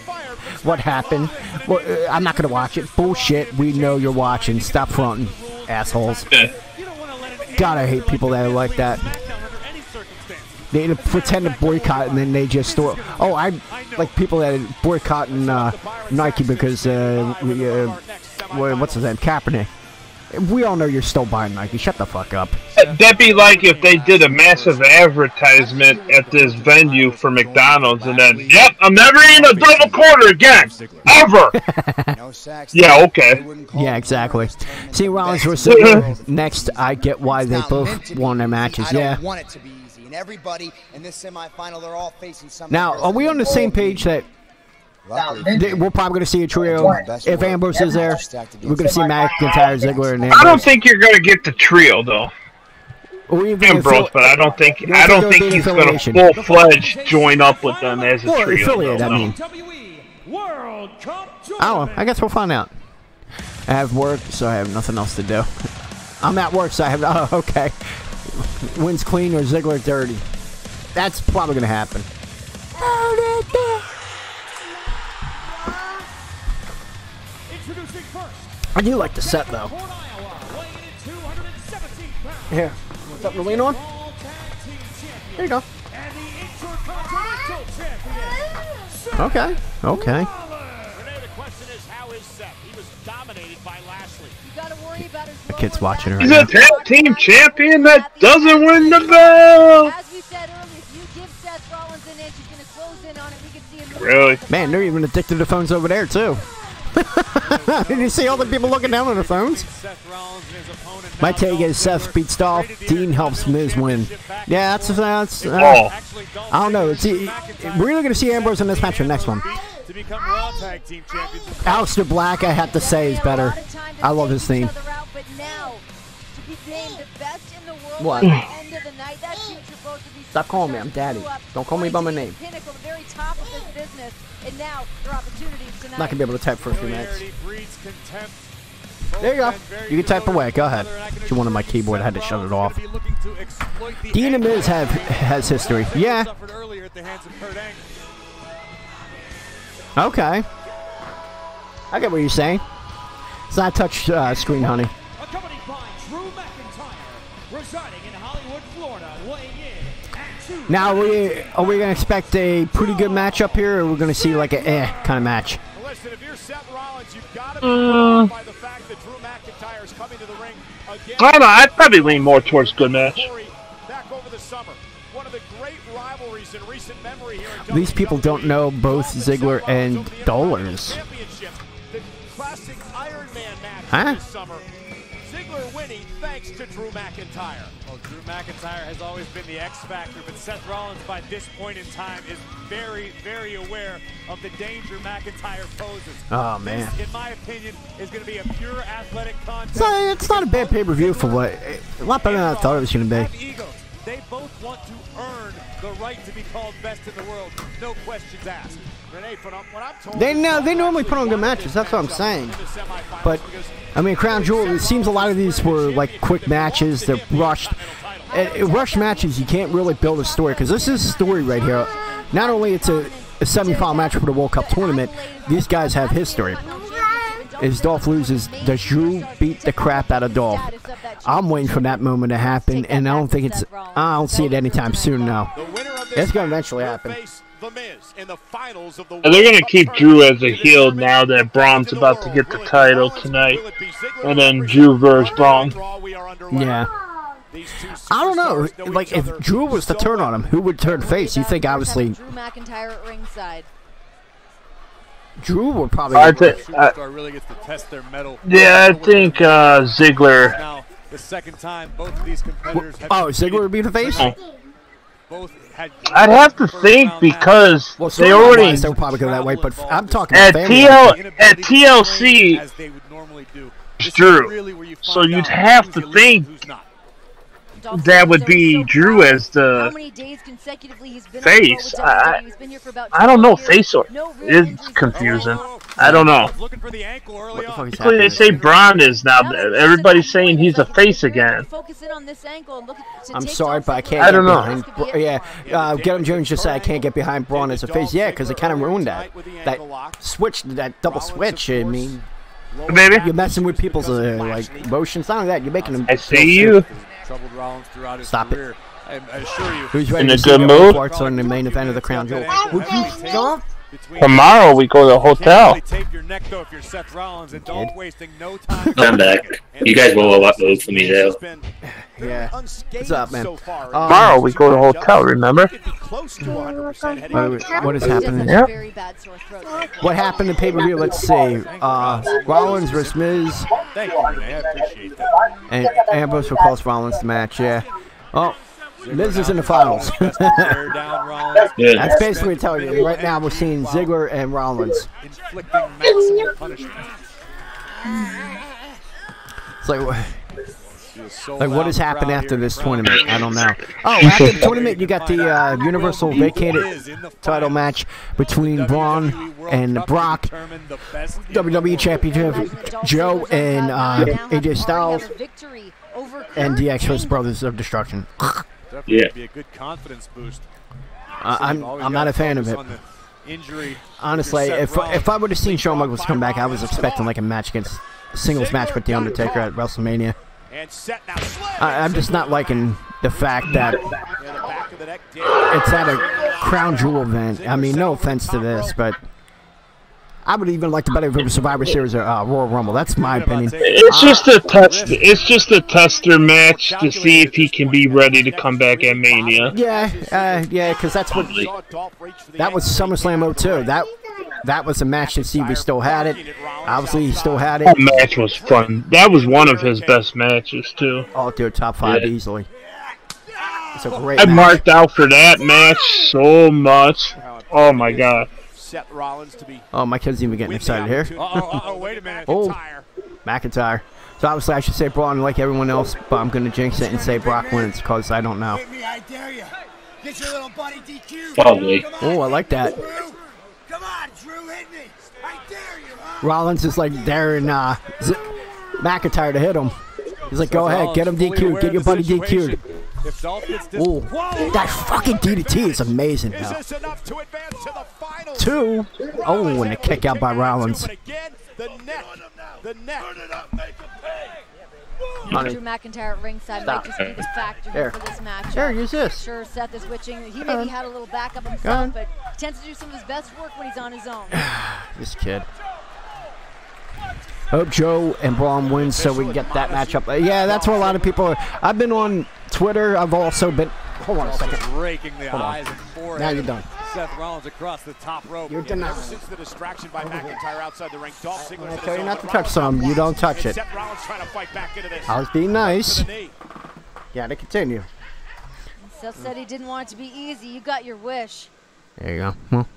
Speaker 3: what happened. Well, I'm not going to watch it. Bullshit. We know you're watching. Stop fronting, assholes. God, I hate people that are like that. They pretend to boycott and then they just throw. Oh, I like people that are boycotting Nike because what's his name, Kaepernick. We all know you're still buying Nike. Shut the fuck up.
Speaker 6: That'd be like if they did a massive advertisement at this venue for McDonald's and then, yep, I'm never eating a double quarter again. Ever. Yeah, okay.
Speaker 3: Yeah, exactly. See, Rollins versus Ziggler. Next, I get why they both won their matches. Yeah.
Speaker 19: Everybody in this semifinal, they're all facing something.
Speaker 3: Now, are we on the same page that We're probably going to see a trio. If Ambrose is there, we're going to see McIntyre, Ziggler, and Ambrose.
Speaker 6: I don't think you're going to get the trio though. Ambrose, but I don't think he's going to full-fledged join up with them as a trio.
Speaker 3: Affiliate, I mean. Oh, I guess we'll find out. I have work, so I have nothing else to do. I'm at work, so I have. Oh, okay. Wins clean or Ziggler dirty. That's probably going to happen. I do like the set, though. Here. Something to lean on? There you go. Okay. Okay. The kid's watching her right
Speaker 6: He's
Speaker 3: now.
Speaker 6: a tag team champion that doesn't win the belt. Really?
Speaker 3: Man, they're even addicted to phones over there, too. Did you see all the people looking down on their phones? My take is Seth beats Dolph, Dean helps Miz win. Yeah, that's I don't know. We're either going to see Ambrose in this match or next one. Aleister Black, I have to say, is better. I love his theme. What? Stop calling me. I'm daddy. Don't call me by my name. Not going to be able to type for a few minutes. There you go. You can type away. Go ahead. She wanted my keyboard. I had to shut it off. Dean and Miz has history. Yeah. Okay. I get what you're saying. It's not touch screen, honey.
Speaker 5: Accompanied by Drew McIntyre, residing in Hollywood, Florida, weighing in at 2.
Speaker 3: Now, are we going to expect a pretty good match up here, or are we going to see like a kind of match?
Speaker 1: Listen, if you're Seth Rollins, you've got to be proud by the fact that Drew McIntyre is coming to the ring again.
Speaker 6: I don't know. I'd probably lean more towards good match.
Speaker 1: Back over the summer. One of the great rivalries in recent memory here in
Speaker 3: These people don't know both Ziggler and Dollars.
Speaker 1: The classic Iron Man match
Speaker 3: Huh?
Speaker 1: this summer. Ziggler winning thanks to Drew McIntyre.
Speaker 2: Well, Drew McIntyre has always been the X factor, but Seth Rollins by this point in time is very, very aware of the danger McIntyre poses.
Speaker 3: Oh, man.
Speaker 2: This, in my opinion, is going to be a pure athletic contest.
Speaker 3: So it's not a bad pay-per-view for what a lot better than I thought it was going to be.
Speaker 2: Egos. They both want to earn the right to be called best in the world. No questions asked.
Speaker 1: Renee, when I'm told
Speaker 3: They normally put on good matches. That's what I'm saying. But I mean, Crown Jewel. It seems a lot of these were like quick matches. They're rushed. Rushed matches. You can't really build a story because this is a story right here. Not only it's a semi-final match for the World Cup tournament. These guys have history. As Dolph loses, does Drew beat the crap out of Dolph? I'm waiting for that moment to happen, and I don't see it anytime soon now. It's going to eventually happen.
Speaker 6: And they're going to keep Drew as a heel now that Braun's about to get the title tonight. And then Drew versus Braun.
Speaker 3: Yeah. I don't know. Like, if Drew was to turn on him, who would turn face? You think, obviously...
Speaker 4: Drew McIntyre at ringside.
Speaker 3: Drew would probably...
Speaker 2: really gets to test their mettle.
Speaker 6: Yeah, I think Ziggler...
Speaker 2: Now, the second time both of these competitors have
Speaker 3: Ziggler would be the face?
Speaker 2: Both had
Speaker 6: I'd have to think because they already...
Speaker 3: They would probably go that way, but I'm talking
Speaker 6: at
Speaker 3: at
Speaker 6: TLC, it's Drew. So you'd have to think that would be Drew as the face. I don't know, face or it's confusing. I don't know. They say Braun is now. Everybody's saying he's a face again.
Speaker 3: I'm sorry, but I can't.
Speaker 6: I don't know.
Speaker 3: Gavin Jones just said I can't get behind Braun as a face. Yeah, because it kind of ruined that switch, that double switch. I mean,
Speaker 6: baby,
Speaker 3: you're messing with people's like emotions. Not only that, you're making them.
Speaker 6: I see you.
Speaker 2: Troubled Rollins throughout his
Speaker 3: Stop
Speaker 2: career.
Speaker 3: it.
Speaker 2: I assure you.
Speaker 3: Who's ready
Speaker 6: In a
Speaker 3: to see
Speaker 6: good
Speaker 3: the
Speaker 6: mood?
Speaker 3: parts on the main event of the Crown Jewel? Would you stop?
Speaker 6: Tomorrow we go to the hotel.
Speaker 7: I'm back. You guys will vote for me though.
Speaker 3: Yeah. What's up, man?
Speaker 6: Tomorrow we go to the hotel, remember?
Speaker 3: What is happening?
Speaker 6: Yeah.
Speaker 3: What happened in pay-per-view? Let's see. Rollins versus Miz.
Speaker 2: Thank you, man. I appreciate that.
Speaker 3: And Ambrose will cost Rollins the match, yeah. Oh, Miz is in the finals.
Speaker 6: Yeah.
Speaker 3: That's basically telling you. Right now we're seeing Ziggler and Rollins.
Speaker 2: Inflicting maximum punishment.
Speaker 3: It's like what has happened after this tournament? I don't know. Oh, after the tournament, you got the Universal Vacated title match between Braun and Brock, WWE Championship, Joe and AJ Styles, and the Exodus Brothers of Destruction.
Speaker 2: Yeah. Be a good confidence boost.
Speaker 3: I'm not a fan of it. Honestly, if I would have seen Shawn Michaels come back, I was expecting like a match against singles match with The Undertaker at WrestleMania. I'm just not liking the fact that it's at a Crown Jewel event. I mean, no offense to this, but I would even like to better if it was Survivor Series or Royal Rumble. That's my opinion.
Speaker 6: It's just a test. It's just a tester match to see if he can be ready to come back at Mania.
Speaker 3: Yeah, because that's what that was SummerSlam 02. That was a match to see if he still had it. Obviously, he still had it.
Speaker 6: That match was fun. That was one of his best matches too.
Speaker 3: Oh, dude, top 5 easily. It's a great.
Speaker 6: I marked out for that match so much. Oh my god.
Speaker 1: Seth Rollins to be.
Speaker 3: Oh, my kid's even getting excited here.
Speaker 2: Wait a minute.
Speaker 3: Oh, McIntyre. So obviously I should say Braun like everyone else, but I'm going to jinx it and say Brock wins because I don't know.
Speaker 19: I dare you. Get your little buddy DQ.
Speaker 6: Probably.
Speaker 3: Oh, I like that.
Speaker 19: Come on, Drew, hit me. I dare you, huh?
Speaker 3: Rollins is like daring McIntyre to hit him. He's like, go ahead, get him DQ'd. Get your buddy DQ'd. Oh, that fucking DDT is amazing now. 2. Oh, and a kick out by Rollins.
Speaker 4: Drew McIntyre at ringside might just be the factor here for this match.
Speaker 3: Here, use this.
Speaker 4: Sure, Seth is switching. He maybe had a little backup himself, but he tends to do some of his best work when he's on his own.
Speaker 3: This kid. Hope Joe and Braun wins so we can get that matchup. Yeah, that's what a lot of people are. I've been on Twitter. I've also been. Hold on a second.
Speaker 2: Raking the eyes and forehead.
Speaker 3: Now you're done.
Speaker 2: Seth Rollins across the top rope.
Speaker 3: You're done.
Speaker 1: Ever since the distraction by McIntyre outside the ring, Dolph Ziggler.
Speaker 3: I tell you not to touch some. You don't touch it.
Speaker 1: Seth Rollins trying to fight back into this.
Speaker 3: I was being nice. Yeah, to continue.
Speaker 4: Seth said he didn't want it to be easy. You got your wish.
Speaker 3: There you go. Well,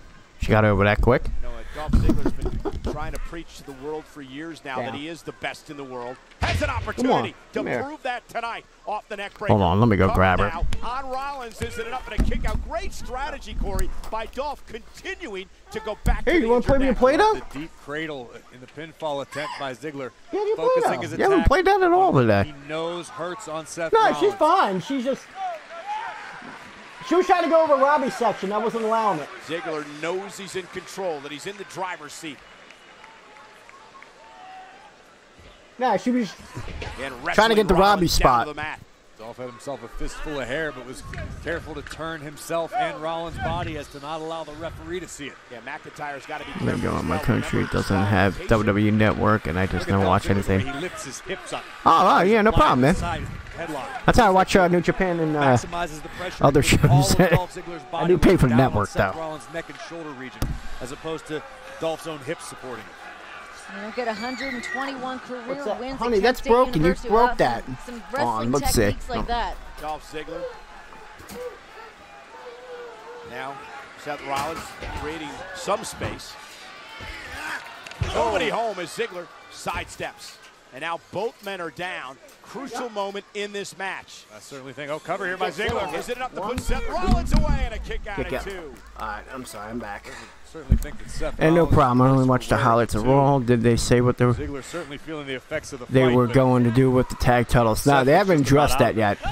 Speaker 3: she got over that quick.
Speaker 1: You know, Dolph Ziggler's been trying to preach to the world for years now that he is the best in the world. Has an opportunity to prove that tonight off the neck breaker.
Speaker 3: Hold on, let me go grab her.
Speaker 1: On Rollins, is it enough and a kick out? Great strategy, Corey, by Dolph continuing to go back.
Speaker 3: Hey, you want to play me a Play-Doh?
Speaker 2: The deep cradle in the pinfall attempt by Ziggler.
Speaker 3: Yeah, you
Speaker 2: focusing his attack.
Speaker 3: You haven't played that at all today.
Speaker 2: He knows hurts on Seth
Speaker 3: No,
Speaker 2: Rollins.
Speaker 3: she's fine. She's just. She was trying to go over Robbie's section. I wasn't allowing it.
Speaker 1: Ziggler knows he's in control, that he's in the driver's seat.
Speaker 3: Nah, she was trying to get the Robbie spot.
Speaker 2: Dolph had himself a fistful of hair, but was careful to turn himself and Rollins' body as to not allow the referee to see it.
Speaker 1: Yeah, McIntyre's got to be
Speaker 3: careful. There you go. My country doesn't have WWE Network, and I just don't watch anything.
Speaker 2: He lifts his hips up.
Speaker 3: Oh, yeah, no problem, man. That's how I watch New Japan and other shows. I do pay for the network, though.
Speaker 2: Rollins' neck and shoulder region, as opposed to Dolph's own hips supporting it.
Speaker 4: You don't get 121 career wins.
Speaker 3: Honey, that's broken. You broke that.
Speaker 4: Some wrestling techniques like that.
Speaker 1: Dolph Ziggler. Now, Seth Rollins creating some space. Nobody home as Ziggler sidesteps. And now both men are down. Crucial moment in this match.
Speaker 2: I certainly think. Oh, cover here by Ziggler.
Speaker 1: Is it enough to put Seth Rollins away and a kick out at 2?
Speaker 3: All right, I'm sorry, I'm back.
Speaker 2: Certainly think that Seth
Speaker 3: and no problem. I only watched the highlights of Raw. Did they say what they were?
Speaker 2: Ziggler certainly feeling the effects of the
Speaker 3: they
Speaker 2: fight,
Speaker 3: were going to do with the tag titles. No, they haven't addressed that yet.
Speaker 4: The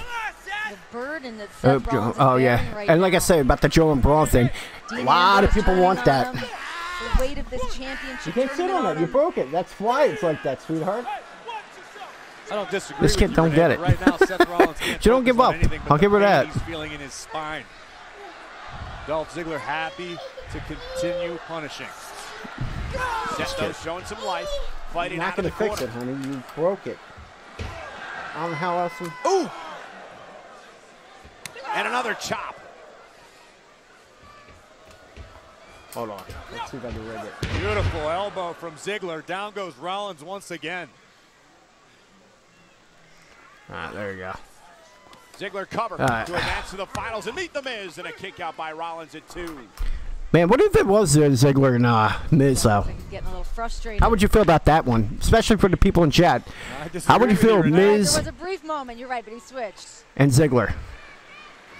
Speaker 4: burden that Seth Rollins
Speaker 3: oh yeah,
Speaker 4: right
Speaker 3: and like
Speaker 4: now.
Speaker 3: I say about the Joe and Braun thing, a lot of people want that.
Speaker 4: The weight of this championship.
Speaker 3: You can't sit on it. You broke it. That's why it's like that, sweetheart.
Speaker 2: I don't disagree.
Speaker 3: This kid don't get it.
Speaker 2: Right now, Seth Rollins can't
Speaker 3: you don't give up. I'll give her that.
Speaker 2: He's feeling in his spine. Dolph Ziggler happy to continue punishing.
Speaker 1: Seth showing some life, fighting
Speaker 3: You're not
Speaker 1: going to
Speaker 3: fix it, honey. You broke it. I don't know how else.
Speaker 1: Ooh! And another chop.
Speaker 3: Hold on. Let's see if I can rig it.
Speaker 2: Beautiful elbow from Ziggler. Down goes Rollins once again.
Speaker 3: There you go.
Speaker 1: Ziggler cover to advance to the finals and meet The Miz, and a kick out by Rollins at 2.
Speaker 3: Man, what if it was Ziggler and Miz, though?
Speaker 4: Getting a little frustrated.
Speaker 3: How would you feel about that one? Especially for the people in chat. How would you feel, Miz?
Speaker 4: There was a brief moment, you're right, but he switched.
Speaker 3: And Ziggler.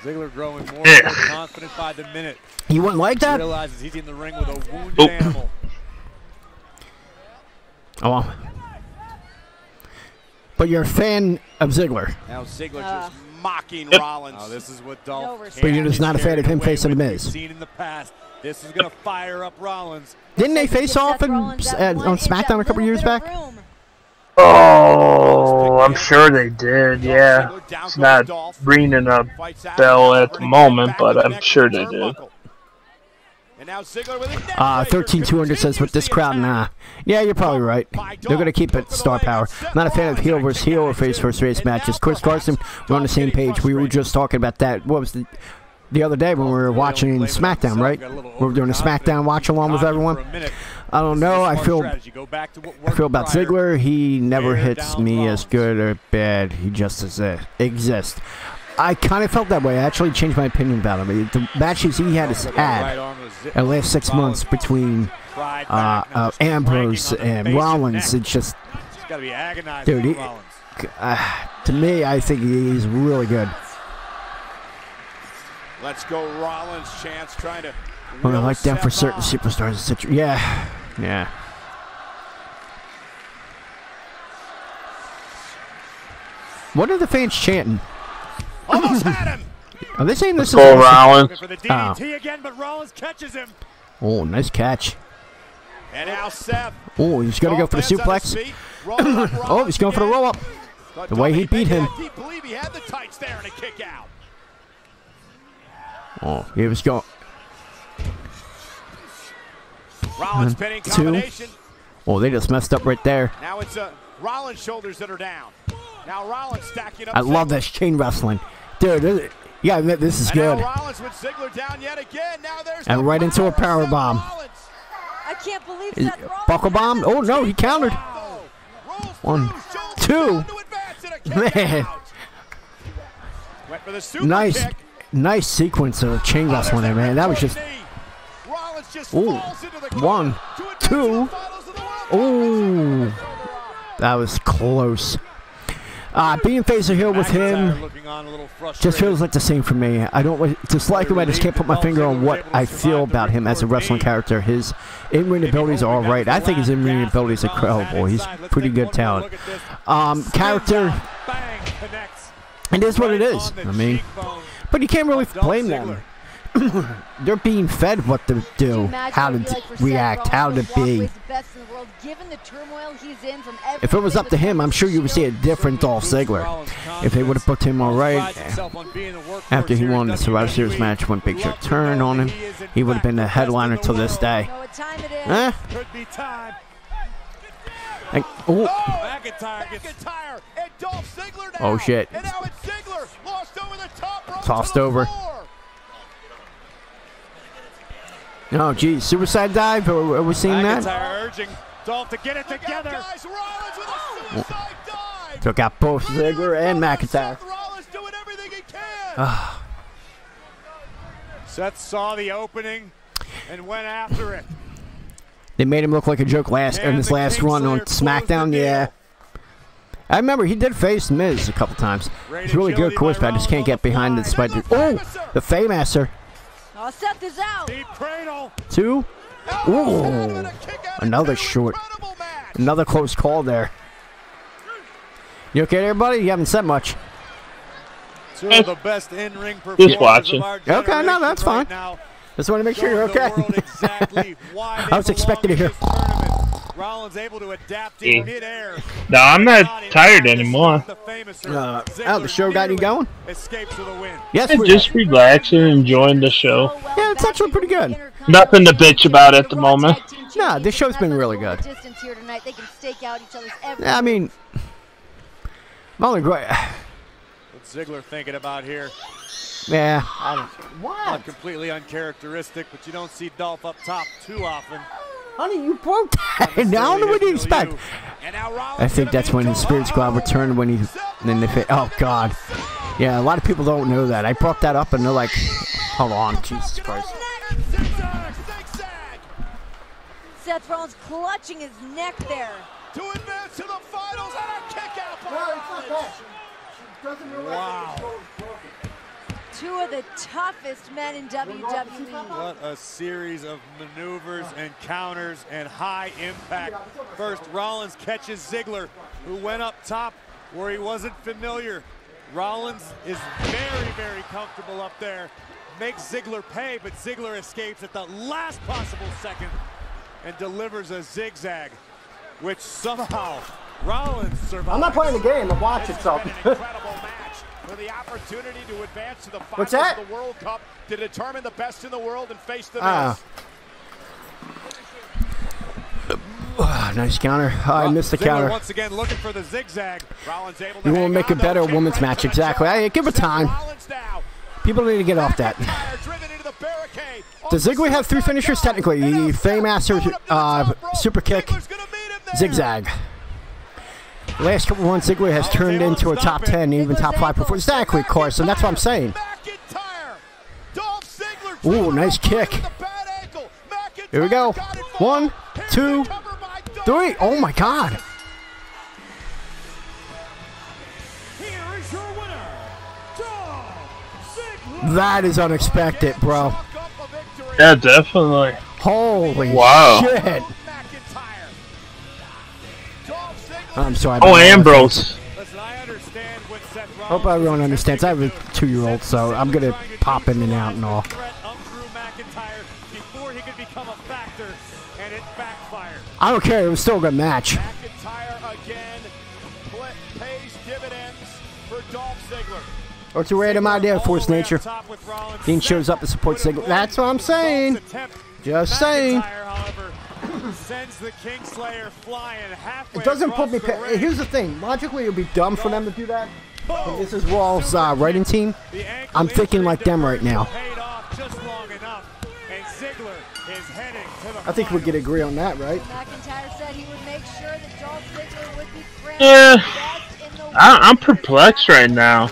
Speaker 2: Ziggler growing more and more confident by the minute.
Speaker 3: You wouldn't like that?
Speaker 2: He realizes he's in the ring with a wounded animal.
Speaker 3: Oh. But you're a fan of Ziggler.
Speaker 1: Now Ziggler just mocking Rollins.
Speaker 2: Oh, this is what Dolph
Speaker 3: But you're just not a fan of him facing The Miz.
Speaker 2: Seen in the past. This is going to fire up Rollins.
Speaker 3: Didn't they face off on SmackDown a couple years back?
Speaker 6: Oh, I'm sure they did, yeah. It's not ringing a bell at the moment, but I'm sure they did.
Speaker 3: 13200 says with this crowd, nah. Yeah, you're probably right. They're gonna keep it star power. Not a fan of heel versus heel or face versus face matches. Chris Carson, we're on the same page. We were just talking about that. What was the other day when we were watching SmackDown, right? We were doing a SmackDown watch along with everyone. I don't know. I feel about Ziggler. He never hits me as good or bad. He just exists. I kind of felt that way. I actually changed my opinion about him. The matches he had in the last 6 months between Ambrose and Rollins, it's just, dude, to me, I think he's really good.
Speaker 1: Let's go Rollins, chance trying to.
Speaker 3: Well, I like that for certain superstars. Yeah. What are the fans chanting?
Speaker 1: Almost had him.
Speaker 3: Are they saying this is
Speaker 6: Rollins?
Speaker 2: For the DDT again, but Rollins catches him.
Speaker 3: Oh, nice catch.
Speaker 1: And now Seth.
Speaker 3: Oh, he's going to go for the suplex. Oh, he's going for the roll-up. The way he beat him.
Speaker 1: I believe he had the tights there and a kick out.
Speaker 3: Oh, he was going.
Speaker 1: Rollins pinning combination.
Speaker 3: Oh, they just messed up right there.
Speaker 1: Now it's Rollins' shoulders that are down. Now Rollins stacking up.
Speaker 3: I love this chain wrestling. Dude, yeah, this is good.
Speaker 1: Now Rollins with Ziggler down yet again. Now there's
Speaker 3: and right into a power bomb.
Speaker 4: I can't believe that.
Speaker 3: Buckle bomb. Oh, no, he countered. 1, 2. Man.
Speaker 1: Went for the super
Speaker 3: nice.
Speaker 1: kick.
Speaker 3: Nice sequence of chain wrestling there, man. That was just. Ooh. 1, 2. Ooh. That was close. Being face or heel with him just feels like the same for me. I don't dislike him. I just can't put my finger on what I feel about him as a wrestling character. His in-ring abilities are all right. I think his in-ring abilities are incredible. He's pretty good talent. Character, it is what it is. I mean, but you can't really blame them. They're being fed what to do, how to react, how to be. If it was up to him, I'm sure you would see a different Dolph Ziggler. If they would have put him all right, after he won the Survivor Series match when Big Show turned on him, he would have been the headliner till this day. Oh shit. Tossed over. Oh, geez. Suicide dive? Are we seeing that?
Speaker 2: Urging Dolph to get it together.
Speaker 3: Took out both Ziggler and McIntyre.
Speaker 2: Seth saw the opening and went after it.
Speaker 3: They made him look like a joke in his last run on SmackDown. Yeah. I remember he did face Miz a couple times. He's really good, of course, but I just can't get behind it despite the. Oh! The Faymaster.
Speaker 4: Oh, Seth is out.
Speaker 3: 2. Ooh. Another short. Another close call there. You okay there, buddy? You haven't said much.
Speaker 2: Two of the best in-ring performers.
Speaker 6: Just watching.
Speaker 3: Okay, no, that's fine. Just want to make sure you're okay. I was expecting to hear.
Speaker 2: Rollins able to adapt in midair.
Speaker 6: No, I'm not tired anymore.
Speaker 3: The show got you going?
Speaker 2: Escapes with a win.
Speaker 3: Yes,
Speaker 6: just relaxing and enjoying the show.
Speaker 3: Yeah, it's actually pretty good.
Speaker 6: Nothing to bitch about at the moment.
Speaker 3: Nah, this show's been really good. Yeah, I mean, only great.
Speaker 2: What's Ziggler thinking about here?
Speaker 3: Yeah.
Speaker 2: Not completely uncharacteristic, but you don't see Dolph up top too often.
Speaker 3: Honey, you broke that. I don't know what you expect. I think that's when his Spirit Squad returned when he. Then they. Oh God. Yeah, a lot of people don't know that. I brought that up and they're like, hold on, Jesus Christ.
Speaker 4: Seth Rollins clutching his neck there.
Speaker 1: To advance to the finals and a kick out by Rollins.
Speaker 3: Wow.
Speaker 4: Two of the toughest men in WWE.
Speaker 2: What a series of maneuvers and counters and high impact. First, Rollins catches Ziggler, who went up top where he wasn't familiar. Rollins is very, very comfortable up there. Makes Ziggler pay, but Ziggler escapes at the last possible second and delivers a zigzag, which somehow Rollins survives.
Speaker 3: I'm not playing the game, I'm watching something.
Speaker 1: For the opportunity to advance to the
Speaker 3: What's
Speaker 1: finals
Speaker 3: that?
Speaker 1: of the World Cup to determine the best in the world and face the Miz.
Speaker 3: Nice counter. I missed the
Speaker 2: Ziggler
Speaker 3: counter.
Speaker 2: once again looking for the zigzag.
Speaker 1: Rollins able to
Speaker 3: You won't make a better women's match, exactly. Hey, give it time. People need to get off that. Does Ziggler have 3 finishers? Technically, the Fame-Master, Super Kick, Zigzag. The last couple ones, Ziggler has turned into a top 10, even top 5 performer. Exactly, of course, and that's what I'm saying. Ooh, nice kick. Here we go. 1, 2, 3. Oh my God. That is unexpected, bro.
Speaker 6: Yeah, definitely.
Speaker 3: Holy
Speaker 6: wow.
Speaker 3: shit. I'm sorry.
Speaker 6: Oh, Ambrose.
Speaker 3: Hope everyone understands. I have a 2-year-old, so I'm going to pop in and out and all. I don't care. It was still a good match.
Speaker 1: McIntyre again pays dividends for Dolph Ziggler.
Speaker 3: What's a random idea, Force Nature? Dean shows up to support Ziggler. That's what I'm saying. Just saying.
Speaker 2: Sends the Kingslayer flying halfway.
Speaker 3: It doesn't put me. Here's the thing. Logically, it would be dumb for them to do that. But this is Raw's writing team. I'm thinking like them right now. I think we could agree on that, right?
Speaker 4: McIntyre said he would make sure that Dolph Ziggler would be crowned
Speaker 6: Yeah.
Speaker 4: best in the world.
Speaker 6: I'm perplexed right now.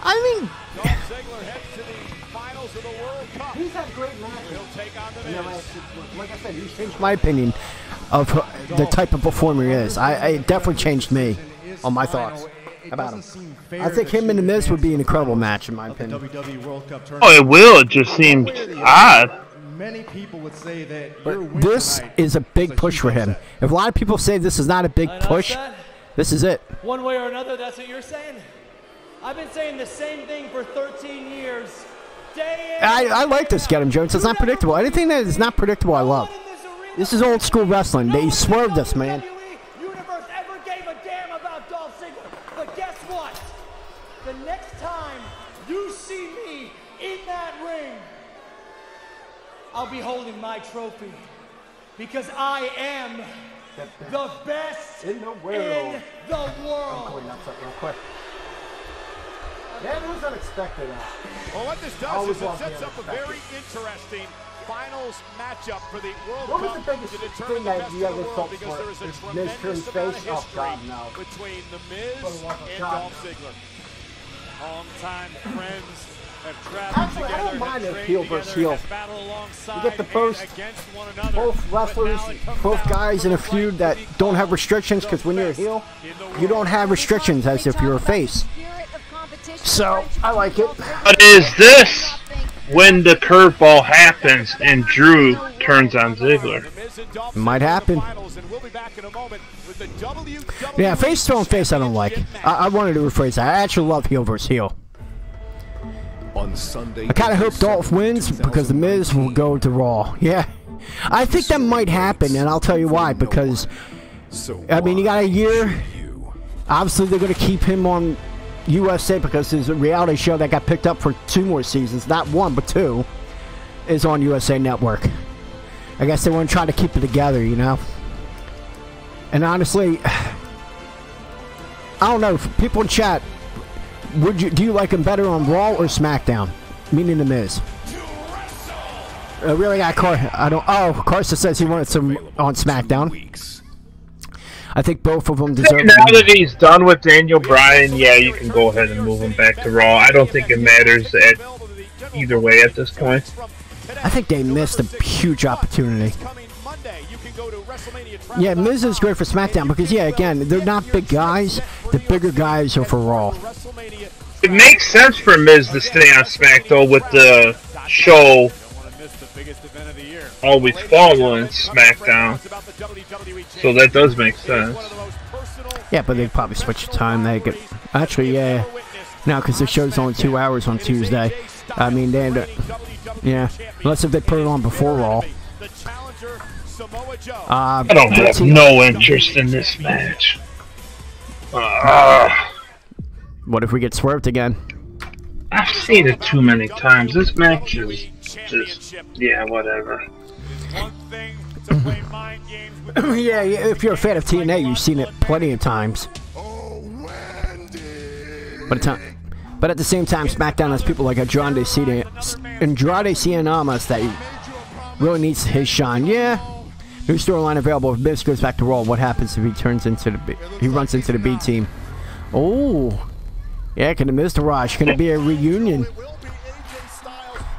Speaker 3: I mean,
Speaker 1: Dolph Ziggler heads to the finals of the World Cup.
Speaker 3: He's had great matches.
Speaker 1: He'll take on the Miz.
Speaker 3: Like I said, he's changed my opinion of the type of performer he is. It definitely changed me on my thoughts about him. I think him and the Miz would be an incredible match, in my opinion.
Speaker 6: Oh, it will. It just seems odd.
Speaker 5: Many people would say that
Speaker 3: But this is a big push for him. If a lot of people say this is not a big push, this is it.
Speaker 5: one way or another, that's what you're saying. I've been saying the same thing for 13 years.
Speaker 3: I like this, Get Him Jones. It's not predictable. Anything that is not predictable, I love. This is old school wrestling. They swerved us, man.
Speaker 5: Universe ever gave a damn about Dolph Ziggler. But guess what? The next time you see me in that ring, I'll be holding my trophy. Because I am the best in the world.
Speaker 3: That was unexpected.
Speaker 1: Well, what this does is it sets up a very interesting finals matchup for the World Cup to determine the best in the world because there is a tremendous amount of history between The Miz and Dolph Ziggler.
Speaker 2: Longtime friends have traveled together.
Speaker 3: I don't mind if heel versus heel. You get the both wrestlers, both guys in a feud that don't have restrictions, because when you're a heel, you don't have restrictions as if you're a face. So, I like it.
Speaker 6: But is this when the curveball happens and Drew turns on Ziggler?
Speaker 3: It might happen. Yeah, face to face I don't like. I wanted to rephrase that. I actually love heel versus heel.
Speaker 12: On Sunday,
Speaker 3: I kind of hope Dolph wins because The Miz will go to Raw. Yeah, I think that might happen, and I'll tell you why. Because, I mean, you got a year. Obviously, they're going to keep him on USA because there's a reality show that got picked up for 2 more seasons. Not 1, but 2 is on USA Network. I guess they want to try to keep it together, you know? And honestly, I don't know. People in chat, do you like him better on Raw or SmackDown? Meaning The Miz. Really got Carson says he wanted some on SmackDown. I think both of them deserve.
Speaker 6: Now that he's done with Daniel Bryan, yeah, you can go ahead and move him back to Raw. I don't think it matters either way at this point.
Speaker 3: I think they missed a huge opportunity. Yeah, Miz is great for SmackDown because, yeah, again, they're not big guys. The bigger guys are for Raw.
Speaker 6: It makes sense for Miz to stay on SmackDown with the show always following SmackDown. So that does make sense.
Speaker 3: Yeah, but they'd probably switch the time. They could actually, yeah. Now, because the show's only 2 hours on Tuesday. I mean, they end up, yeah. Unless if they put it on before Raw.
Speaker 6: I don't have no interest in this match.
Speaker 3: What if we get swerved again?
Speaker 6: I've seen it too many times. This match is just, yeah, whatever.
Speaker 3: Yeah, if you're a fan of TNA, you've seen it plenty of times. But at the same time, SmackDown has people like Andrade Cien that really needs his shine. Yeah. New storyline available. If Miz goes back to Raw, what happens if he runs into the B team? Oh. Yeah, can the Miz to Raj? Can it be a reunion?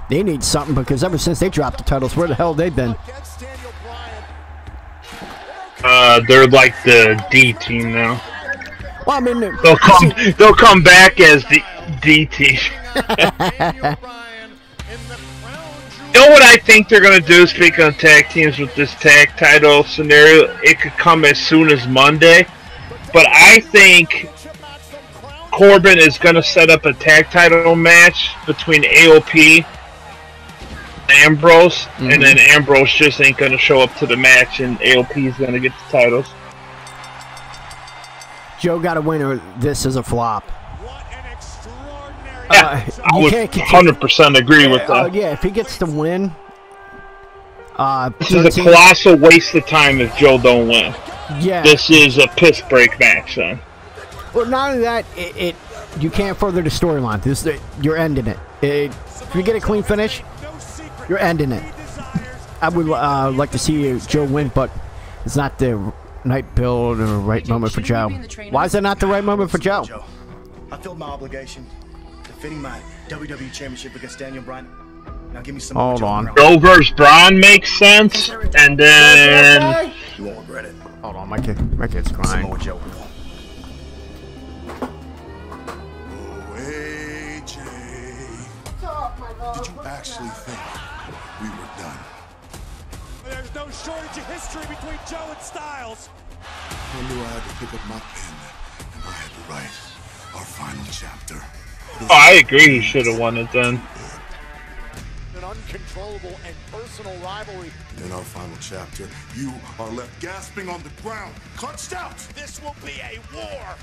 Speaker 3: They need something because ever since they dropped the titles, where the hell have they been?
Speaker 6: They're like the D team now.
Speaker 3: Well, I mean,
Speaker 6: they'll come back as the D team. You know what I think they're gonna do? Speaking of tag teams with this tag title scenario, it could come as soon as Monday, but I think Corbin is gonna set up a tag title match between AOP and Ambrose, and then Ambrose just ain't gonna show up to the match, and AOP is gonna get the titles.
Speaker 3: Joe got a winner. This is a flop.
Speaker 6: Yeah, I would 100% agree with that.
Speaker 3: Yeah, if he gets the win,
Speaker 6: this is a colossal waste of time if Joe don't win.
Speaker 3: Yeah,
Speaker 6: this is a piss break match, son.
Speaker 3: Well, not only that, you can't further the storyline. You're ending it. If you get a clean finish, you're ending it. I would like to see Joe win, but it's not the right build or right moment for Joe. Why is that not the right moment for Joe?
Speaker 20: I filled my obligation. Defending my WWE Championship against Daniel Bryan. Now give me some.
Speaker 3: Hold on.
Speaker 6: Joe versus Braun makes sense, and then
Speaker 20: you won't regret it.
Speaker 3: Hold on, my kid's crying.
Speaker 20: Samoa Joe.
Speaker 16: Oh, AJ. Did you actually think we were done?
Speaker 2: There's no shortage of history between Joe and Styles.
Speaker 16: I knew I had to pick up my pen, and I had to write our final chapter.
Speaker 6: oh, I agree. He should have won it then.
Speaker 9: An uncontrollable and personal rivalry.
Speaker 16: In our final chapter, you are left gasping on the ground, clutched out.
Speaker 9: This will be a war.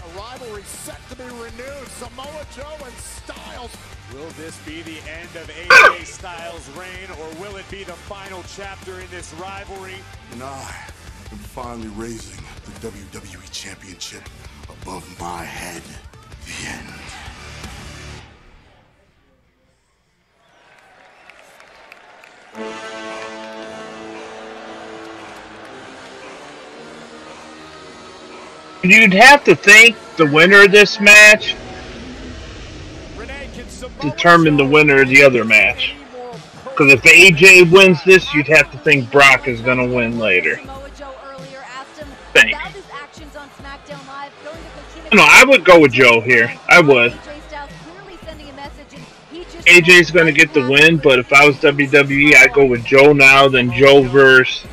Speaker 9: A rivalry set to be renewed. Samoa Joe and Styles.
Speaker 2: Will this be the end of AJ Styles' reign, or will it be the final chapter in this rivalry?
Speaker 16: And I am finally raising the WWE Championship above my head. The end.
Speaker 6: You'd have to think the winner of this match determine the winner of the other match. Because if AJ wins this, you'd have to think Brock is going to win later. Think. No, I would go with Joe here. I would. AJ's going to get the win, but if I was WWE, I'd go with Joe now, then Joe versus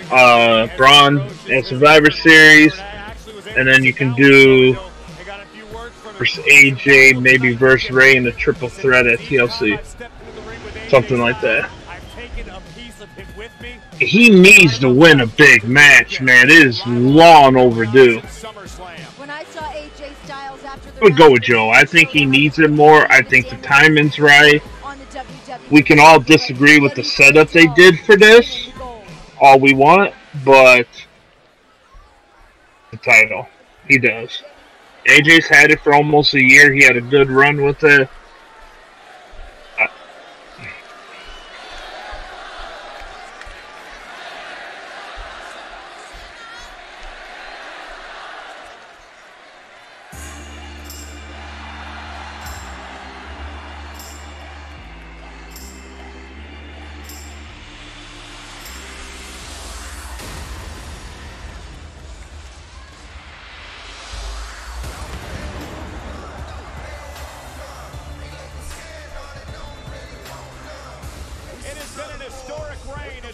Speaker 6: Braun at Survivor Series. And then you can do versus AJ, maybe versus Ray in a triple threat at TLC. Something like that. He needs to win a big match, man. It is long overdue. I would go with Joe. I think he needs it more. I think the timing's right. We can all disagree with the setup they did for this, all we want, but the title. He does. AJ's had it for almost a year. He had a good run with it.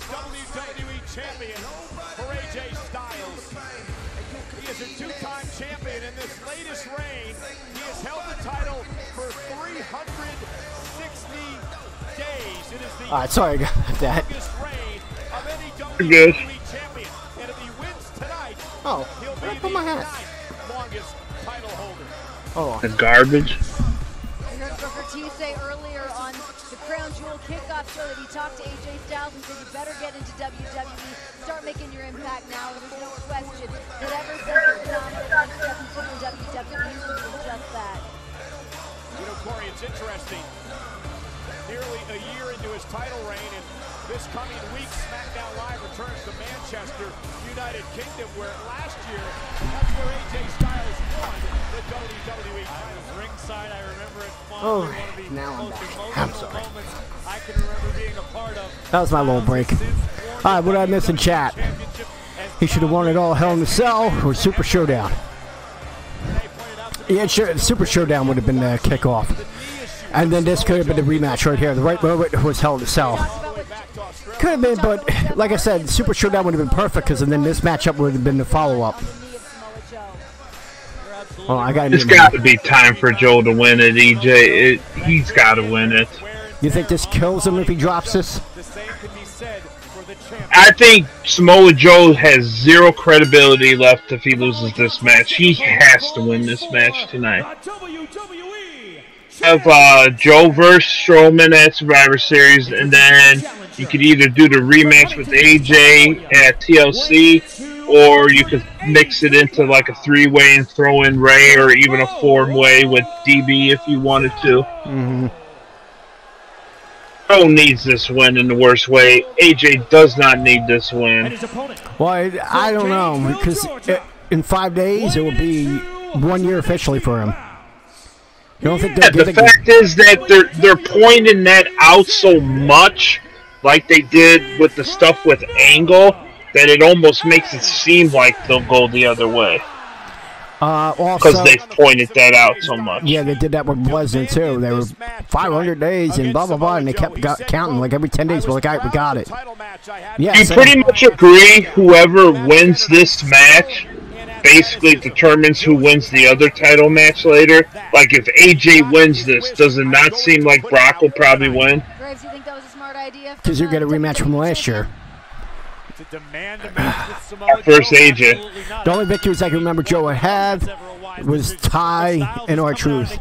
Speaker 1: WWE champion for AJ Styles. He is a two-time champion in this latest reign. He has held the title for 360 days. It is the
Speaker 3: sorry about that.
Speaker 1: longest reign of any
Speaker 6: Good.
Speaker 1: WWE champion. And if he wins tonight,
Speaker 3: Oh,
Speaker 1: he'll
Speaker 3: where
Speaker 1: be
Speaker 3: put
Speaker 1: the
Speaker 3: my hat?
Speaker 1: ninth longest title holder.
Speaker 3: Hold on.
Speaker 6: The garbage.
Speaker 4: I heard GriffXT say earlier on the Crown Jewel kickoff show that he talked to AJ Styles and said you better get into WWE, start making your impact now. There's no question that ever since the phenomenon stepped into WWE, he's been doing just that.
Speaker 1: You know, Corey, it's interesting. Nearly a year into his title reign, and this coming week, SmackDown Live returns to Manchester, United Kingdom, where last year, that's where AJ Styles won the WWE title.
Speaker 2: Ringside, I remember it fondly.
Speaker 3: Oh,
Speaker 2: One of the
Speaker 3: now I'm
Speaker 2: most
Speaker 3: back.
Speaker 2: emotional
Speaker 3: I'm sorry.
Speaker 2: moments I can remember being a part of.
Speaker 3: That was my little break. Alright, what did I miss in chat? He should have won it all Hell in a Cell or Super Showdown. Yeah, sure, Super Showdown would have been the kickoff. And then this could have been the rematch right here. The right moment was Hell in a Cell. Could have been, but like I said, Super Showdown would have been perfect because then this matchup would have been the follow-up. Oh, I got.
Speaker 6: It's got to be time for Joe to win it, EJ. He's got to win it.
Speaker 3: You think this kills him if he drops this?
Speaker 6: I think Samoa Joe has zero credibility left if he loses this match. He has to win this match tonight. Have Joe versus Strowman at Survivor Series, and then you could either do the rematch with AJ at TLC, or you could mix it into like a three-way and throw in Ray, or even a four-way with DB if you wanted to.
Speaker 3: Mm-hmm.
Speaker 6: Joe needs this win in the worst way. AJ does not need this win.
Speaker 3: Well, I don't know, because in 5 days it will be 1 year officially for him. You don't think
Speaker 6: the fact is that they're pointing that out so much, like they did with the stuff with Angle, that it almost makes it seem like they'll go the other way. Because they've pointed that out so much.
Speaker 3: Yeah, they did that with Lesnar too. They were 500 days and blah blah blah, and they kept counting like every 10 days. We're like, all right, we got it. Yeah,
Speaker 6: you pretty much agree whoever wins this match basically determines who wins the other title match later. Like if AJ wins this, does it not seem like Brock will probably win?
Speaker 4: Graves, you think that was a smart idea?
Speaker 3: Because you're going to rematch from last year.
Speaker 6: First AJ.
Speaker 3: The only victories I can remember Joe had was Ty and R-Truth.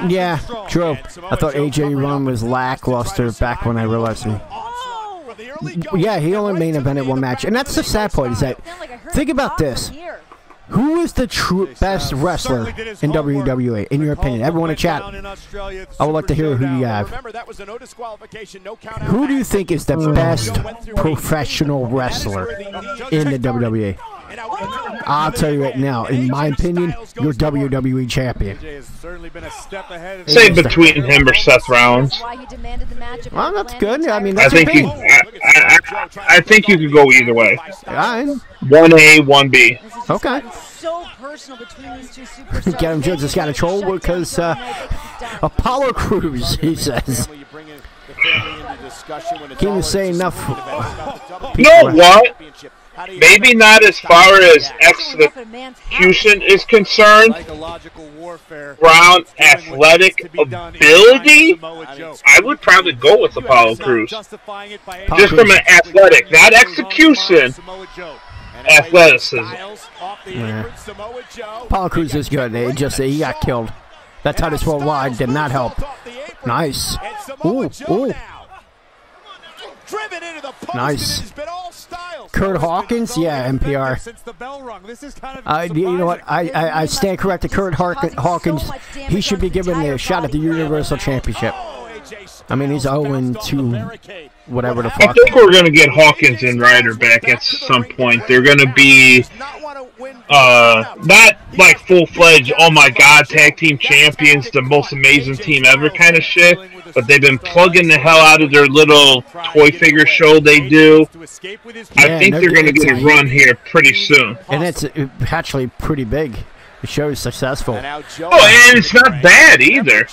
Speaker 3: Yeah, true. I thought AJ run was lackluster back when I realized it. Yeah, he only main evented one match. And that's the sad part is that, think about this. Who is the best wrestler in WWE, in your opinion? Everyone in chat, I would like to hear who you have. Who do you think is the best professional wrestler in the WWE? I'll tell you right now, in my opinion, you're WWE champion.
Speaker 6: Say between him or Seth Rollins.
Speaker 3: Well, that's good. I mean,
Speaker 6: I
Speaker 3: that's
Speaker 6: I think you could go either way.
Speaker 3: Fine.
Speaker 6: 1A, 1B.
Speaker 3: Okay.
Speaker 4: So personal between these two superstars.
Speaker 3: Get him Jones has got a troll because Apollo Crews, he says. Can't say enough.
Speaker 6: You know what? Maybe not as far as execution is concerned. Around athletic ability, I would probably go with Apollo Crews. Just from an athletic, not execution. Athleticism.
Speaker 3: Yeah. Apollo Crews is good. He got killed. That Titus Worldwide did not help. Nice. Ooh, ooh. Nice. Kurt Hawkins, yeah, NPR. You know what? I stand corrected. Kurt Hawkins, he should be given a shot at the Universal Championship. I mean, he's 0-2, whatever the fuck.
Speaker 6: I think we're going to get Hawkins and Ryder back at some point. They're going to be not like full-fledged, oh my god, tag team champions, the most amazing team ever kind of shit, but they've been plugging the hell out of their little toy figure show they do. I think they're going to get a run here pretty soon.
Speaker 3: And it's actually pretty big. The show is successful.
Speaker 6: And it's not bad either.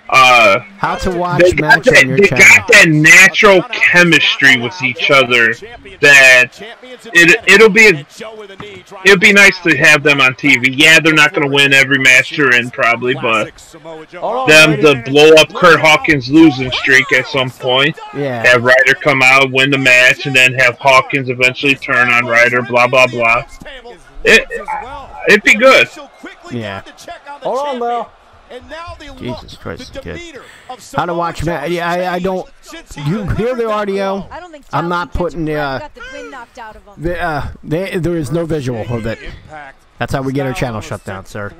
Speaker 3: How to watch match on your
Speaker 6: they
Speaker 3: channel.
Speaker 6: got that natural chemistry with each other that it'll be nice to have them on TV. Yeah, they're not going to win every match they're in probably, but them to blow up Kurt Hawkins' losing streak at some point.
Speaker 3: Yeah.
Speaker 6: Have Ryder come out, win the match, and then have Hawkins eventually turn on Ryder. Blah blah blah. It'd be good.
Speaker 3: Yeah.
Speaker 9: Hold on, though.
Speaker 3: Jesus Christ, kid. How to watch match? Yeah, I don't. You hear the audio? I'm not putting the. There is no visual of it. That's how we get our channel shut down, sir.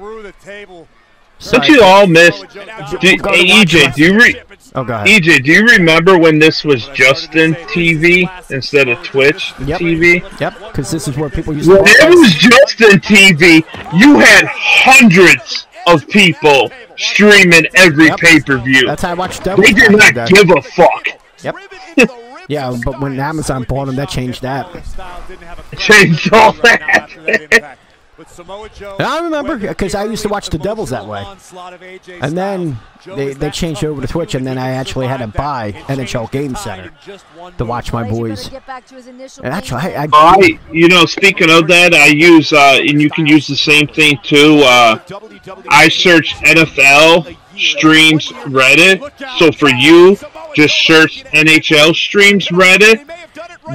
Speaker 6: Don't you all miss? EJ, do you
Speaker 3: Oh, go ahead.
Speaker 6: EJ, do you remember when this was Justin TV instead of Twitch TV?
Speaker 3: Yep, because this is where people used to
Speaker 6: When
Speaker 3: watch
Speaker 6: it
Speaker 3: us.
Speaker 6: was Justin TV, you had hundreds of people streaming every pay-per-view.
Speaker 3: That's how I watched
Speaker 6: They did not give a fuck.
Speaker 3: Yep. Yeah, but when Amazon bought them, that changed that.
Speaker 6: Changed all that.
Speaker 3: And I remember because I used to watch the Devils that way, and then they changed over to Twitch, and then I actually had to buy NHL Game Center to watch my boys. And actually,
Speaker 6: You know, speaking of that, I use and you can use the same thing too. I search NFL streams Reddit. So for you, just search NHL streams Reddit.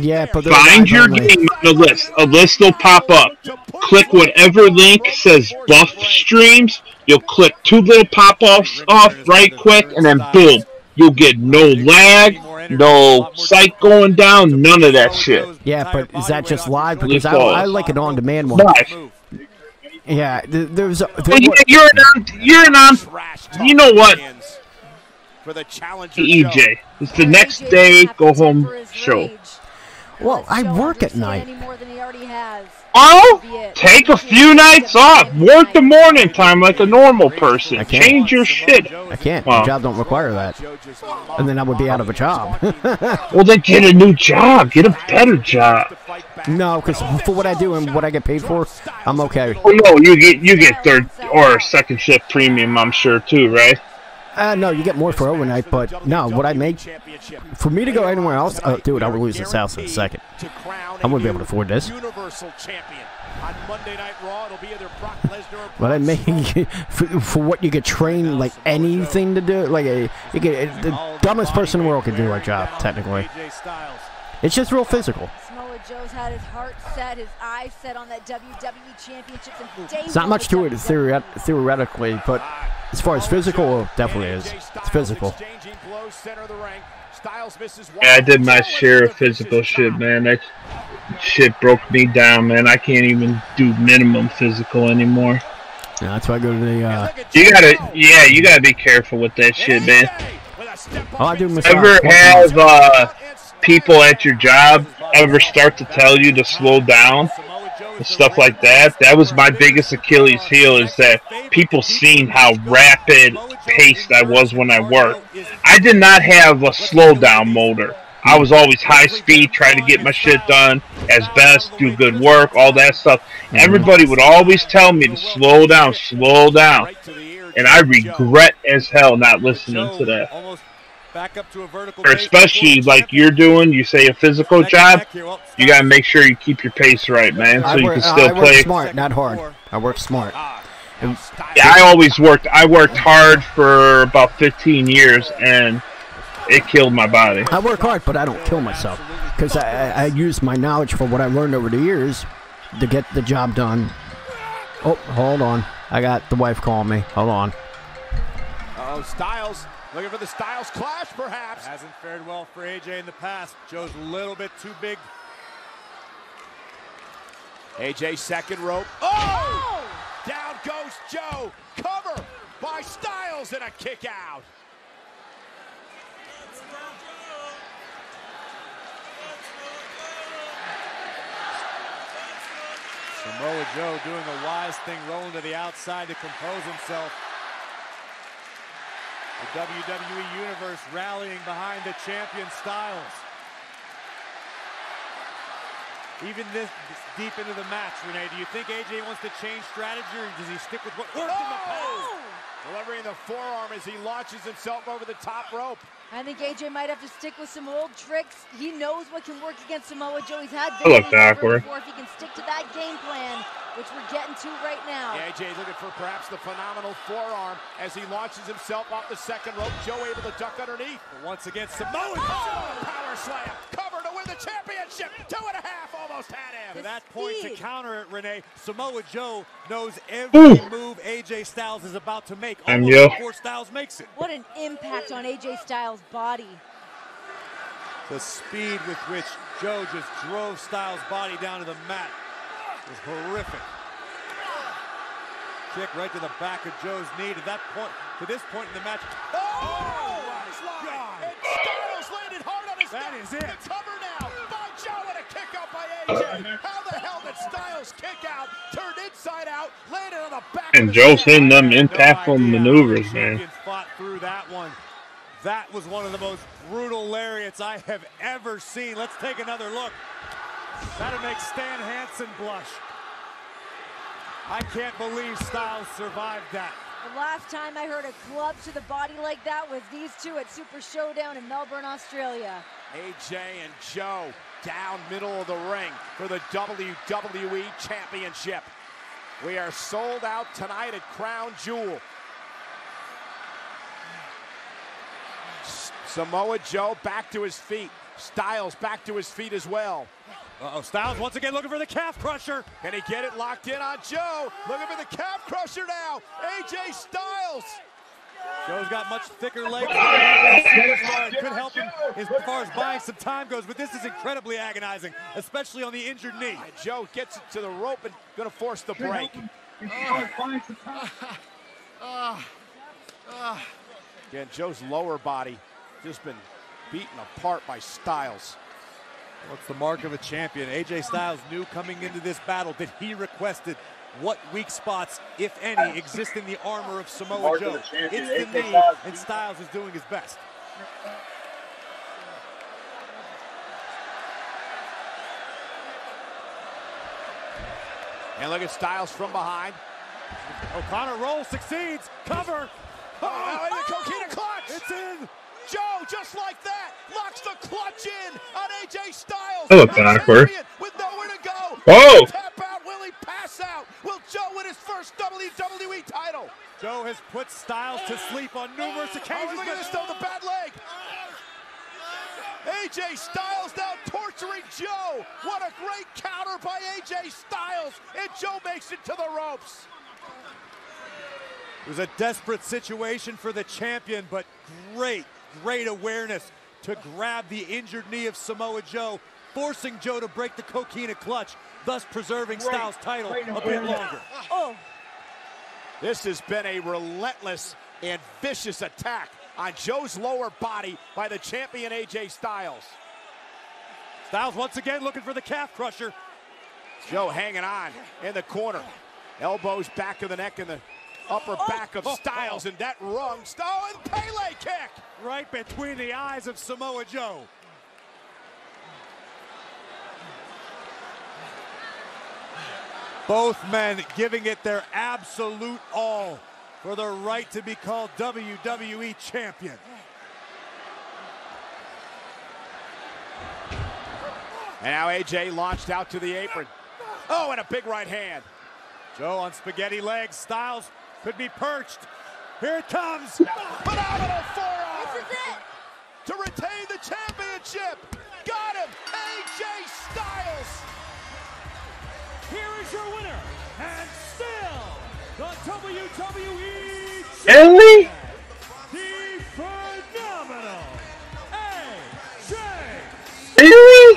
Speaker 3: Yeah, but
Speaker 6: find your game on the list. A list will pop up. Click whatever link says buff streams. You'll click two little pop-offs off right quick, and then boom. You'll get no lag, no site going down, none of that shit.
Speaker 3: Yeah, but is that just live? Because I like an on-demand one.
Speaker 6: Live.
Speaker 3: Yeah, there's
Speaker 6: you're an you know what? EJ. It's the next day, go home show.
Speaker 3: Well, I work at night.
Speaker 6: Oh, take a few nights off. Work the morning time like a normal person. Change your shit.
Speaker 3: I can't. My job don't require that. And then I would be out of a job.
Speaker 6: Well, then get a new job. Get a better job.
Speaker 3: No, because for what I do and what I get paid for, I'm okay.
Speaker 6: Well, no, you get third or second shift premium, I'm sure too, right?
Speaker 3: No, you get more for overnight, but no, what I make, for me to go anywhere else, dude, I would lose this house in a second. I wouldn't be able to afford this. But I make, for what you get trained, like anything to do, like the dumbest person in the world could do our job, technically. It's just real physical.
Speaker 4: Samoa Joe's had his heart set, his eyes set on that WWE Championship since day
Speaker 3: It's not much to it theoretically, but as far as physical, it definitely is. It's physical.
Speaker 6: Yeah, I did my share of physical shit, man. That shit broke me down, man. I can't even do minimum physical anymore.
Speaker 3: Yeah, that's why I go to the.
Speaker 6: You gotta be careful with that shit, man.
Speaker 3: Oh, I do massage.
Speaker 6: Ever have people at your job ever start to tell you to slow down and stuff like that? That was my biggest Achilles heel, is that people seen how rapid paced I was when I worked. I did not have a slow down motor. I was always high speed, trying to get my shit done as best, do good work, all that stuff. Everybody would always tell me to slow down, and I regret as hell not listening to that. Or especially like you're doing, you say a physical job, you gotta make sure you keep your pace right, man, so you can still play.
Speaker 3: I work smart, not hard. I work smart.
Speaker 6: Yeah, I worked hard for about 15 years, and it killed my body.
Speaker 3: I work hard, but I don't kill myself, because I use my knowledge for what I learned over the years to get the job done. Oh, hold on. I got the wife calling me. Hold on.
Speaker 1: Uh-oh, Styles. Looking for the Styles clash, perhaps.
Speaker 2: Hasn't fared well for AJ in the past. Joe's a little bit too big.
Speaker 1: AJ second rope. Oh! Down goes Joe. Cover by Styles and a kick out.
Speaker 2: Samoa Joe doing a wise thing, rolling to the outside to compose himself. The WWE Universe rallying behind the champion Styles. even this deep into the match, Renee, do you think AJ wants to change strategy, or does he stick with what worked in the past?
Speaker 1: Delivering the forearm as he launches himself over the top rope.
Speaker 4: I think AJ might have to stick with some old tricks. He knows what can work against Samoa Joe. He's had
Speaker 6: look backward.
Speaker 4: before. If he can stick to that game plan, which we're getting to right now.
Speaker 1: Yeah, AJ looking for perhaps the phenomenal forearm as he launches himself off the second rope. Joe able to duck underneath.
Speaker 2: But once again, Samoa
Speaker 1: power slam. Cover to win the championship. 2.5 almost had him.
Speaker 2: To that point, to counter it, Renee, Samoa Joe knows every move AJ Styles is about to make. Almost before Styles makes it.
Speaker 4: What an impact on AJ Styles' body.
Speaker 2: The speed with which Joe just drove Styles' body down to the mat was horrific. Kick right to the back of Joe's knee. To that point, to this point in the match.
Speaker 1: Oh my God! And Styles landed hard on his neck.
Speaker 2: That is it.
Speaker 1: The cover now by Joe and a kick out by AJ. How the hell did Styles kick out? Turned inside out, landed on the back.
Speaker 6: And Joe's hitting them impactful maneuvers, man.
Speaker 2: Fought through that one. That was one of the most brutal lariats I have ever seen. Let's take another look. That'll make Stan Hansen blush. I can't believe Styles survived that.
Speaker 4: The last time I heard a club to the body like that was these two at Super Showdown in Melbourne, Australia.
Speaker 1: AJ and Joe down middle of the ring for the WWE Championship. We are sold out tonight at Crown Jewel. Samoa Joe back to his feet. Styles back to his feet as well.
Speaker 2: Uh-oh, Styles once again looking for the calf crusher.
Speaker 1: Can he get it locked in on Joe? Looking for the calf crusher now. AJ Styles.
Speaker 2: Joe's got much thicker legs. It could help him as far as buying some time goes, but this is incredibly agonizing, especially on the injured knee.
Speaker 1: And Joe gets it to the rope and going to force the break. Again, Joe's lower body just been beaten apart by Styles.
Speaker 2: What's the mark of a champion? AJ Styles knew coming into this battle that he requested what weak spots, if any, exist in the armor of Samoa Joe. It's the knee, and Styles is doing his best.
Speaker 1: And look at Styles from behind.
Speaker 2: O'Connor rolls, succeeds, cover.
Speaker 1: Oh, the coquina clutch.
Speaker 2: It's in.
Speaker 1: Joe, just like that, locks the clutch in on AJ Styles.
Speaker 6: That looked backward.
Speaker 1: With nowhere to go.
Speaker 6: Whoa.
Speaker 1: Tap out, will he pass out? Will Joe win his first WWE title?
Speaker 2: Joe has put Styles to sleep on numerous occasions.
Speaker 1: Oh, look at this, though, the bad leg. AJ Styles now torturing Joe. What a great counter by AJ Styles. And Joe makes it to the ropes.
Speaker 2: It was a desperate situation for the champion, but great awareness to grab the injured knee of Samoa Joe, forcing Joe to break the coquina clutch, thus preserving Styles' title a bit longer.
Speaker 4: Oh.
Speaker 1: This has been a relentless and vicious attack on Joe's lower body by the champion AJ Styles.
Speaker 2: Styles once again looking for the calf crusher.
Speaker 1: Joe hanging on in the corner. Elbows back of the neck and the upper back of Styles, and that rung. And Pele kick!
Speaker 2: Right between the eyes of Samoa Joe. Both men giving it their absolute all for the right to be called WWE champion.
Speaker 1: And now AJ launched out to the apron. Oh, and a big right hand.
Speaker 2: Joe on spaghetti legs. Styles could be perched. Here it comes.
Speaker 1: Phenomenal forearm. This is it. To retain the championship. Got him. AJ Styles.
Speaker 5: Here is your winner, and still the WWE
Speaker 6: Ellie?
Speaker 5: the phenomenal AJ.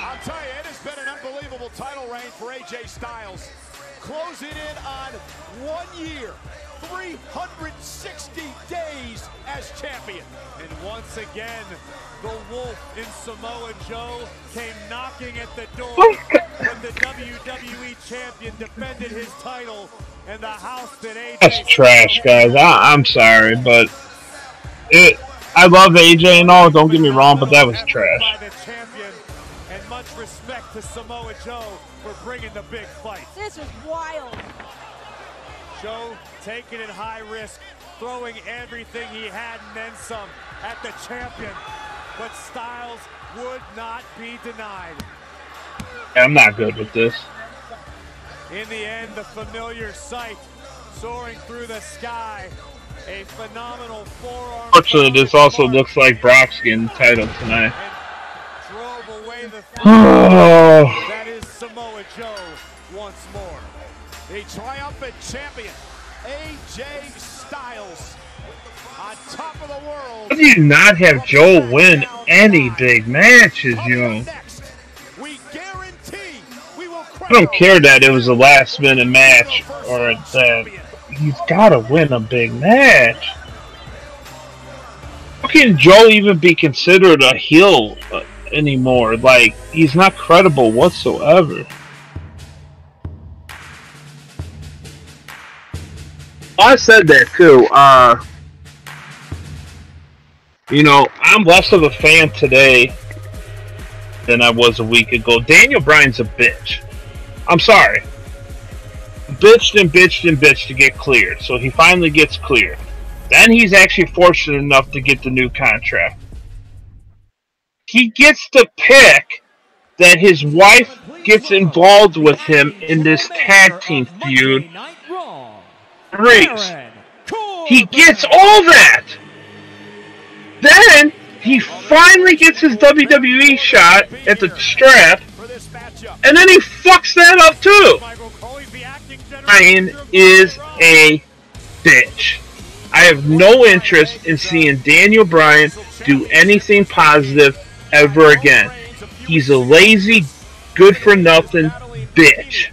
Speaker 1: I'll tell you, it has been an unbelievable title reign for AJ Styles. Closing in on 1 year, 360 days as champion.
Speaker 2: And once again, the wolf in Samoa Joe came knocking at the door when the WWE champion defended his title in the house that AJ...
Speaker 6: That's trash, guys. I'm sorry, but I love AJ and all, don't get me wrong, but that was trash.
Speaker 2: By the champion, and much respect to Samoa Joe for bringing the big fight.
Speaker 4: This was wild.
Speaker 2: Joe taking it high risk, throwing everything he had and then some at the champion. But Styles would not be denied.
Speaker 6: I'm not good with this.
Speaker 2: In the end, the familiar sight soaring through the sky. A phenomenal forearm.
Speaker 6: Unfortunately, this also looks like Brock's getting the title tonight.
Speaker 2: Drove away the that is Samoa Joe once more.
Speaker 1: The triumphant champion, AJ Styles, on top of the world.
Speaker 6: How do you not have Joe win any big matches, yo? I don't care that it was a last-minute match or that he's got to win a big match. How can Joe even be considered a heel anymore? Like, he's not credible whatsoever. I said that too. You know, I'm less of a fan today than I was a week ago. Daniel Bryan's a bitch. I'm sorry. Bitched and bitched and bitched to get cleared. So he finally gets cleared. Then he's actually fortunate enough to get the new contract. He gets to pick that his wife gets involved with him in this tag team feud. Reese. He gets all that. Then he finally gets his WWE shot at the strap, and then he fucks that up too. Bryan is a bitch. I have no interest in seeing Daniel Bryan do anything positive ever again. He's a lazy, good-for-nothing bitch.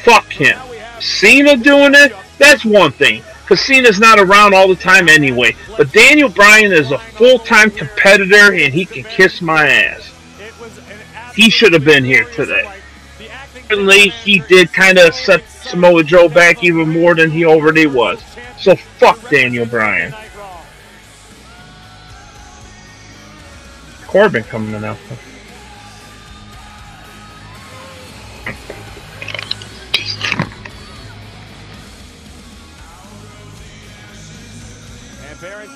Speaker 6: Fuck him. Cena doing it, that's one thing. Because Cena's not around all the time anyway. But Daniel Bryan is a full-time competitor and he can kiss my ass. He should have been here today. Certainly, he did kind of set Samoa Joe back even more than he already was. So fuck Daniel Bryan. Corbin coming out.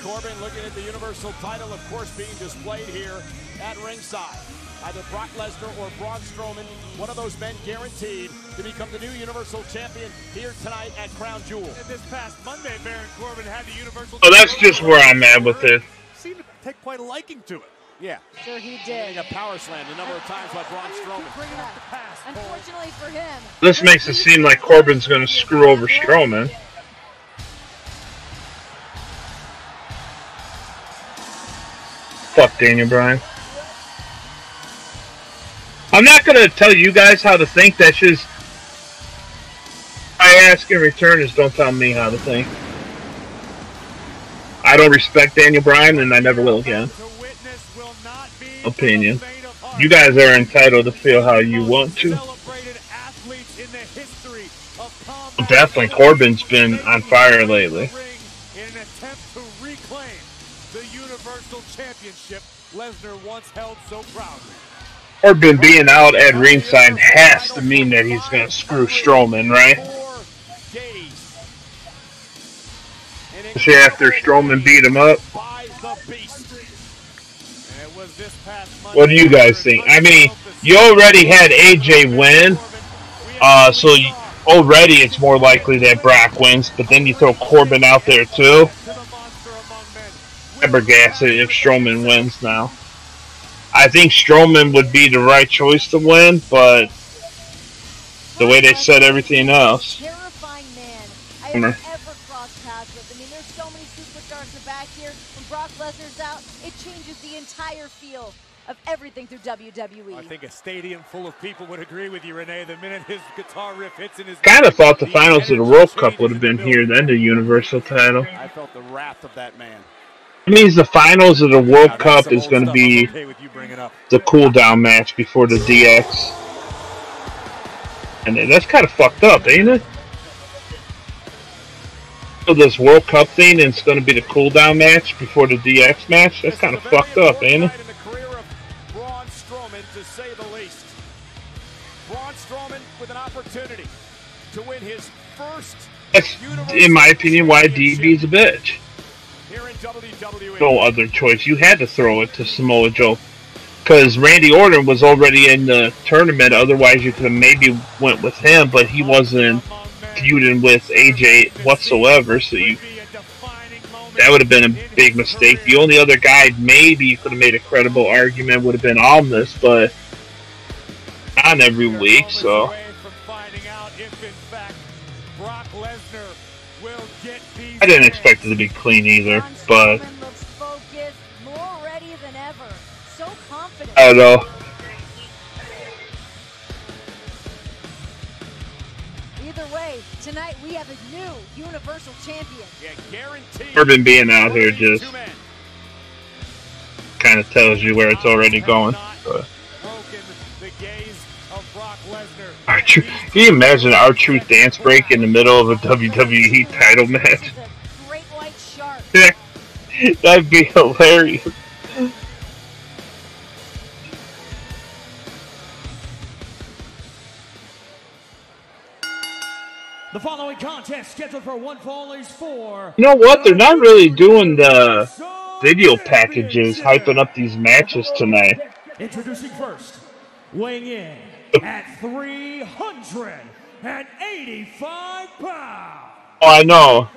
Speaker 1: Corbin looking at the Universal title, of course, being displayed here at ringside. Either Brock Lesnar or Braun Strowman, one of those men guaranteed to become the new Universal Champion here tonight at Crown Jewel.
Speaker 2: And this past Monday, Baron Corbin had the Universal
Speaker 6: title. Oh, that's just where I'm at with it.
Speaker 2: Seemed to take quite a liking to it.
Speaker 1: Yeah.
Speaker 4: Sure he did.
Speaker 1: A power slam a number of times by Braun Strowman.
Speaker 4: Unfortunately for him.
Speaker 6: This makes it seem like Corbin's going to screw over Strowman. Fuck Daniel Bryan. I'm not going to tell you guys how to think. That's just... I ask in return is don't tell me how to think. I don't respect Daniel Bryan and I never will again. Opinion. You guys are entitled to feel how you want to. Definitely Corbin's been on fire lately.
Speaker 2: Championship Lesnar once held so proudly.
Speaker 6: Corbin being out at ringside has to mean that he's going to screw Strowman, right? See, after Strowman beat him up. What do you guys think? I mean, you already had AJ win, so already it's more likely that Brock wins, but then you throw Corbin out there too. Flabbergasted if Strowman wins now. I think Strowman would be the right choice to win, but the way they set everything else.
Speaker 4: Terrifying man I have ever crossed paths with. I mean, there's so many superstars in the back here. When Brock Lesnar's out, it changes the entire feel of everything through WWE.
Speaker 2: I think a stadium full of people would agree with you, Renee. The minute his guitar riff hits in his...
Speaker 6: Kind of thought the finals of the World Cup would have been here, then the Universal title.
Speaker 1: I felt the wrath of that man.
Speaker 6: It means the finals of the World Cup is going to be the cool-down match before the DX. And that's kind of fucked up, ain't it? So this World Cup thing, and it's going to be the cool-down match before the DX match? That's kind of fucked up, ain't it?
Speaker 1: to win his first.
Speaker 6: That's, in my opinion, why DB's a bitch. No other choice. You had to throw it to Samoa Joe. Because Randy Orton was already in the tournament. Otherwise, you could have maybe went with him. But he wasn't feuding with AJ whatsoever. So that would have been a big mistake. The only other guy maybe you could have made a credible argument would have been Omnis. But not every week. So. I didn't expect it to be clean either, but I don't know.
Speaker 4: Either way, tonight we have a new Universal Champion.
Speaker 1: Yeah, guaranteed.
Speaker 6: Corbin being out here just kind of tells you where it's already going. But. R-Truth. Can you imagine R-Truth dance break in the middle of a WWE title match? That'd be hilarious.
Speaker 5: The following contest scheduled for one fall is for.
Speaker 6: You know what? They're not really doing the video packages hyping up these matches tonight.
Speaker 5: Introducing first, weighing in at 385 pounds.
Speaker 6: Oh, I know.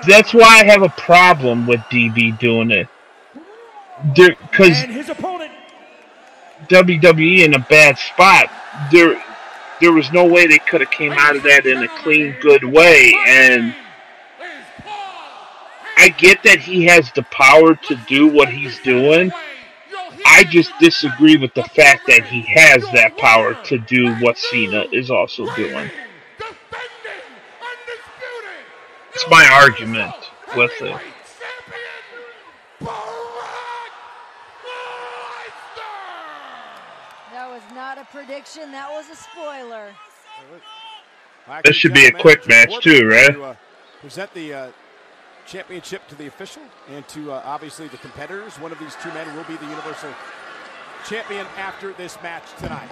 Speaker 6: That's why I have a problem with DB doing it. Because WWE in a bad spot. There was no way they could have came out of that in a clean, good way. And I get that he has the power to do what he's doing. I just disagree with the fact that he has that power to do what Cena is also doing. It's my argument with it.
Speaker 4: That was not a prediction, that was a spoiler.
Speaker 6: This should be a quick match too, right?
Speaker 1: Present the championship to the official and to obviously the competitors. One of these two men will be the Universal Champion after this match tonight.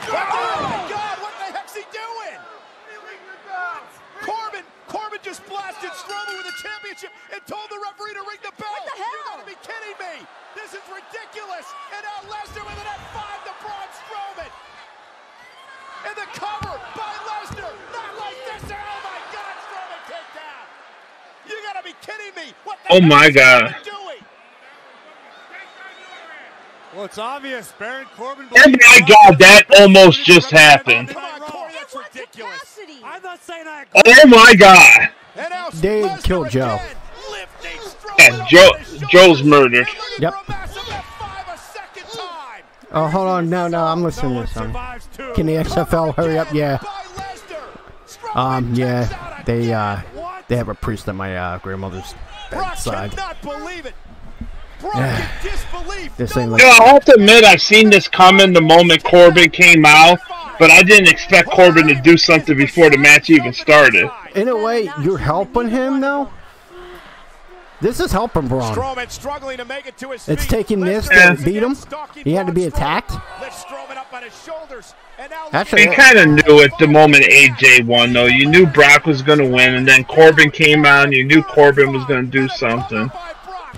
Speaker 1: Oh my God, what the heck's he doing? Corbin just blasted Strowman with a championship and told the referee to ring the bell.
Speaker 4: What the hell?
Speaker 1: You gotta be kidding me. This is ridiculous. And now Lesnar with an F5 to Braun Strowman. And the cover by Lesnar. Not like this. Oh my God, Strowman takedown. You gotta be kidding me. What the
Speaker 6: oh my God.
Speaker 1: Doing?
Speaker 2: Well, it's obvious. Baron Corbin.
Speaker 6: Oh my God, that almost just happened.
Speaker 1: Come on, Corey, that's ridiculous.
Speaker 2: I'm not saying I agree.
Speaker 6: Oh my God.
Speaker 3: They killed Joe.
Speaker 6: Yeah, Joe's murdered.
Speaker 3: Yep. Oh, hold on. No, I'm listening to this song. Can the XFL hurry up? Yeah. Yeah. They have a priest at my grandmother's bedside. This ain't like
Speaker 6: I have to admit, I've seen this coming the moment Corbin came out, but I didn't expect Corbin to do something before the match even started.
Speaker 3: In a way, you're helping him, though? This is helping Braun.
Speaker 1: Strowman struggling to make it to his
Speaker 3: It's
Speaker 1: feet.
Speaker 3: taking this to beat him. He had to be attacked.
Speaker 1: Lifts Strowman up on his shoulders. And now
Speaker 6: You kind of knew it the moment AJ won, though. You knew Brock was going to win, and then Corbin came out, and you knew Corbin was going to do something.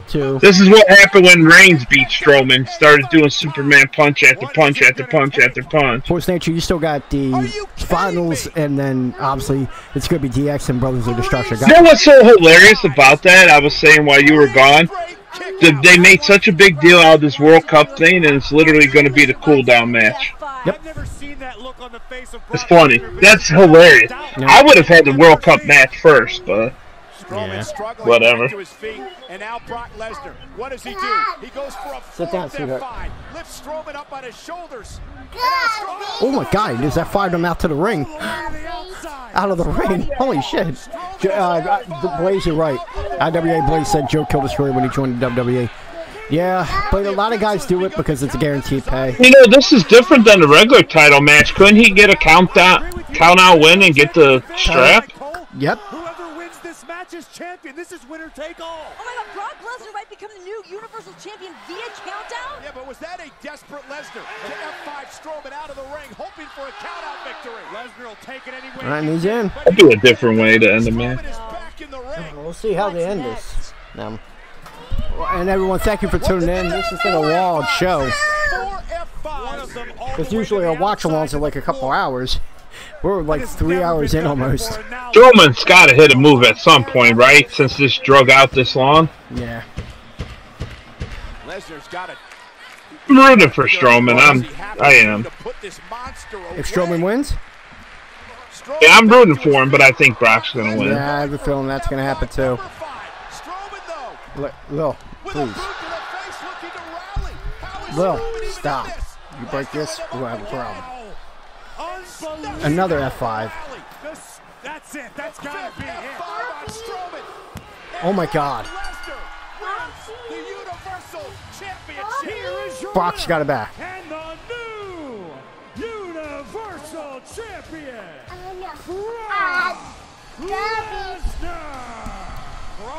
Speaker 6: This is what happened when Reigns beat Strowman. Started doing Superman punch after punch after punch after punch.
Speaker 3: Force Nature, you still got the finals, and then obviously it's going to be DX and Brothers of Destruction.
Speaker 6: You know what's so hilarious about that? I was saying while you were gone, they made such a big deal out of this World Cup thing, and it's literally going to be the cool-down match.
Speaker 3: Yep.
Speaker 6: It's funny. That's hilarious. I would have had the World Cup match first, but...
Speaker 1: Strowman struggling
Speaker 6: whatever.
Speaker 1: back to his feet, and now Brock Lesnar. What does he do? He goes for a
Speaker 3: Sit down,
Speaker 1: full
Speaker 3: sweetheart.
Speaker 1: F5, lifts Strowman up on his shoulders.
Speaker 3: Oh my God, there's that fired him out to the ring. Out of the ring. Holy shit. Blaze, you're right. IWA Blaze said Joe killed a story when he joined the WWE. Yeah, but a lot of guys do it because it's a guaranteed pay.
Speaker 6: You know, this is different than the regular title match. Couldn't he get a count out win and get the strap?
Speaker 3: Yep.
Speaker 2: match as champion. This is winner take all.
Speaker 4: Oh my God, Brock Lesnar might become the new Universal Champion via countdown?
Speaker 1: Yeah, but was that a desperate Lesnar to F5 Strowman out of the ring, hoping for a countout victory?
Speaker 2: Lesnar will take it anyway.
Speaker 3: All right, and he's in.
Speaker 6: I'd do a different way to end the match.
Speaker 3: We'll see how they end this. And everyone, thank you for tuning in. This has been a long show. Because usually our watch-alongs are like a couple hours. We're like 3 hours in almost.
Speaker 6: Strowman's got to hit a move at some point, right? Since this drug out this long.
Speaker 3: Yeah.
Speaker 1: Lesnar's got it.
Speaker 6: I'm rooting for Strowman. I am.
Speaker 3: If Strowman wins?
Speaker 6: Yeah, I'm rooting for him, but I think Brock's gonna win.
Speaker 3: Yeah, I have a feeling that's gonna happen too. Lil, please. Lil, stop. You break this, we'll have a problem. Another F5.
Speaker 2: That's it. That's gotta be it.
Speaker 3: Oh my God. Brock's got it back.
Speaker 5: And the new Universal Champion,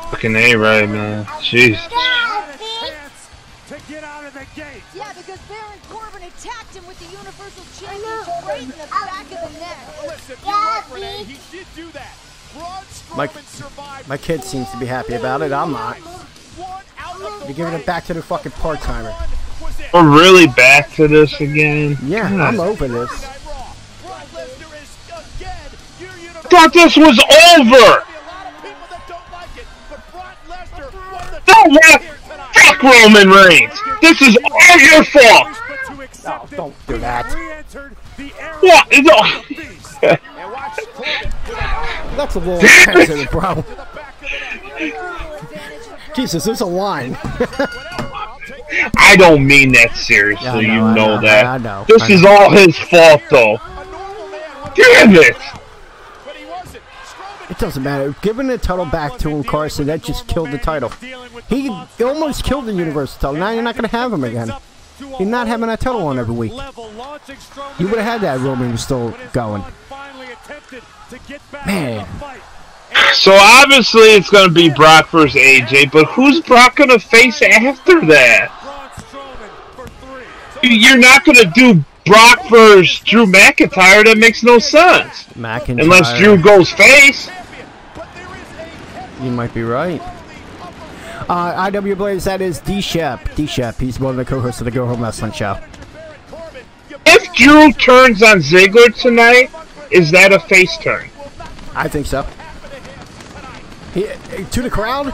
Speaker 6: Fucking A-right, man. Jeez.
Speaker 2: To get out of the gate.
Speaker 4: Yeah, because Baron Corbin attacked him with the Universal Championship right in the back of the neck.
Speaker 1: Listen, you're right, Renee. He did do that.
Speaker 3: My kid seems to be happy about it. I'm not. You're giving it back to the fucking part-timer.
Speaker 6: We're really back to this again?
Speaker 3: Yeah,
Speaker 6: God.
Speaker 3: I'm over this.
Speaker 6: I thought this was over! No, fuck Roman Reigns! This is all your fault!
Speaker 3: No, don't do that.
Speaker 6: What?
Speaker 3: That's a little sensitive, bro. Jesus, there's a line.
Speaker 6: I don't mean that seriously,
Speaker 3: yeah,
Speaker 6: you know that.
Speaker 3: I know.
Speaker 6: This is all his fault, though. Damn it!
Speaker 3: It doesn't matter. Giving the title back to him, Carson, that just killed the title. He almost killed the Universal title. Now you're not going to have him again. You're not having that title on every week. You would have had that Roman was still going. Man.
Speaker 6: So obviously it's going to be Brock versus AJ, but who's Brock going to face after that? You're not going to do Brock versus Drew McIntyre. That makes no sense.
Speaker 3: McIntyre.
Speaker 6: Unless Drew goes face.
Speaker 3: You might be right. IW Blaze, that is D-Shep. D-Shep, he's one of the co-hosts of the Go Home Wrestling Show.
Speaker 6: If Drew turns on Ziggler tonight, is that a face turn?
Speaker 3: I think so. To the crowd,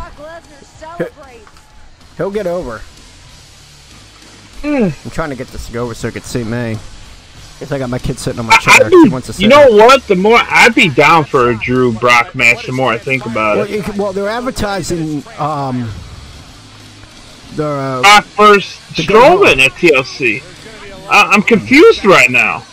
Speaker 3: he'll get over. I'm trying to get this to go over so he can see me. Guess I got my kid sitting on my chair. He wants to sit.
Speaker 6: You know what? The more I'd be down for a Drew Brock match, the more I think about it.
Speaker 3: Well, they're advertising Brock
Speaker 6: versus Strowman at TLC. I'm confused right now.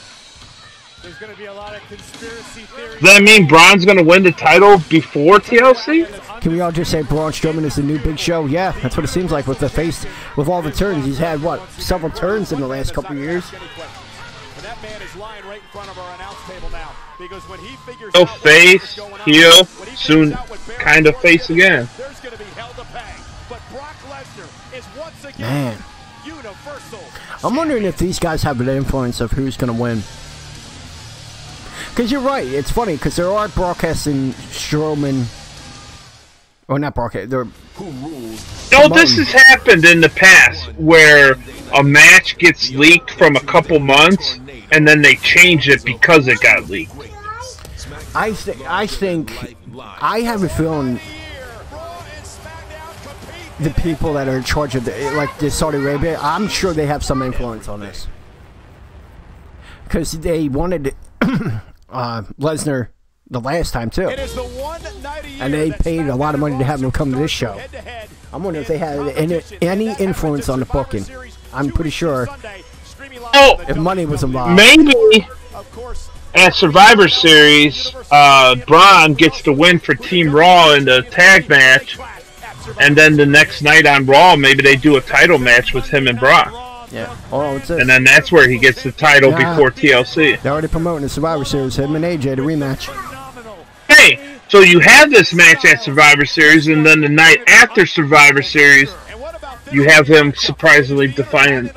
Speaker 2: There's going to be a lot of conspiracy theories.
Speaker 6: Does that mean Braun's going to win the title before TLC?
Speaker 3: Can we all just say Braun Strowman is the new Big Show? Yeah, that's what it seems like with the face, with all the turns. He's had, what, several turns in the last couple of years?
Speaker 1: And that man is lying right in front of our announce table now. Because when he figures
Speaker 6: out face, heel, soon kind of face again.
Speaker 1: There's going to be hell to pay. But Brock Lesnar is once again
Speaker 3: Man.
Speaker 1: Universal.
Speaker 3: I'm wondering if these guys have an influence of who's going to win. Because you're right. It's funny because there are broadcasting Strowman. Or not broadcast. They're.
Speaker 6: No, this has happened in the past where a match gets leaked from a couple months and then they change it because it got leaked.
Speaker 3: I think I have a feeling the people that are in charge of the Saudi Arabia, I'm sure they have some influence on this. Because they wanted Lesnar the last time too. And they paid a lot of money to have him come to this show. I'm wondering if they had any influence on the booking. I'm pretty sure if money was involved.
Speaker 6: Maybe at Survivor Series, Braun gets the win for Team Raw in the tag match, and then the next night on Raw, maybe they do a title match with him and Brock.
Speaker 3: Yeah. Oh, it's
Speaker 6: and then that's where he gets the title before TLC.
Speaker 3: They're already promoting the Survivor Series, him and AJ, the rematch.
Speaker 6: Hey, so you have this match at Survivor Series, and then the night after Survivor Series, you have him surprisingly defying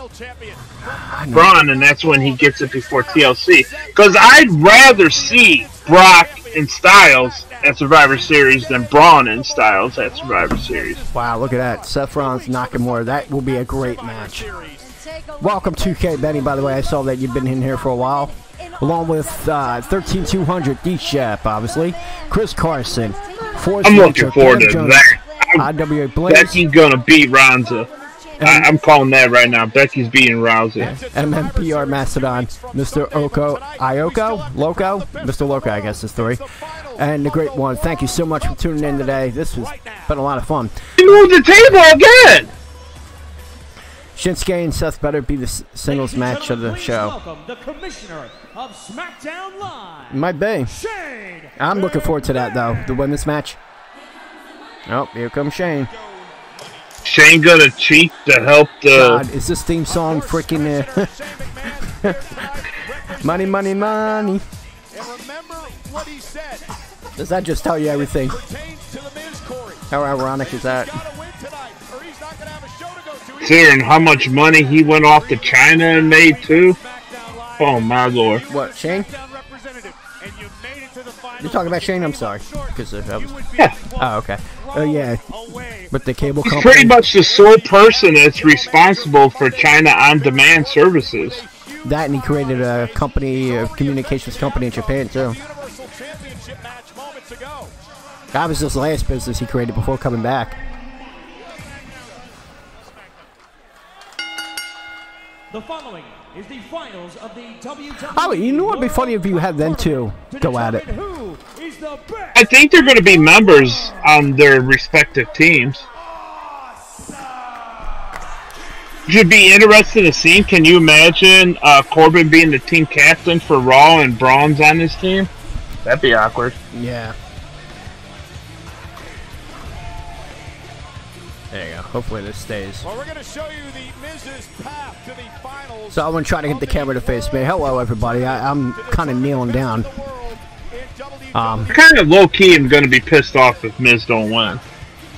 Speaker 6: Braun, and that's when he gets it before TLC. Because I'd rather see Brock and Styles at Survivor Series than Braun and Styles at Survivor Series.
Speaker 3: Wow, look at that. Seth Rollins, Nakamura. That will be a great match. Welcome, 2K Benny, by the way. I saw that you've been in here for a while. Along with 13200 D-Shep, obviously. Chris Carson.
Speaker 6: I'm looking forward to that.
Speaker 3: IWA Blaze.
Speaker 6: Becky's going to beat Ronza. I'm calling that right now. Becky's beating Rousey.
Speaker 3: MMPR Mastodon, Mr. Loco, Mr. Loco, I guess is 3. And the great one. Thank you so much for tuning in today. This has been a lot of fun.
Speaker 6: You moved the table again!
Speaker 3: Shinsuke and Seth better be the singles match of the show.
Speaker 5: Welcome the commissioner of SmackDown Live.
Speaker 3: Might be. I'm looking forward to that, though. The women's match. Oh, here comes Shane.
Speaker 6: Shane gonna cheat to help the...
Speaker 3: God, is this theme song freaking... money, money, money. Does that just tell you everything? How ironic is that?
Speaker 6: Considering how much money he went off to China and made, too? Oh, my lord.
Speaker 3: What, Shane? You're talking about Shane? I'm sorry. Because I was...
Speaker 6: Yeah.
Speaker 3: Oh, okay. Oh, yeah. With the cable company.
Speaker 6: He's pretty much the sole person that's responsible for China on-demand services.
Speaker 3: That, and he created a company, a communications company in Japan, too. That was his last business he created before coming back.
Speaker 5: The following is the finals of the WWE.
Speaker 3: Oh, you know what would be funny if you had them two go at it.
Speaker 6: I think they're going to be members on their respective teams. Should be interesting to see. Can you imagine Corbin being the team captain for Raw and Braun's on his team? That'd be awkward.
Speaker 3: Yeah. There you go. Hopefully this stays.
Speaker 1: Well, we're going to show you the Miz's path to the finals.
Speaker 3: So I'm going to try to get the camera to face me. Hello, everybody. I'm kind of kneeling down.
Speaker 6: Kind of low-key am going to be pissed off if Miz don't win.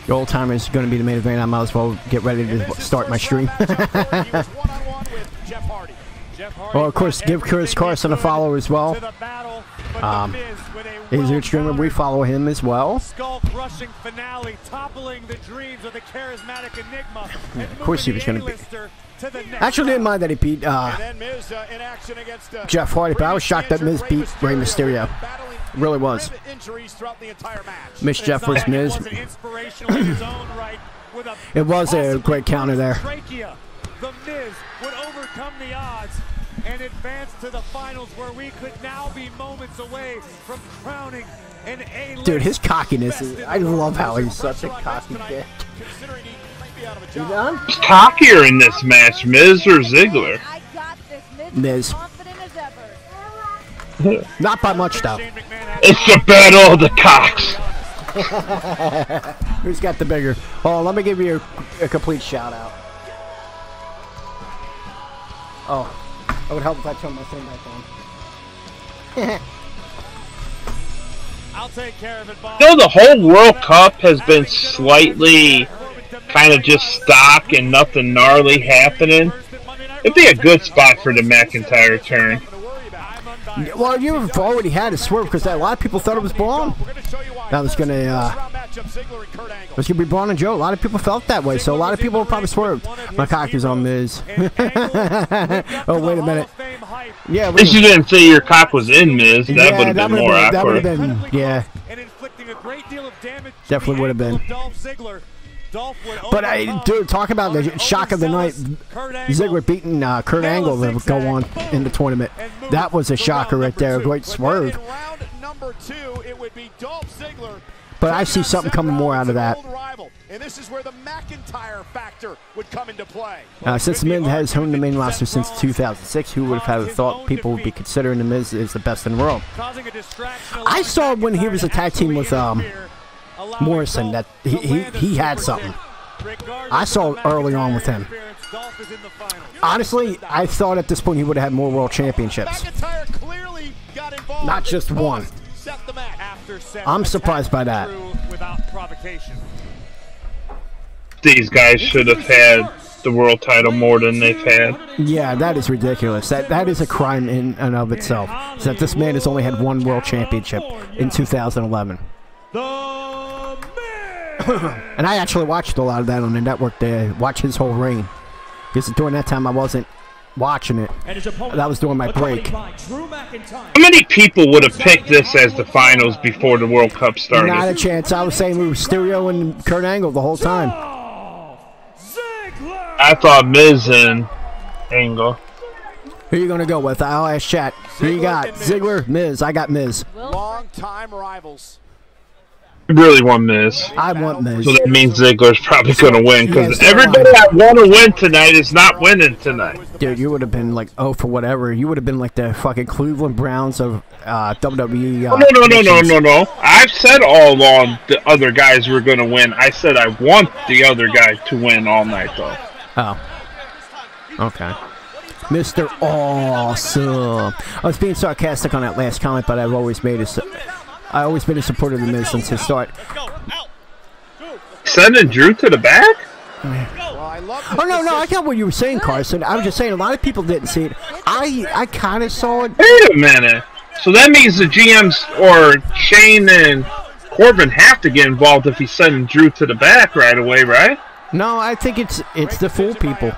Speaker 3: The old timer is going to be the main event. I might as well get ready to start my stream. Well, of course, give Chris Carson a follow as well. He's a streamer. We follow him as well.
Speaker 2: Skull-crushing finale, toppling the dreams of the charismatic Enigma.
Speaker 3: Yeah, of course he was going to beat. Actually, didn't mind that he beat Jeff Hardy, but I was shocked that Miz beat Rey Mysterio. Really was. Miss Jeff was Miz. It was a great counter there.
Speaker 2: The Miz would overcome the odds and advance to the finals, where we could now be moments away from crowning an A-list.
Speaker 3: Dude, his cockiness is... I love how he's such a cocky dick. You done?
Speaker 6: Who's cockier in this match, Miz or Ziggler?
Speaker 3: Miz. Not by much, though.
Speaker 6: It's the battle of the cocks.
Speaker 3: Who's got the bigger? Oh, let me give you a complete shout out. Oh, it would help if I turned my thing back on.
Speaker 2: I'll take care of it, Bob.
Speaker 6: You know, the whole World Cup has been slightly kind of just stock and nothing gnarly happening. It'd be a good spot for the McIntyre turn.
Speaker 3: Well, you've already had a swerve because a lot of people thought it was Braun. That was gonna be Braun and Joe. A lot of people felt that way, so a lot of people probably swerved. My cock is on Miz. Oh, wait a minute. Yeah,
Speaker 6: At least you didn't say your cock was in Miz. That would have been more awkward.
Speaker 3: That would have been, yeah. Definitely would have been. But dude, talk about the shock of the night. Ziggler beating Kurt Angle to go on in the tournament. That was a shocker right there. A great swerve. But I see something coming more out of that.
Speaker 1: And this is where the McIntyre factor would come into play.
Speaker 3: Since the Miz has honed the main roster since 2006, who would have thought people would be considering the Miz as the best in the world? I saw when he was a tag team with Morrison that he had something. I saw it early on with him. Honestly, I thought at this point he would have had more world championships. Not just one.
Speaker 1: set the match.
Speaker 2: After set,
Speaker 3: I'm surprised by that.
Speaker 2: Without provocation.
Speaker 6: These guys should have had the world title more than they've had.
Speaker 3: Yeah, that is ridiculous. That is a crime in and of itself. So that this man has only had one world championship in 2011. And I actually watched a lot of that on the network to watch his whole reign. Because during that time I wasn't watching it. That was during my break.
Speaker 6: How many people would have picked this as the finals before the World Cup started?
Speaker 3: Not a chance. I was saying we were Mysterio and Kurt Angle the whole time.
Speaker 6: I thought Miz and Angle.
Speaker 3: Who are you going to go with? I'll ask chat. Who you got? Ziggler, Miz. I got Miz.
Speaker 1: Long-time rivals.
Speaker 6: I really want Miz.
Speaker 3: I want Miz.
Speaker 6: So that means Ziggler's probably going to win, because everybody I want to win tonight is not winning tonight.
Speaker 3: Dude, you would have been like, oh, for whatever. You would have been like the fucking Cleveland Browns of WWE.
Speaker 6: No. I've said all along the other guys were going to win. I said I want the other guy to win all night, though.
Speaker 3: Oh. Okay. Mr. Awesome. I was being sarcastic on that last comment, but I've always been a supporter of the Miz since his start.
Speaker 6: Sending Drew to the back?
Speaker 3: Oh, no, I got what you were saying, Carson. I was just saying a lot of people didn't see it. I kind of saw it.
Speaker 6: Wait a minute. So that means the GMs or Shane and Corbin have to get involved if he's sending Drew to the back right away, right?
Speaker 3: No, I think it's to fool people.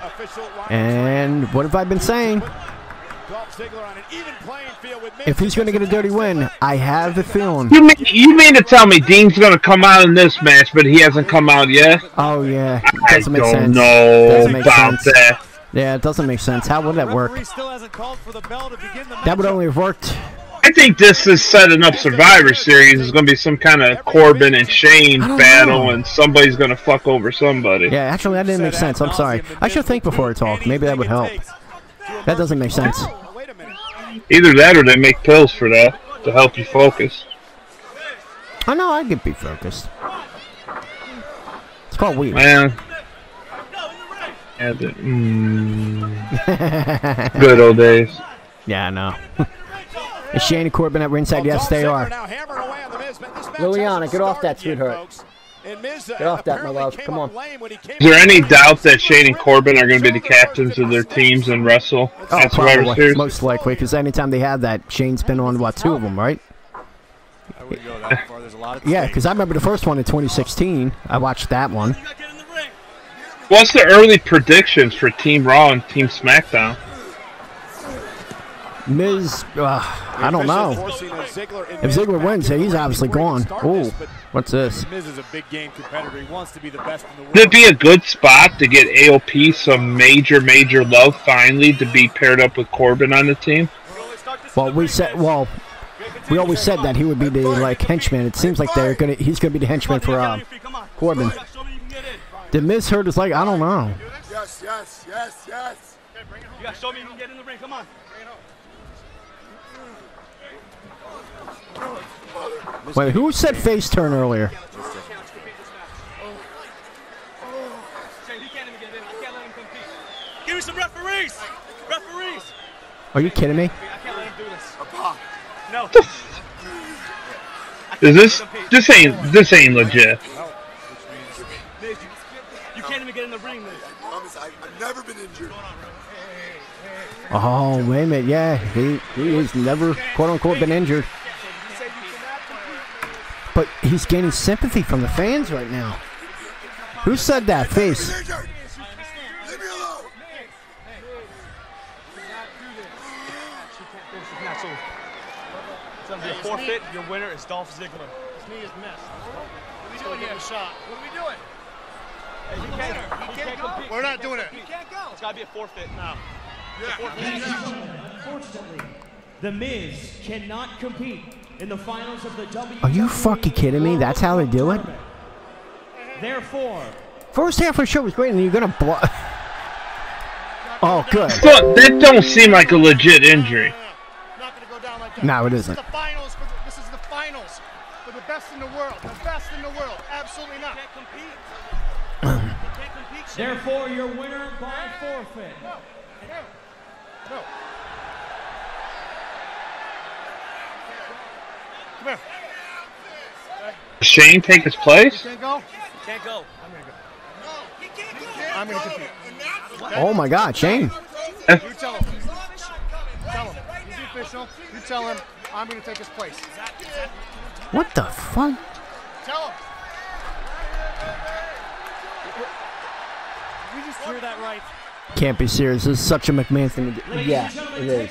Speaker 3: And what have I been saying? If he's going to get a dirty win, I have a feeling.
Speaker 6: You mean to tell me Dean's going to come out in this match, but he hasn't come out yet?
Speaker 3: Oh, yeah.
Speaker 6: I don't know about that.
Speaker 3: Yeah, it doesn't make sense. How would that work? That would only have worked.
Speaker 6: I think this is setting up Survivor Series. It's going to be some kind of Corbin and Shane battle, and somebody's going to fuck over somebody.
Speaker 3: Yeah, actually, that didn't make sense. I'm sorry. I should think before I talk. Maybe that would help. That doesn't make sense.
Speaker 6: Either that or they make pills for that to help you focus.
Speaker 3: I know, I can be focused. It's called weed.
Speaker 6: Man. Good old days.
Speaker 3: Yeah, I know. Is Shane and Corbin at ringside? Yes, they are. Liliana, get off that, sweetheart. Get off that, my love. Come on.
Speaker 6: Is there any doubt that Shane and Corbin are going to be the captains of their teams and wrestle at Survivor Series?
Speaker 3: Most likely, because anytime they have that, Shane's been on, what, 2 of them, right?
Speaker 2: I wouldn't go that far. There's a lot of
Speaker 3: yeah, because I remember the first one in 2016. I watched that one.
Speaker 6: What's the early predictions for Team Raw and Team SmackDown?
Speaker 3: Miz, I don't know. If Ziggler wins, he's obviously gone. Ooh, what's this?
Speaker 2: Miz is a big game competitor. He wants to be the best in the world.
Speaker 6: Would it be a good spot to get AOP some major love finally to be paired up with Corbin on the team?
Speaker 3: Well, we always said that he would be the like henchman. It seems like he's gonna be the henchman for Corbin. Did Miz hurt his leg? I don't know.
Speaker 9: Yes. You gotta show me you can get in the ring. Come on.
Speaker 3: Wait, who said face turn earlier?
Speaker 9: Give me some referees! Referees!
Speaker 3: Are you kidding me?
Speaker 9: I can't let him do this. No.
Speaker 6: Is this ain't legit?
Speaker 9: You can't even get in the ring, man. I've never been injured.
Speaker 3: Oh, wait a minute. Yeah, he has never, quote unquote, been injured. But he's gaining sympathy from the fans right now. Who said that? Face.
Speaker 9: Leave me alone.
Speaker 20: It's going to be a forfeit. Your winner is Dolph Ziggler.
Speaker 9: His knee is missed. What are we doing here? A shot. What are we doing?
Speaker 20: Hey, he can't compete.
Speaker 9: We're not doing it.
Speaker 20: He can't go. It's got to be a forfeit now.
Speaker 5: Unfortunately, The Miz cannot compete in the finals of the WWE.
Speaker 3: Are you fucking kidding me? That's how they do it?
Speaker 5: Therefore,
Speaker 3: first half of the show was great, and you're gonna block. Oh, good.
Speaker 6: So, that don't seem like a legit injury.
Speaker 3: No, it isn't.
Speaker 9: This is the finals for the best in the world. The best in the world. Absolutely not.
Speaker 5: Therefore, your winner by forfeit.
Speaker 9: No.
Speaker 2: here.
Speaker 6: Shane take his place?
Speaker 2: Can't go.
Speaker 17: Can't go.
Speaker 2: I'm gonna compete.
Speaker 3: Oh my God, Shane.
Speaker 2: You tell him. Tell him. He's the official. You tell him I'm gonna take his place.
Speaker 3: What the fuck?
Speaker 2: Tell him. Did we just hear that right?
Speaker 3: Can't be serious. This is such a McMahon thing to do. Yeah, it is.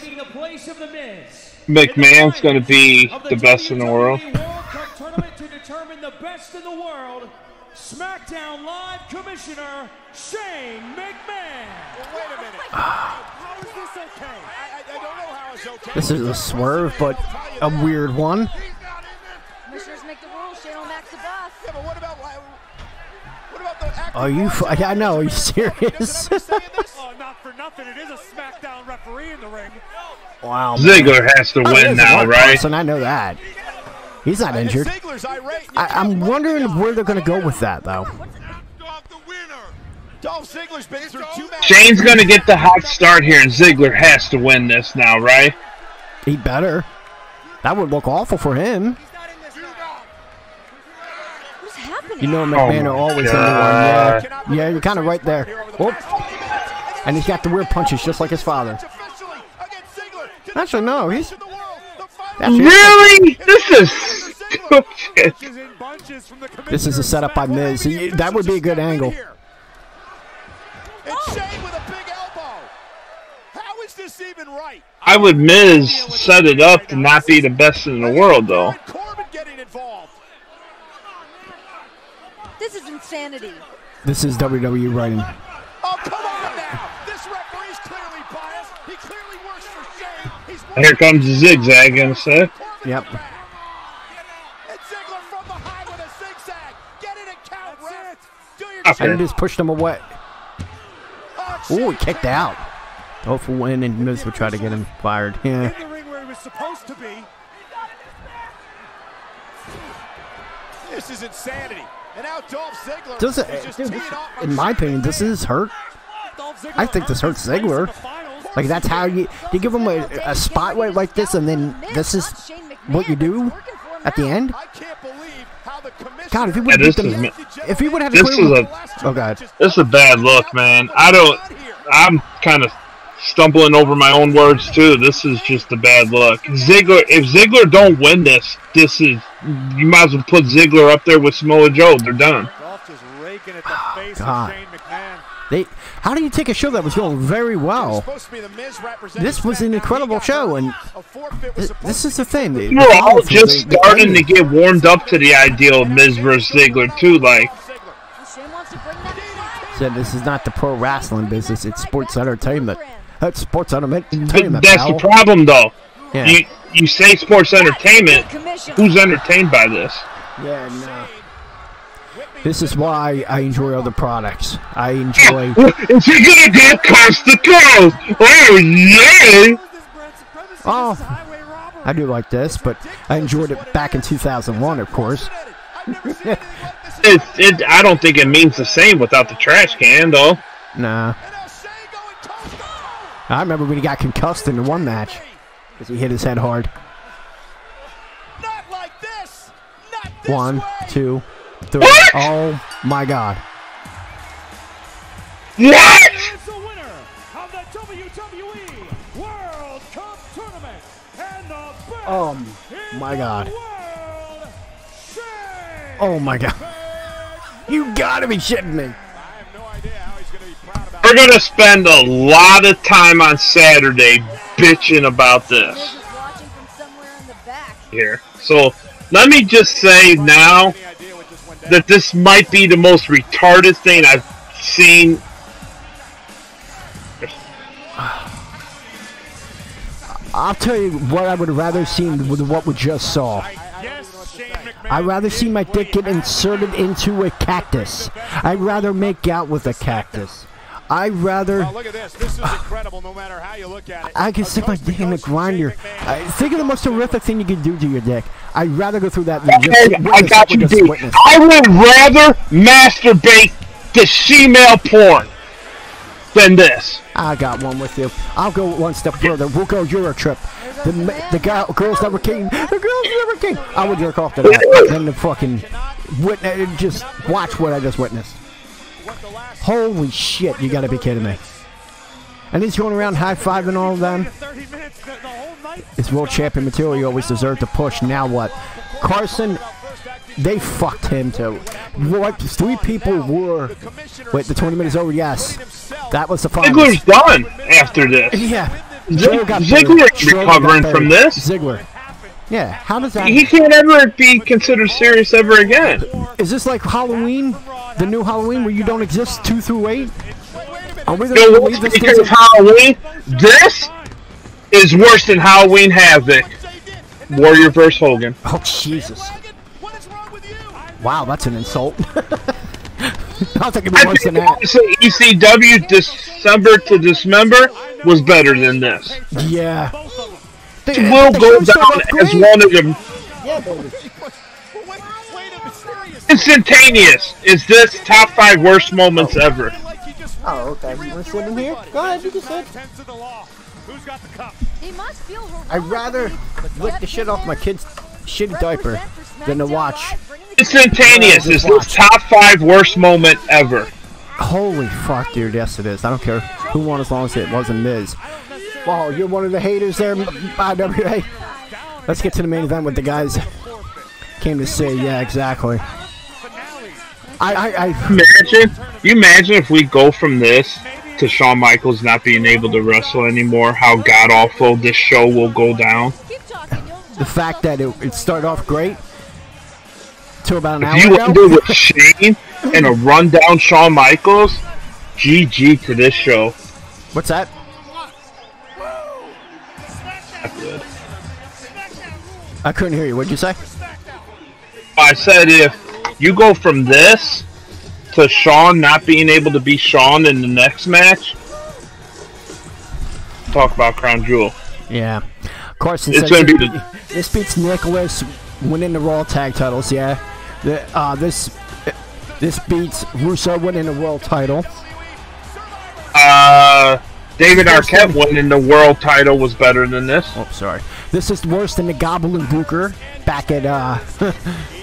Speaker 6: McMahon's going to be the best in the world.
Speaker 5: World Cup tournament to determine the best in the world. SmackDown Live Commissioner Shane McMahon.
Speaker 1: Well, wait a minute. How is this okay? I don't know how it's okay.
Speaker 3: This is a swerve, but a weird one.
Speaker 4: Commissioners make the rules. Shane O'Mac's the boss.
Speaker 1: Yeah, but what about the
Speaker 3: Are you? I know. Are you serious?
Speaker 2: Oh, not for nothing. It is a SmackDown referee in the ring.
Speaker 3: Wow.
Speaker 6: Ziggler has to win now, right?
Speaker 3: I know that. He's not injured. I'm wondering where they're going to go with that, though.
Speaker 1: Dolph Ziggler's been through 2 matches.
Speaker 6: Shane's going to get the hot start here, and Ziggler has to win this now, right?
Speaker 3: He better. That would look awful for him.
Speaker 4: What's happening?
Speaker 3: You know McMahon are always in the one. Yeah, you're kind of right there. Whoop. And he's got the weird punches just like his father. Actually, no, he's...
Speaker 6: Really? This is stupid.
Speaker 3: This is a setup by Miz. That would be a good angle.
Speaker 1: And Shane with a big elbow. How is this even right?
Speaker 6: I would Miz set it up to not be the best in the world, though.
Speaker 1: Corbin getting involved.
Speaker 4: This is insanity.
Speaker 3: This is WWE writing.
Speaker 1: Oh, come on now. This referee's clearly biased. He clearly works for Shane. He's
Speaker 6: Here comes the zigzag in a sec.
Speaker 3: Yep.
Speaker 1: And Ziggler from behind with a zigzag. Get it and count, ref. Do your
Speaker 3: And he just pushed him away. Oh, he kicked out. Oh, for win, and Miz would try to get him fired. Yeah.
Speaker 2: In the ring where he was supposed to be.
Speaker 1: This is insanity. And now Dolph Ziggler
Speaker 3: Does it,
Speaker 1: is just
Speaker 3: dude,
Speaker 1: teeing off on
Speaker 3: in my opinion, does this hurt? I think this hurts Ziggler. Like, that's how you give him a spotlight like this, and then this is what you do at the end? God, if he would have if he would have oh God,
Speaker 6: this is a bad look, man. I'm kind of stumbling over my own words too. This is just a bad look. Ziggler, if Ziggler don't win this is, you might as well put Ziggler up there with Samoa Joe. They're done.
Speaker 3: God. How do you take a show that was going very well? This was an incredible show, and this is the thing.
Speaker 6: We're all just starting to get warmed up to the idea of Miz versus Ziggler too. Like,
Speaker 3: said this is not the pro wrestling business; it's sports entertainment. That's sports entertainment.
Speaker 6: That's the problem, though.
Speaker 3: Yeah.
Speaker 6: You say sports entertainment. Who's entertained by this?
Speaker 3: Yeah, no. This is why I enjoy other products. I enjoy.
Speaker 6: Is he gonna get coast to coast? Oh yeah!
Speaker 3: Oh, I do like this, but I enjoyed it back in 2001, of course.
Speaker 6: I don't think it means the same without the trash can, though.
Speaker 3: Nah. I remember when he got concussed in the one match because he hit his head hard. One, two, three.
Speaker 6: What?
Speaker 3: Oh my God!
Speaker 6: What?
Speaker 5: Is the winner of the WWE World Cup Tournament and the best
Speaker 3: My God! Oh my God! You gotta be shitting me!
Speaker 6: We're gonna spend a lot of time on Saturday bitching about this here. So let me just say now that this might be the most retarded thing I've seen.
Speaker 3: I'll tell you what I would have rather seen with what we just saw. I'd rather see my dick get inserted into a cactus. I'd rather make out with a cactus. I'd rather.
Speaker 1: Oh, look at this. This is incredible no matter how you look at it.
Speaker 3: I can stick my dick in the grinder. Think of the most horrific thing you can do to your dick. I'd rather go through that than just
Speaker 6: I got you, dude. I would rather masturbate to female porn than this.
Speaker 3: I got one with you. I'll go one step further. We'll go Euro trip. The girls never came. The girls never came. I would jerk off to that. Then the fucking just watch what I just witnessed. Holy shit! You gotta be kidding me. And he's going around high-fiving all of them. It's world champion material. You always deserve to push. Now what? Carson, they fucked him too. What? 3 people were. Wait, the 20 minutes over. Yes, that was the final.
Speaker 6: Ziggler's done after this.
Speaker 3: Yeah.
Speaker 6: Ziggler recovering from this.
Speaker 3: Ziggler. Yeah. How does that?
Speaker 6: He can't ever be considered serious ever again.
Speaker 3: Is this like Halloween? The new Halloween where you don't exist 2 through 8? Are we
Speaker 6: gonna believe this? Because of Halloween, this is worse than Halloween Havoc. Warrior vs. Hogan.
Speaker 3: Oh Jesus! Wow, that's an insult. I'll take it worse than that.
Speaker 6: ECW December to Dismember was better than this.
Speaker 3: Yeah.
Speaker 6: It will go down as one of them.
Speaker 3: Yeah, baby.
Speaker 6: Instantaneous is this top 5 worst moments ever.
Speaker 3: Oh, okay. You want to sit in here? Go ahead, you can sit. I'd rather lick the shit off my kid's shitty diaper than to watch.
Speaker 6: Instantaneous is the top 5 worst moment ever.
Speaker 3: Holy fuck, dude. Yes, it is. I don't care who won as long as it wasn't Miz. Oh, you're one of the haters there, IWA. Let's get to the main event with the guys came to see. Yeah, exactly.
Speaker 6: You imagine if we go from this to Shawn Michaels not being able to wrestle anymore, how god-awful this show will go down.
Speaker 3: The fact that it started off great to about an hour
Speaker 6: ago. If you ended with Shane and a rundown Shawn Michaels, GG to this show.
Speaker 3: What's that?
Speaker 6: Not good.
Speaker 3: I couldn't hear you. What'd you say?
Speaker 6: I said if you go from this to Shawn not being able to be Shawn in the next match, talk about Crown Jewel.
Speaker 3: Yeah. Carson
Speaker 6: it's
Speaker 3: said
Speaker 6: gonna be
Speaker 3: this beats Nicholas winning the Raw Tag titles, yeah. This beats Russo winning the world title.
Speaker 6: David Arquette winning the world title was better than this.
Speaker 3: Oh, sorry. This is worse than the Gobbledygooker back at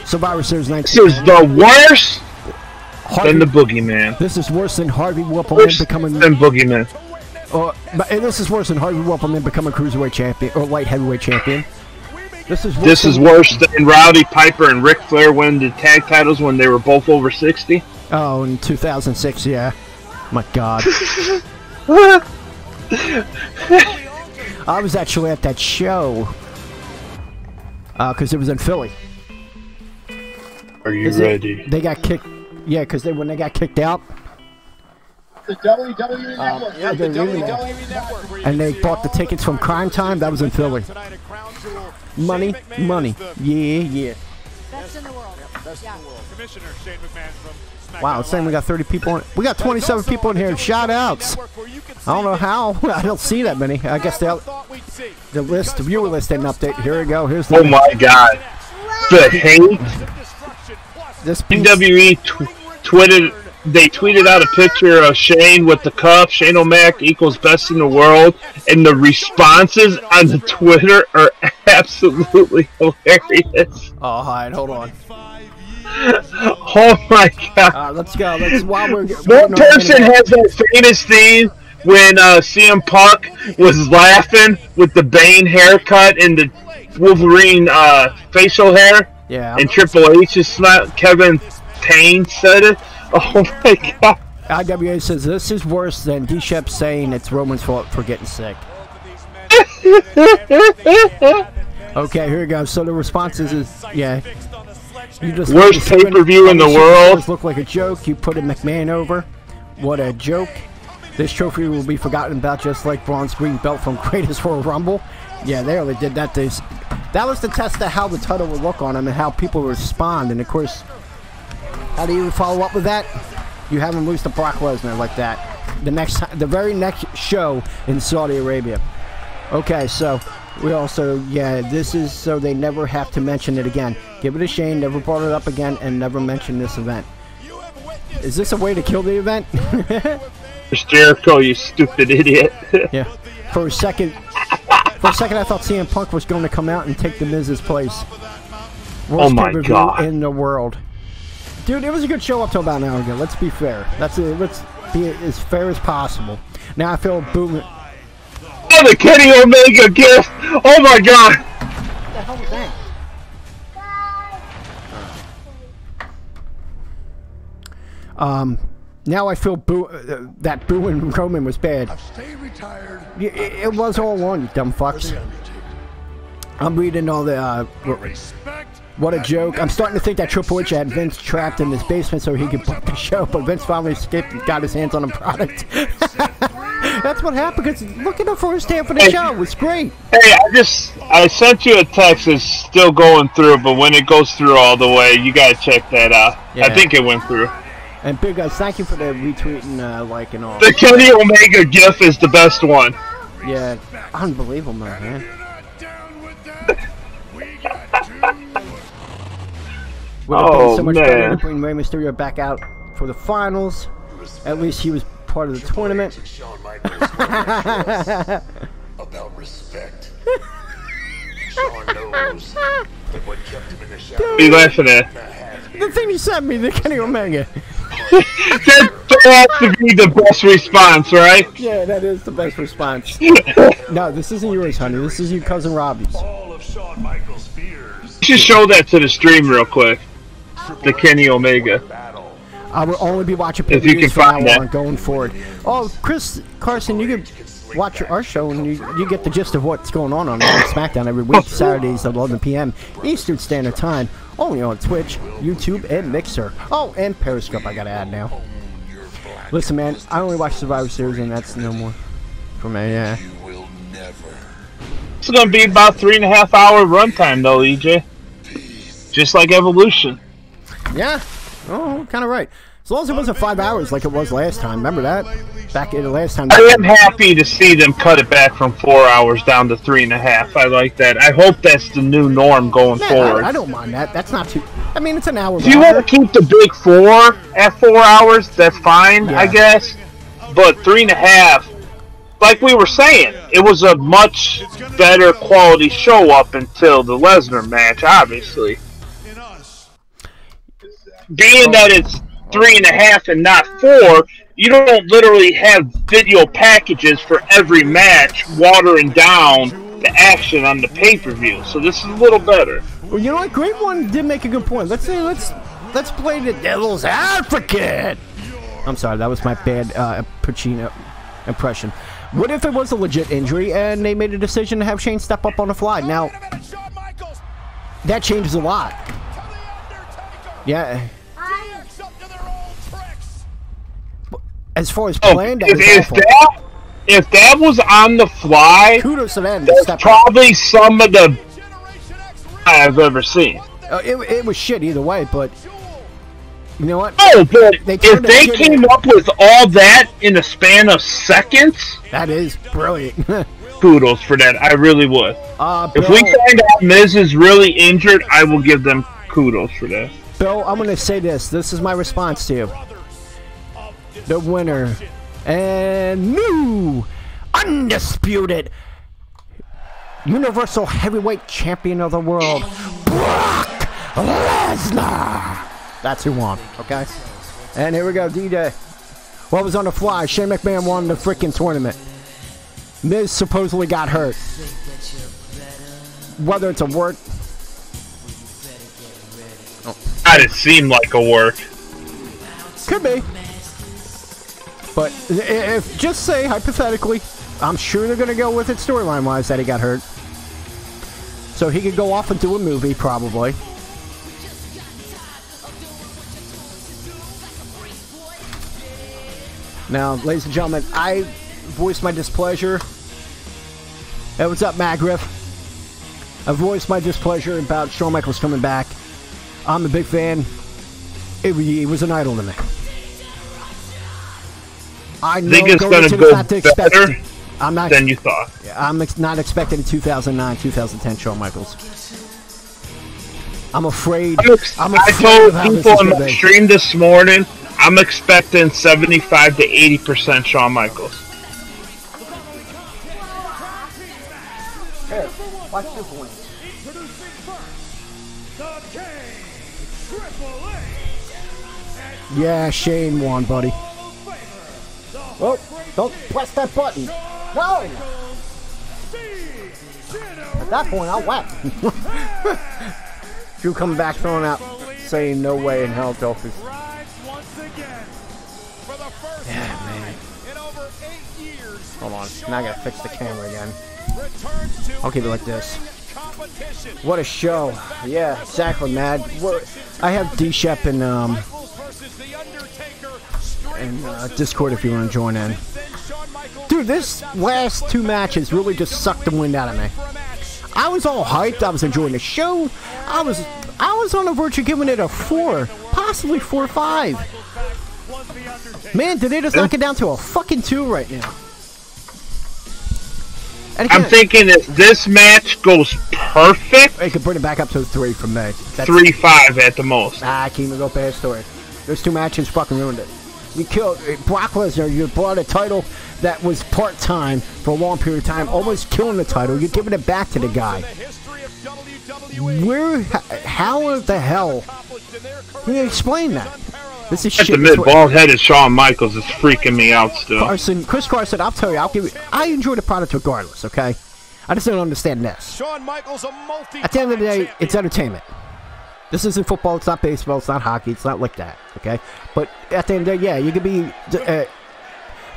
Speaker 3: Survivor Series 19.
Speaker 6: This is the worst than the Boogeyman.
Speaker 3: This is worse than Harvey Whippleman becoming
Speaker 6: Boogeyman.
Speaker 3: This is worse than Harvey Whippleman becoming Cruiserweight champion or light heavyweight champion. This
Speaker 6: is worse than Rowdy Piper and Ric Flair winning the tag titles when they were both over 60.
Speaker 3: Oh, in 2006, yeah. My God. I was actually at that show because it was in Philly.
Speaker 6: Are you ready?
Speaker 3: They got kicked. Yeah, because when they got kicked out.
Speaker 11: The WWE Network.
Speaker 3: Yeah, the WWE Network. And they bought the tickets from Crime Time. That was in Philly. Money, money. Yeah.
Speaker 4: Best in the world.
Speaker 2: Best in the world. Commissioner Shane McMahon from SmackDown.
Speaker 3: Wow, it's saying we got 30 people in. We got 27 people in here. Shout outs. I don't know how. I don't see that many. I guess the list, the viewer list didn't update. Here we go. Here's the.
Speaker 6: Oh my God. The hate.
Speaker 3: This
Speaker 6: WWE tweeted. They tweeted out a picture of Shane with the cup. Shane O'Mac equals best in the world, and the responses on the Twitter are absolutely hilarious.
Speaker 3: Oh, all right, hold on.
Speaker 6: Oh my God!
Speaker 3: Let's go. While we're
Speaker 6: one person has that famous scene when CM Punk was laughing with the Bane haircut and the Wolverine facial hair.
Speaker 3: Yeah.
Speaker 6: And Triple H is Kevin Payne said it. Oh my God!
Speaker 3: IWA says this is worse than D-Shep saying it's Roman's fault for getting sick. Okay, here we go. So the responses is yeah. You just
Speaker 6: worst pay-per-view in the world.
Speaker 3: Look like a joke. You put a McMahon over. What a joke! This trophy will be forgotten about, just like Braun's green belt from Greatest Royal Rumble. Yeah, they only did that. That was the test of how the title would look on him and how people respond. And of course, how do you follow up with that? You have him lose to Brock Lesnar like that. The very next show in Saudi Arabia. Okay, so we also, yeah, this is so they never have to mention it again. Give it a Shane, never brought it up again, and never mention this event. Is this a way to kill the event?
Speaker 6: Chris Jericho, you stupid idiot.
Speaker 3: Yeah. For a second For a second, I thought CM Punk was going to come out and take the Miz's place.
Speaker 6: Oh my God!
Speaker 3: In the world, dude, it was a good show up till about an hour ago. Let's be fair. Let's be as fair as possible. Now I feel booming.
Speaker 6: Oh, the Kenny Omega gift! Oh my God!
Speaker 3: What the hell was that? Now I feel that booing Roman was bad. It was all on, you dumb fucks. I'm reading all the, what a joke. I'm starting to think that Triple H had Vince trapped in his basement so he could book the show, but Vince finally escaped and got his hands on the product. That's what happened, because look at the first half of the show. It was great.
Speaker 6: Hey, I sent you a text. It's still going through, but when it goes through all the way, you gotta check that out. Yeah. I think it went through.
Speaker 3: And big guys, thank you for the retweet and like and all.
Speaker 6: The Kenny Omega GIF is the best one.
Speaker 3: Yeah, unbelievable, man. Would have been so much better to bring Rey Mysterio back out for the finals. At least he was part of the tournament.
Speaker 12: About respect. Shawn knows that what kept him in the shadow.
Speaker 6: What are you laughing at?
Speaker 3: The thing you sent me, the Kenny Omega.
Speaker 6: That has to be the best response, right?
Speaker 3: Yeah, that is the best response. No, this isn't yours, honey. This is your cousin Robbie's.
Speaker 6: You should show that to the stream real quick. The Kenny Omega.
Speaker 3: I will only be watching
Speaker 6: if you can find that
Speaker 3: going forward. Oh, Chris Carson, you can watch our show and you get the gist of what's going on SmackDown every week, Saturdays at 11 p.m. Eastern Standard Time, only on Twitch, YouTube, and Mixer. Oh, and Periscope I gotta add now. Listen, man, I only watch Survivor Series and that's no more for me, yeah.
Speaker 6: It's gonna be about 3.5 hour runtime though, EJ. Just like Evolution.
Speaker 3: Yeah. Oh, kind of right. As long as it wasn't 5 hours like it was last time. Remember that? Back in the last time.
Speaker 6: I am happy to see them cut it back from 4 hours down to 3.5. I like that. I hope that's the new norm going forward.
Speaker 3: I don't mind that. That's not too... I mean, it's an hour.
Speaker 6: If you want to keep the big 4 at 4 hours, that's fine, I guess. But 3.5, like we were saying, it was a much better quality show up until the Lesnar match, obviously. Being that it's 3.5 and not 4, you don't literally have video packages for every match watering down the action on the pay-per-view. So this is a little better.
Speaker 3: Well, you know what? Great One did make a good point. Let's play the devil's advocate. I'm sorry, that was my bad Pacino impression. What if it was a legit injury and they made a decision to have Shane step up on the fly? Now, that changes a lot. Yeah. As far as planned,
Speaker 6: if that was on the fly,
Speaker 3: kudos to them.
Speaker 6: That's probably some of the I've ever seen.
Speaker 3: It was shit either way, but you know what?
Speaker 6: Oh, but if they came up with all that in a span of seconds,
Speaker 3: that is brilliant.
Speaker 6: Kudos for that. I really would. If we find out Miz is really injured, I will give them kudos for that.
Speaker 3: Bill, I'm going to say this. This is my response to you. The winner and new undisputed Universal Heavyweight Champion of the world, Brock Lesnar. That's who won, okay? And here we go, DJ. What was on the fly? Shane McMahon won the freaking tournament. Miz supposedly got hurt. Whether it's a work...
Speaker 6: God, it seemed like a work.
Speaker 3: Could be. But if just say, hypothetically, I'm sure they're going to go with it storyline-wise that he got hurt. So he could go off and do a movie, probably. Now, ladies and gentlemen, I voiced my displeasure. Hey, what's up, Magriff? I voiced my displeasure about Shawn Michaels coming back. I'm a big fan. He was an idol to me. I
Speaker 6: think it's going to go better than you thought.
Speaker 3: I'm not expecting a 2009, 2010 Shawn Michaels. I'm afraid.
Speaker 6: I told people in my stream this morning, I'm expecting 75 to 80% Shawn Michaels.
Speaker 3: Watch this win.
Speaker 5: Introducing first, the King, Triple H.
Speaker 3: Yeah, Shane won, buddy. Oh, don't press that button. No! At that point, I'll whack. Drew coming back, throwing out, saying no way in hell, Dolphins. Yeah, man. Hold on, now I gotta fix the camera again. I'll keep it like this. What a show. Yeah, exactly, man. I have D-Shep and Discord if you want to join in. Dude, this last two matches really just sucked the wind out of me. I was all hyped. I was enjoying the show. I was on the verge of giving it a 4, possibly 4 or 5. Man, did they just knock it down to a fucking 2 right now? Again,
Speaker 6: I'm thinking if this match goes perfect,
Speaker 3: they could bring it back up to a 3 from me.
Speaker 6: 3-5 at the most.
Speaker 3: I can't even go past story. Those two matches fucking ruined it. You killed Brock Lesnar. You brought a title that was part-time for a long period of time, almost killing the title. You're giving it back to the guy. How the hell can you explain that? This is shit.
Speaker 6: The mid-bald-headed Shawn Michaels is freaking me out still.
Speaker 3: Chris Carson, I'll tell you, I enjoy the product regardless, okay? I just don't understand this.
Speaker 1: Shawn Michaels,
Speaker 3: at the end of the day, it's entertainment. This isn't football, it's not baseball, it's not hockey, it's not like that, okay? But at the end of the day, yeah, you could be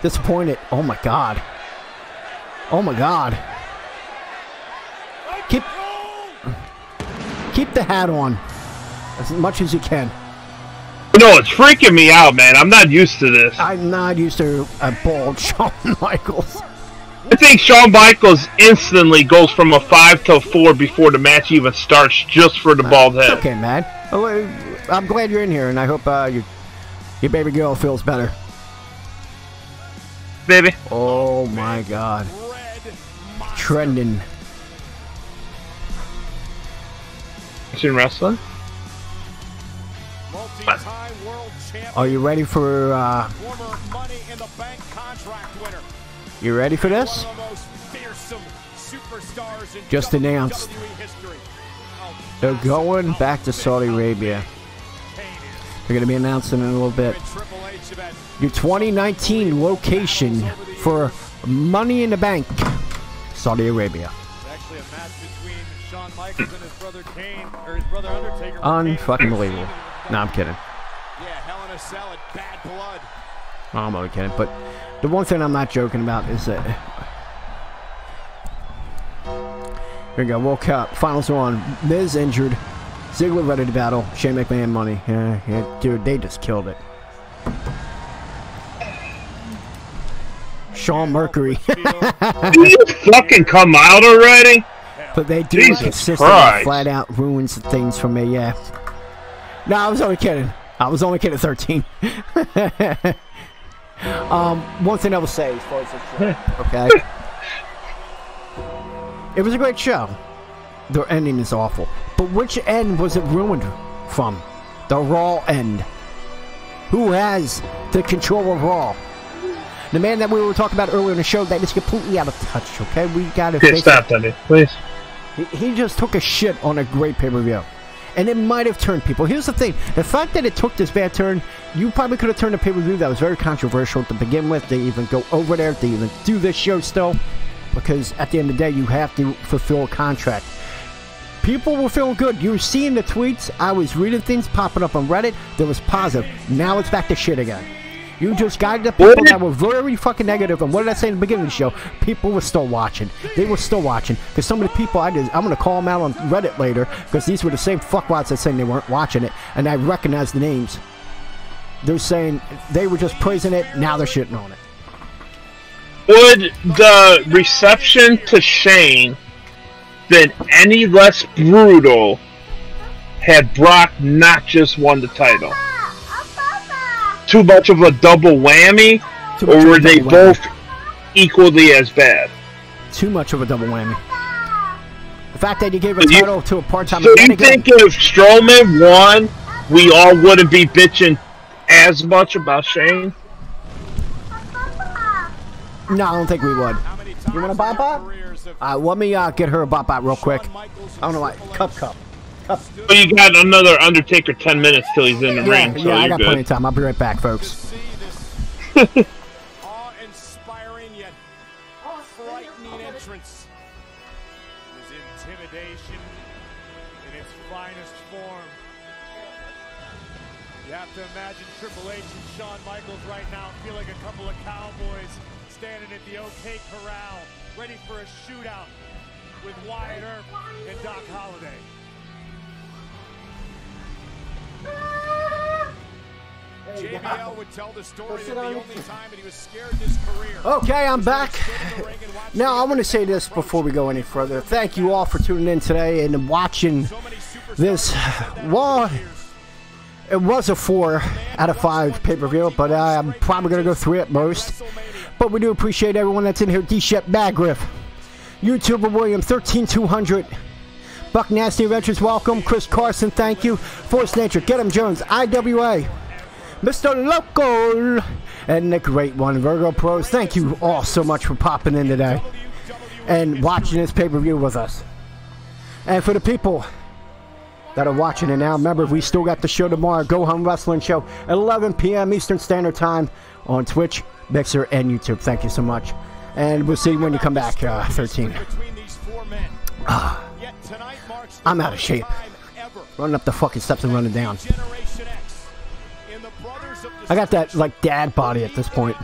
Speaker 3: disappointed. Oh my God. Oh my God. Keep the hat on as much as you can.
Speaker 6: No, it's freaking me out, man. I'm not used to this.
Speaker 3: I'm not used to a bald Shawn Michaels.
Speaker 6: I think Shawn Michaels instantly goes from a 5 to a 4 before the match even starts, just for the bald head.
Speaker 3: Okay, man. I'm glad you're in here, and I hope your baby girl feels better.
Speaker 6: Baby.
Speaker 3: Oh my God. Trending.
Speaker 6: Seen wrestling?
Speaker 3: Are you ready for You ready for this? Just announced. They're going back to Saudi Arabia. They're going to be announcing in a little bit. Your 2019 location for Money in the Bank, Saudi Arabia.
Speaker 2: Actually, a match between Shawn Michaels and his brother Kane, or his brother Undertaker.
Speaker 3: Unfucking believable. No, I'm kidding.
Speaker 1: Yeah, Hell in a Cell and Bad Blood.
Speaker 3: Oh, I'm only kidding. But the one thing I'm not joking about is that. Here we go. World Cup finals are on. Miz injured. Ziggler ready to battle. Shane McMahon money. Yeah, dude, they just killed it. Shawn Mercury.
Speaker 6: Did you fucking come out already?
Speaker 3: But they do
Speaker 6: Jesus
Speaker 3: consistently
Speaker 6: Christ.
Speaker 3: flat out ruins things for me, yeah. No, I was only kidding. I was only kidding 13. One thing I will say as far as this show, okay? It was a great show. The ending is awful. But which end was it ruined from? The Raw end. Who has the control of Raw? The man that we were talking about earlier in the show that is completely out of touch, okay? We gotta face
Speaker 6: stop that, please.
Speaker 3: He just took a shit on a great pay-per-view. And it might have turned people. Here's the thing. The fact that it took this bad turn, you probably could have turned a pay-per-view that was very controversial to begin with. They even go over there. They even do this show still. Because at the end of the day, you have to fulfill a contract. People were feeling good. You were seeing the tweets. I was reading things popping up on Reddit. There was positive. Now it's back to shit again. You just guided the people that were very fucking negative. And what did I say in the beginning of the show? People were still watching. They were still watching. Because some of the people, I'm going to call them out on Reddit later. Because these were the same fuckwads that saying they weren't watching it. And I recognize the names. They're saying they were just praising it. Now they're shitting on it.
Speaker 6: Would the reception to Shane been any less brutal had Brock not just won the title? Too much of a double whammy, or were they both equally as bad?
Speaker 3: Too much of a double whammy. The fact that you gave a title to a part-time...
Speaker 6: So you think if Strowman won, we all wouldn't be bitching as much about Shane?
Speaker 3: No, I don't think we would. You want to buy? Let me get her a bop out real quick. I don't know why. Cup.
Speaker 6: Well, you got another Undertaker 10 minutes till he's in the ring. So
Speaker 3: yeah, I got
Speaker 6: good.
Speaker 3: plenty of time. I'll be right back, folks.
Speaker 1: Awe-inspiring yet frightening entrance. His intimidation in its finest form. You have to imagine Triple H and Shawn Michaels right now feel like a couple of cowboys standing at the OK Corral, ready for a shootout with Wyatt Earp and Doc Holliday. JBL would tell the story that the only time that he was scared in his career.
Speaker 3: Okay, I'm back. Now, I want to say this before we go any further. Thank you all for tuning in today and watching this. Well, it was a 4 out of 5 pay-per-view, but I'm probably going to go 3 at most. But we do appreciate everyone that's in here. D-Shep, Bad Griff, YouTuber William, 13200. Buck Nasty Adventures, welcome. Chris Carson, thank you. Force Nature, Get Him Jones, IWA, Mr. Local, and Nick Great One, Virgo Pros. Thank you all so much for popping in today and watching this pay-per-view with us. And for the people that are watching it now, remember, we still got the show tomorrow, Go Home Wrestling Show at 11 p.m. Eastern Standard Time on Twitch, Mixer, and YouTube. Thank you so much. And we'll see you when you come back, 13. I'm out of shape. Running up the fucking steps and running down. I got that, like, dad body at this point.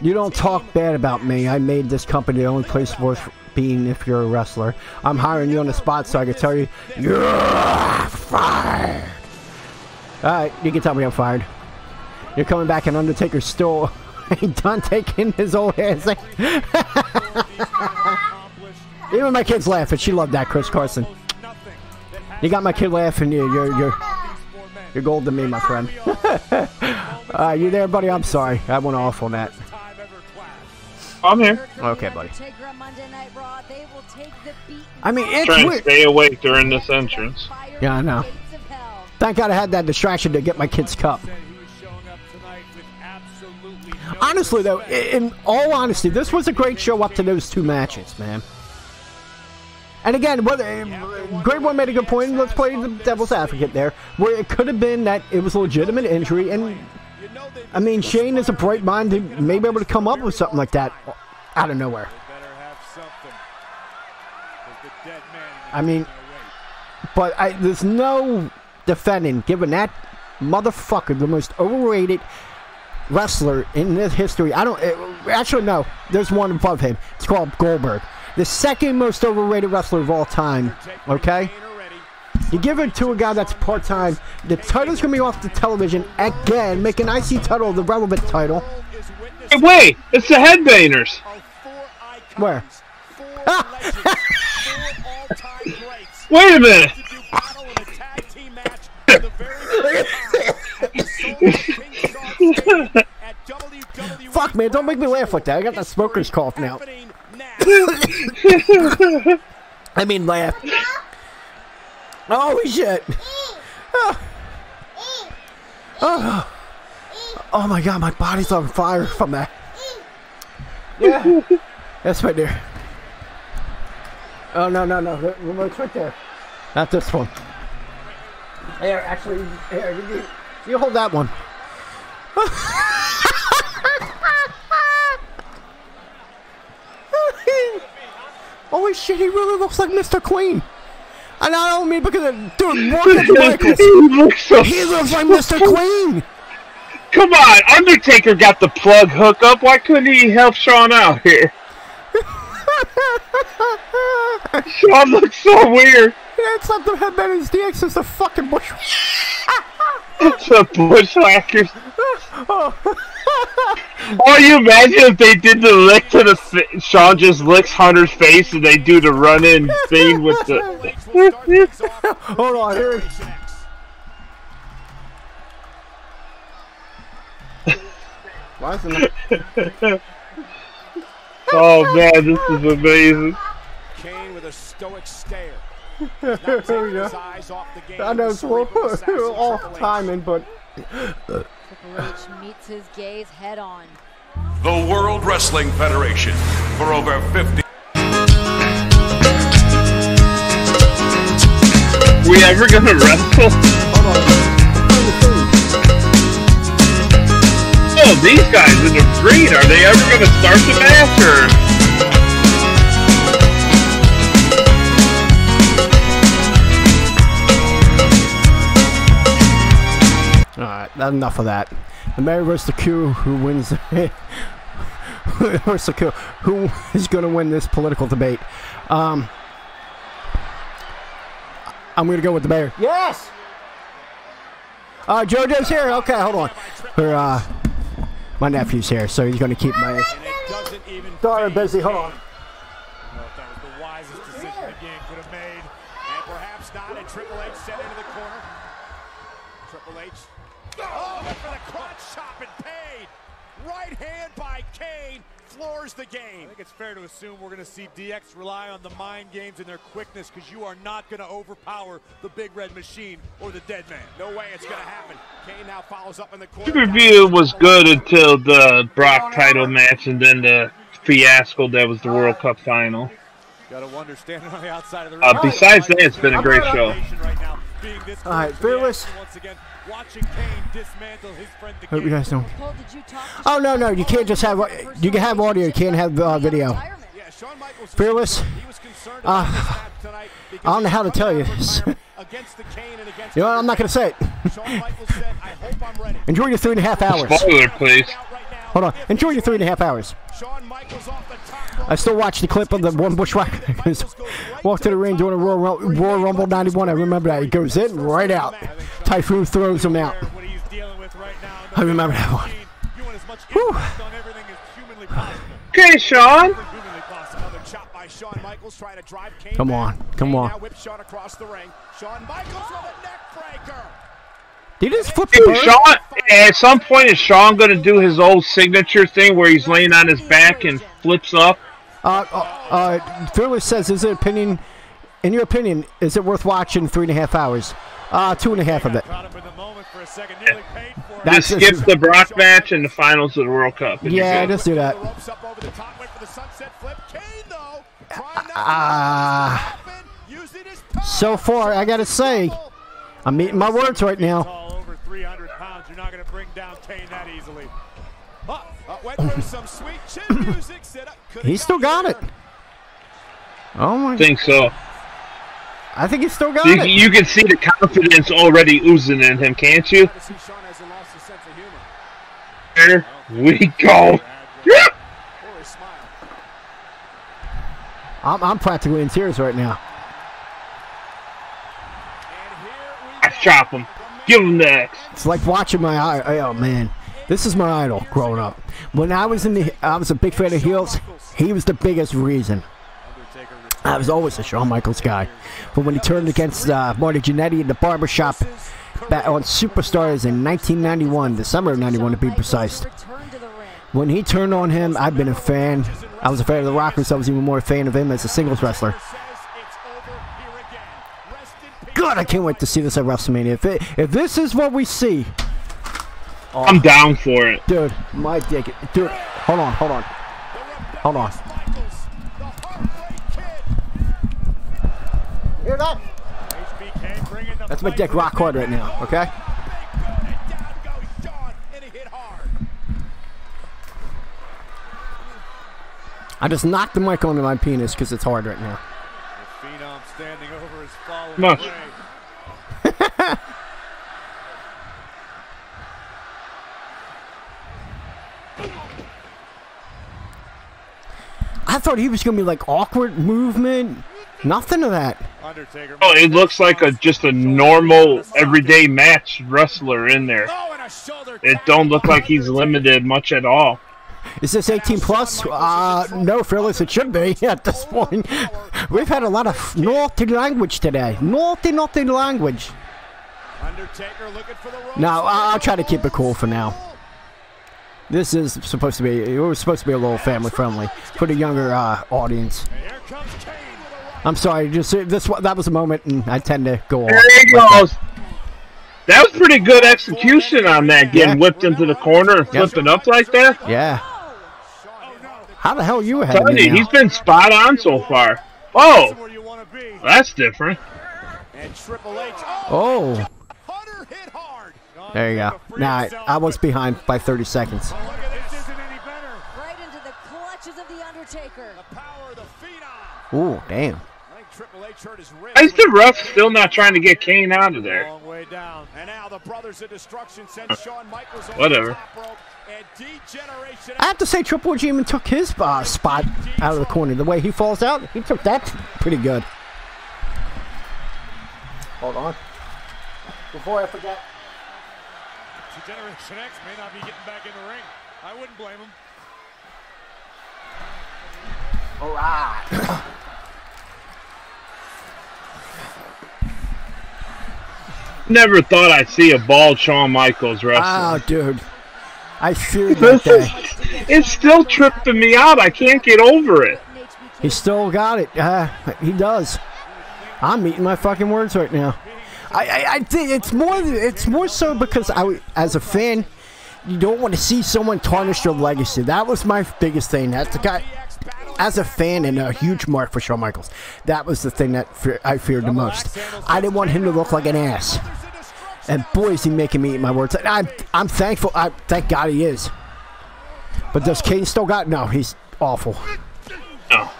Speaker 3: You don't talk bad about me. I made this company the only place worth being if you're a wrestler. I'm hiring you on the spot so I can tell you, you're fired. Alright, you can tell me I'm fired. You're coming back and Undertaker's still ain't done taking his old ass. Even my kid's laughing. She loved that, Chris Carson. You got my kid laughing. You're gold to me, my friend. You there, buddy? I'm sorry. I went off on that.
Speaker 6: I'm here.
Speaker 3: Okay, buddy. I mean, it's
Speaker 6: trying
Speaker 3: weird.
Speaker 6: to stay awake during this entrance.
Speaker 3: Yeah, I know. Thank God I had that distraction to get my kid's cup. Honestly, though, in all honesty, this was a great show up to those 2 matches, man. And again, Great One made a good point. Let's play the devil's advocate there, where it could have been that it was a legitimate injury, and I mean, Shane is a bright mind to may be able to come up with something like that out of nowhere. I mean, but there's no defending giving that motherfucker the most overrated wrestler in this history. Actually, no, there's one above him. It's called Goldberg. The second most overrated wrestler of all time, okay? You give it to a guy that's part-time. The title's going to be off the television again. Make an IC title the relevant title.
Speaker 6: Hey, wait! It's the Headbangers!
Speaker 3: Where?
Speaker 6: Wait a minute!
Speaker 3: Fuck, man, don't make me laugh like that. I got that smoker's cough now. I mean, laugh. Holy shit. Oh my God, my body's on fire from that. Yeah. That's right there. Oh, no. The remote's right there. Not this one. Here, actually, here, you hold that one. Holy shit, he really looks like Mr. Clean. And I don't mean because of, dude, Morgan Michaels. He looks like Mr. Clean.
Speaker 6: Come on, Undertaker got the plug hookup. Why couldn't he help Shawn out here? Shawn looks so weird.
Speaker 3: Yeah, it's not the Headbangers DX, it's the fucking bush.
Speaker 6: It's the Bushwhackers. Or you imagine if they did the lick to the Shawn just licks Hunter's face and they do the run-in thing with the.
Speaker 3: Hold on, here. Why isn't it?
Speaker 6: Oh man, this is amazing.
Speaker 1: Kane with a stoic stare.
Speaker 3: There we go. I know it's off timing, but
Speaker 4: Triple H meets his gaze head on.
Speaker 12: The World Wrestling Federation for over 50.
Speaker 6: we ever gonna wrestle? Oh, these guys in the green, are they ever gonna start the match, or?
Speaker 3: Alright, enough of that. The Mary versus the Q, who wins versus the Q, who is gonna win this political debate? I'm gonna go with the Mayor. Yes! JoJo's here. Okay, hold on. My nephew's here, so he's gonna keep my daughter busy. Hold on.
Speaker 2: I don't know if that was the wisest decision the game could have made. And perhaps not. And Triple H sent into the corner. Triple H. Oh, for the crotch chop and paid. Right hand by Kane floors the game. I think it's fair to assume we're going to see DX rely on the mind games and their quickness, because you are not going to overpower the Big Red Machine or the Dead Man.
Speaker 1: No way it's going to happen. Kane now follows up in the corner.
Speaker 6: Pay-per-view was good until the Brock title match, and then the fiasco that was the World Cup final.
Speaker 2: Got to wonder, standing on the outside of the ring.
Speaker 6: Besides that, it's been a great show.
Speaker 3: All right, Fearless.
Speaker 2: Watching Kane dismantle his friend the
Speaker 3: Hope you guys don't. Oh no, you can't just have. You can have audio. You can't have video. Fearless. I don't know how to tell you this. You know what? I'm not gonna say it. Enjoy your 3.5 hours.
Speaker 6: Spoiler, please.
Speaker 3: Hold on. Enjoy your 3.5 hours. I still watch the clip of the one Bushwhacker walk to the ring during a Royal Rumble 91. I remember that. He goes in, right out. Typhoon throws him out. I remember that one. Whew.
Speaker 6: Okay, Sean.
Speaker 3: Come on. Did he just flip the bird?
Speaker 6: Sean, at some point, is Sean going to do his old signature thing where he's laying on his back and flips up?
Speaker 3: Fearless says, in your opinion, is it worth watching 3.5 hours? 2.5 of it.
Speaker 6: Just skip the Brock match and the finals of the World Cup.
Speaker 3: Yeah, just do that. So far, I gotta say, I'm eating my words right now.
Speaker 2: Over 300 pounds, you're not going to bring down Kane that easily. Went through some sweet chin music.
Speaker 3: He still got it. Oh my!
Speaker 6: I think so.
Speaker 3: I think he still got it.
Speaker 6: You can see the confidence already oozing in him, can't you? There we go.
Speaker 3: I'm practically in tears right now.
Speaker 6: I chop him. Give him the X.
Speaker 3: It's like watching my oh man, this is my idol growing up. When I was a big fan of heels. He was the biggest reason. I was always a Shawn Michaels guy. But when he turned against Marty Jannetty in the barbershop back on Superstars in 1991, the summer of '91 to be precise. When he turned on him, I've been a fan. I was a fan of the Rockers. I was even more a fan of him as a singles wrestler. God, I can't wait to see this at WrestleMania. If this is what we see,
Speaker 6: I'm down for it,
Speaker 3: dude. My dick, dude. Hold on. Hear that? That's my dick rock hard right now. Okay. I just knocked the mic onto my penis because it's hard right now.
Speaker 2: The Phenom standing over his fallen
Speaker 6: Much.
Speaker 3: I thought he was gonna be like awkward movement. Nothing of that.
Speaker 6: Oh, it looks like just a normal everyday match wrestler in there. It don't look like he's limited much at all.
Speaker 3: Is this 18 plus? No, Fearless, it should be at this point. We've had a lot of naughty language today. Naughty language. Now, I'll try to keep it cool for now. This is supposed to be, it was supposed to be a little family friendly for the younger audience. I'm sorry, that was a moment, and I tend to go off.
Speaker 6: There he goes. That was pretty good execution on that, getting whipped into the corner and flipping up like that.
Speaker 3: Yeah. How the hell are you ahead of me now?
Speaker 6: He's been spot on so far. Oh, that's different.
Speaker 1: And Triple H.
Speaker 3: Oh.
Speaker 1: Hunter hit hard.
Speaker 3: There you go. Nah, I was behind by 30 seconds.
Speaker 4: Right into the clutches of the Undertaker.
Speaker 1: The power of the Phenom.
Speaker 3: Ooh, damn.
Speaker 1: I think Triple H hurt his wrist.
Speaker 6: Why is the ref still not trying to get Kane out of there?
Speaker 1: Long way down. And now the Brothers of Destruction send Shawn Michaels over
Speaker 6: Whatever.
Speaker 1: the top rope. And degeneration.
Speaker 3: I have to say, Triple H even took his spot out of the corner. The way he falls out, he took that pretty good. Hold on. Before I forget.
Speaker 2: Generation X may not be getting back in the ring. I wouldn't blame him.
Speaker 3: All right.
Speaker 6: Never thought I'd see a bald Shawn Michaels wrestling.
Speaker 3: Oh, dude. I feared that day.
Speaker 6: It's still tripping me out. I can't get over it.
Speaker 3: He still got it. He does. I'm eating my fucking words right now. I think it's more so because as a fan, you don't want to see someone tarnish their legacy. That was my biggest thing. That's the guy. As a fan and a huge mark for Shawn Michaels, that was the thing that I feared the most. I didn't want him to look like an ass. And boy, is he making me eat my words. I'm thankful. Thank God he is. But does Kane still got? No, he's awful.
Speaker 6: No.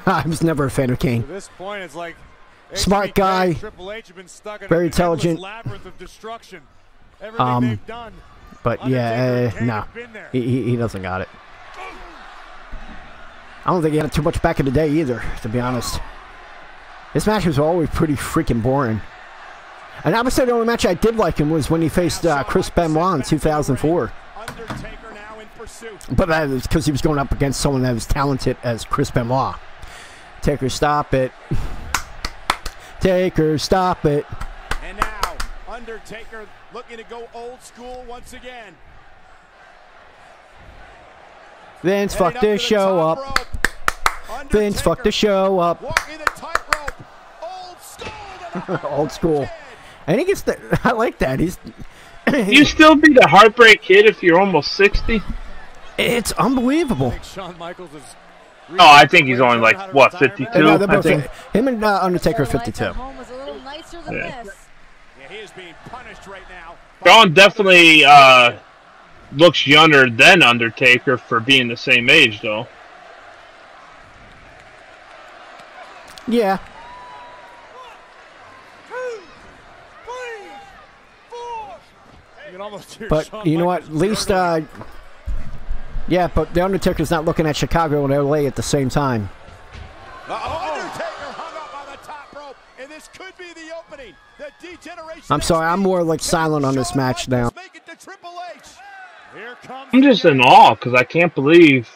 Speaker 3: I was never a fan of Kane.
Speaker 2: At this point, it's like
Speaker 3: smart guy, very intelligent.
Speaker 2: Labyrinth of destruction. Everything they've done.
Speaker 3: But yeah, no, he doesn't got it. I don't think he had too much back in the day either, to be honest. His matches were always pretty freaking boring. And I would say the only match I did like him was when he faced Chris Benoit in 2004. But that was because he was going up against someone that was talented as Chris Benoit. Taker, stop it. Taker, stop it.
Speaker 1: And now, Undertaker looking to go old school once again.
Speaker 3: Vince fucked this show up. Vince fucked the show up. Old school. And he gets the. I like that. He's.
Speaker 6: You still be the Heartbreak Kid if you're almost 60?
Speaker 3: It's unbelievable.
Speaker 2: Shawn Michaels is.
Speaker 6: Oh, I think he's only like what, 52?
Speaker 3: No,
Speaker 6: I think.
Speaker 3: Him and Undertaker are 52.
Speaker 6: Yeah.
Speaker 1: He is being punished right now.
Speaker 6: Shawn definitely looks younger than Undertaker for being the same age, though.
Speaker 3: Yeah. But you know what? At least, yeah. But the Undertaker's not looking at Chicago and LA at the same time.
Speaker 1: Undertaker hung up on the top rope, and this could be the opening. The degeneration.
Speaker 3: I'm sorry. I'm more like silent on this match now.
Speaker 6: I'm just in awe because I can't believe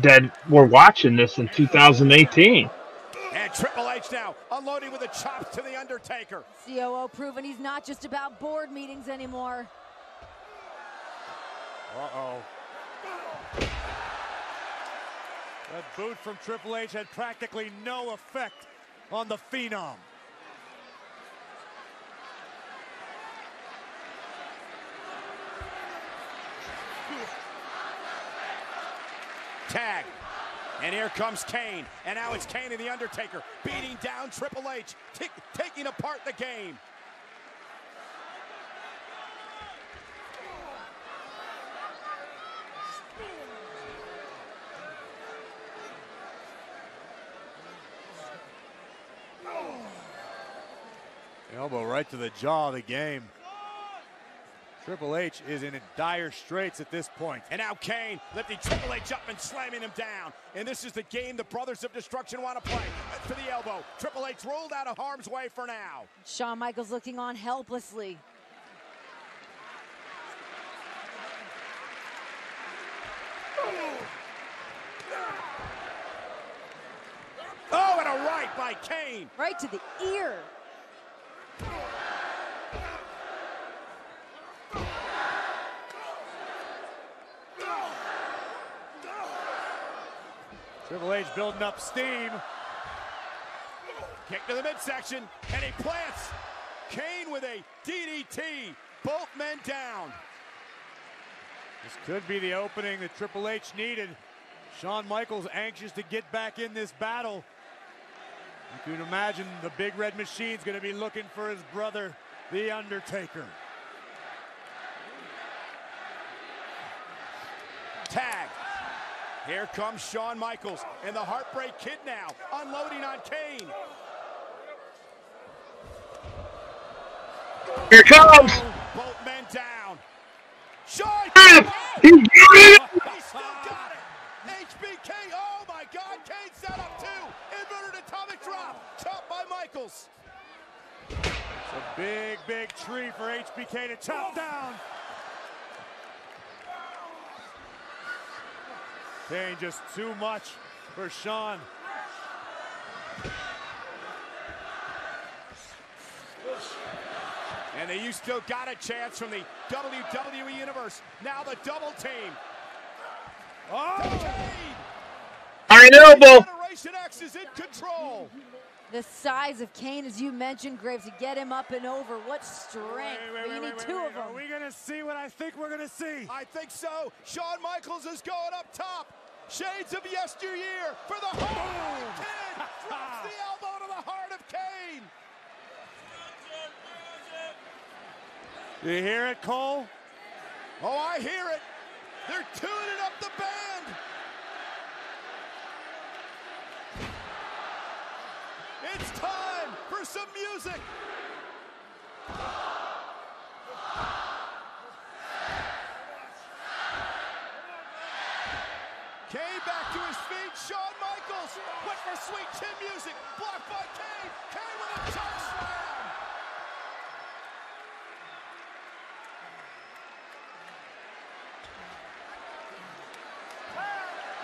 Speaker 6: that we're watching this in 2018.
Speaker 1: And Triple H now unloading with the chops to the Undertaker.
Speaker 4: COO proving he's not just about board meetings anymore.
Speaker 2: Uh-oh. That boot from Triple H had practically no effect on the Phenom.
Speaker 1: Tag. And here comes Kane. And now it's Kane and the Undertaker beating down Triple H, taking apart the game.
Speaker 2: Elbow right to the jaw of the game. Triple H is in dire straits at this point.
Speaker 1: And now Kane lifting Triple H up and slamming him down. And this is the game the Brothers of Destruction want to play. For the elbow. Triple H rolled out of harm's way for now.
Speaker 4: Shawn Michaels looking on helplessly.
Speaker 1: Oh, and a right by Kane.
Speaker 4: Right to the ear.
Speaker 2: Triple H building up steam.
Speaker 1: Kick to the midsection, and he plants Kane with a DDT. Both men down.
Speaker 2: This could be the opening that Triple H needed. Shawn Michaels anxious to get back in this battle. You can imagine the Big Red Machine's going to be looking for his brother, The Undertaker.
Speaker 1: Tag. Here comes Shawn Michaels and the Heartbreak Kid now, unloading on Kane.
Speaker 6: Here it comes.
Speaker 1: Both men down. Shawn.
Speaker 6: He got it.
Speaker 1: He still got it. HBK. Oh my God. Kane set up two. Inverted atomic drop. Chopped by Michaels.
Speaker 2: It's a big, big tree for HBK to chop down. Kane just too much for Shawn.
Speaker 1: And you still got a chance from the WWE Universe. Now the double team.
Speaker 2: Oh!
Speaker 6: Iron elbow.
Speaker 1: Generation X is in control.
Speaker 4: The size of Kane, as you mentioned, Graves, to get him up and over. What strength. You need two of them.
Speaker 2: Are we going to see what I think we're going to see?
Speaker 1: I think so. Shawn Michaels is going up top. Shades of yesteryear for the heart of Kane. Drops the elbow to the heart of Kane.
Speaker 2: You hear it, Cole?
Speaker 1: Oh, I hear it. They're tuning up the band. It's time for some music. Kane back to his feet. Shawn Michaels went for sweet chin music. Blocked by Kane. Kane with a choke slam.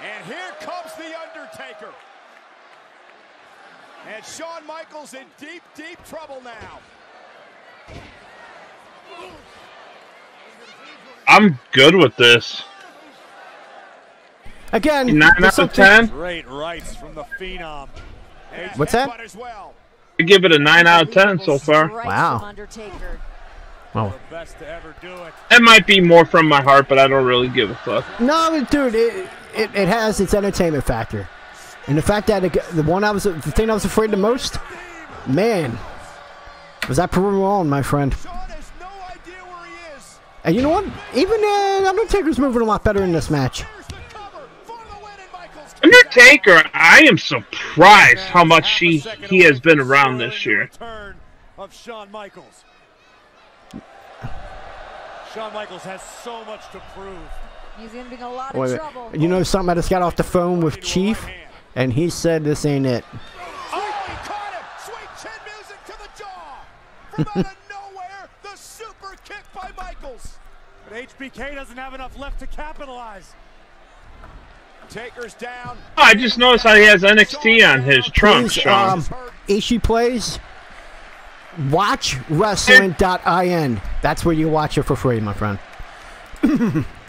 Speaker 1: And here comes The Undertaker. And Shawn Michaels in deep, deep trouble now.
Speaker 6: I'm good with this.
Speaker 3: Again,
Speaker 6: 9 out of 10.
Speaker 2: Great rights from the Phenom.
Speaker 3: What's that?
Speaker 6: I give it a 9 out of 10 so far.
Speaker 3: Wow. Oh.
Speaker 2: Best to ever do it.
Speaker 6: It might be more from my heart, but I don't really give a fuck.
Speaker 3: No, dude, it has its entertainment factor, and the fact that the thing I was afraid the most, man, was that Peru on, my friend. And you know what? Even Undertaker's moving a lot better in this match.
Speaker 6: Undertaker, I am surprised how much he has been around this year.
Speaker 2: Of Shawn Michaels. Shawn Michaels has so much to prove.
Speaker 4: He's going to be in a lot of trouble.
Speaker 3: You know something? I just got off the phone with Chief, and he said this ain't it.
Speaker 1: Oh, he caught him! Sweet chin music to the jaw! From out of nowhere, the super kick by Michaels.
Speaker 2: But HBK doesn't have enough left to capitalize.
Speaker 1: Taker's down.
Speaker 6: Oh, I just noticed how he has NXT on his trunk, Sean.
Speaker 3: Ishii plays. WatchWrestling.in. That's where you watch it for free, my friend.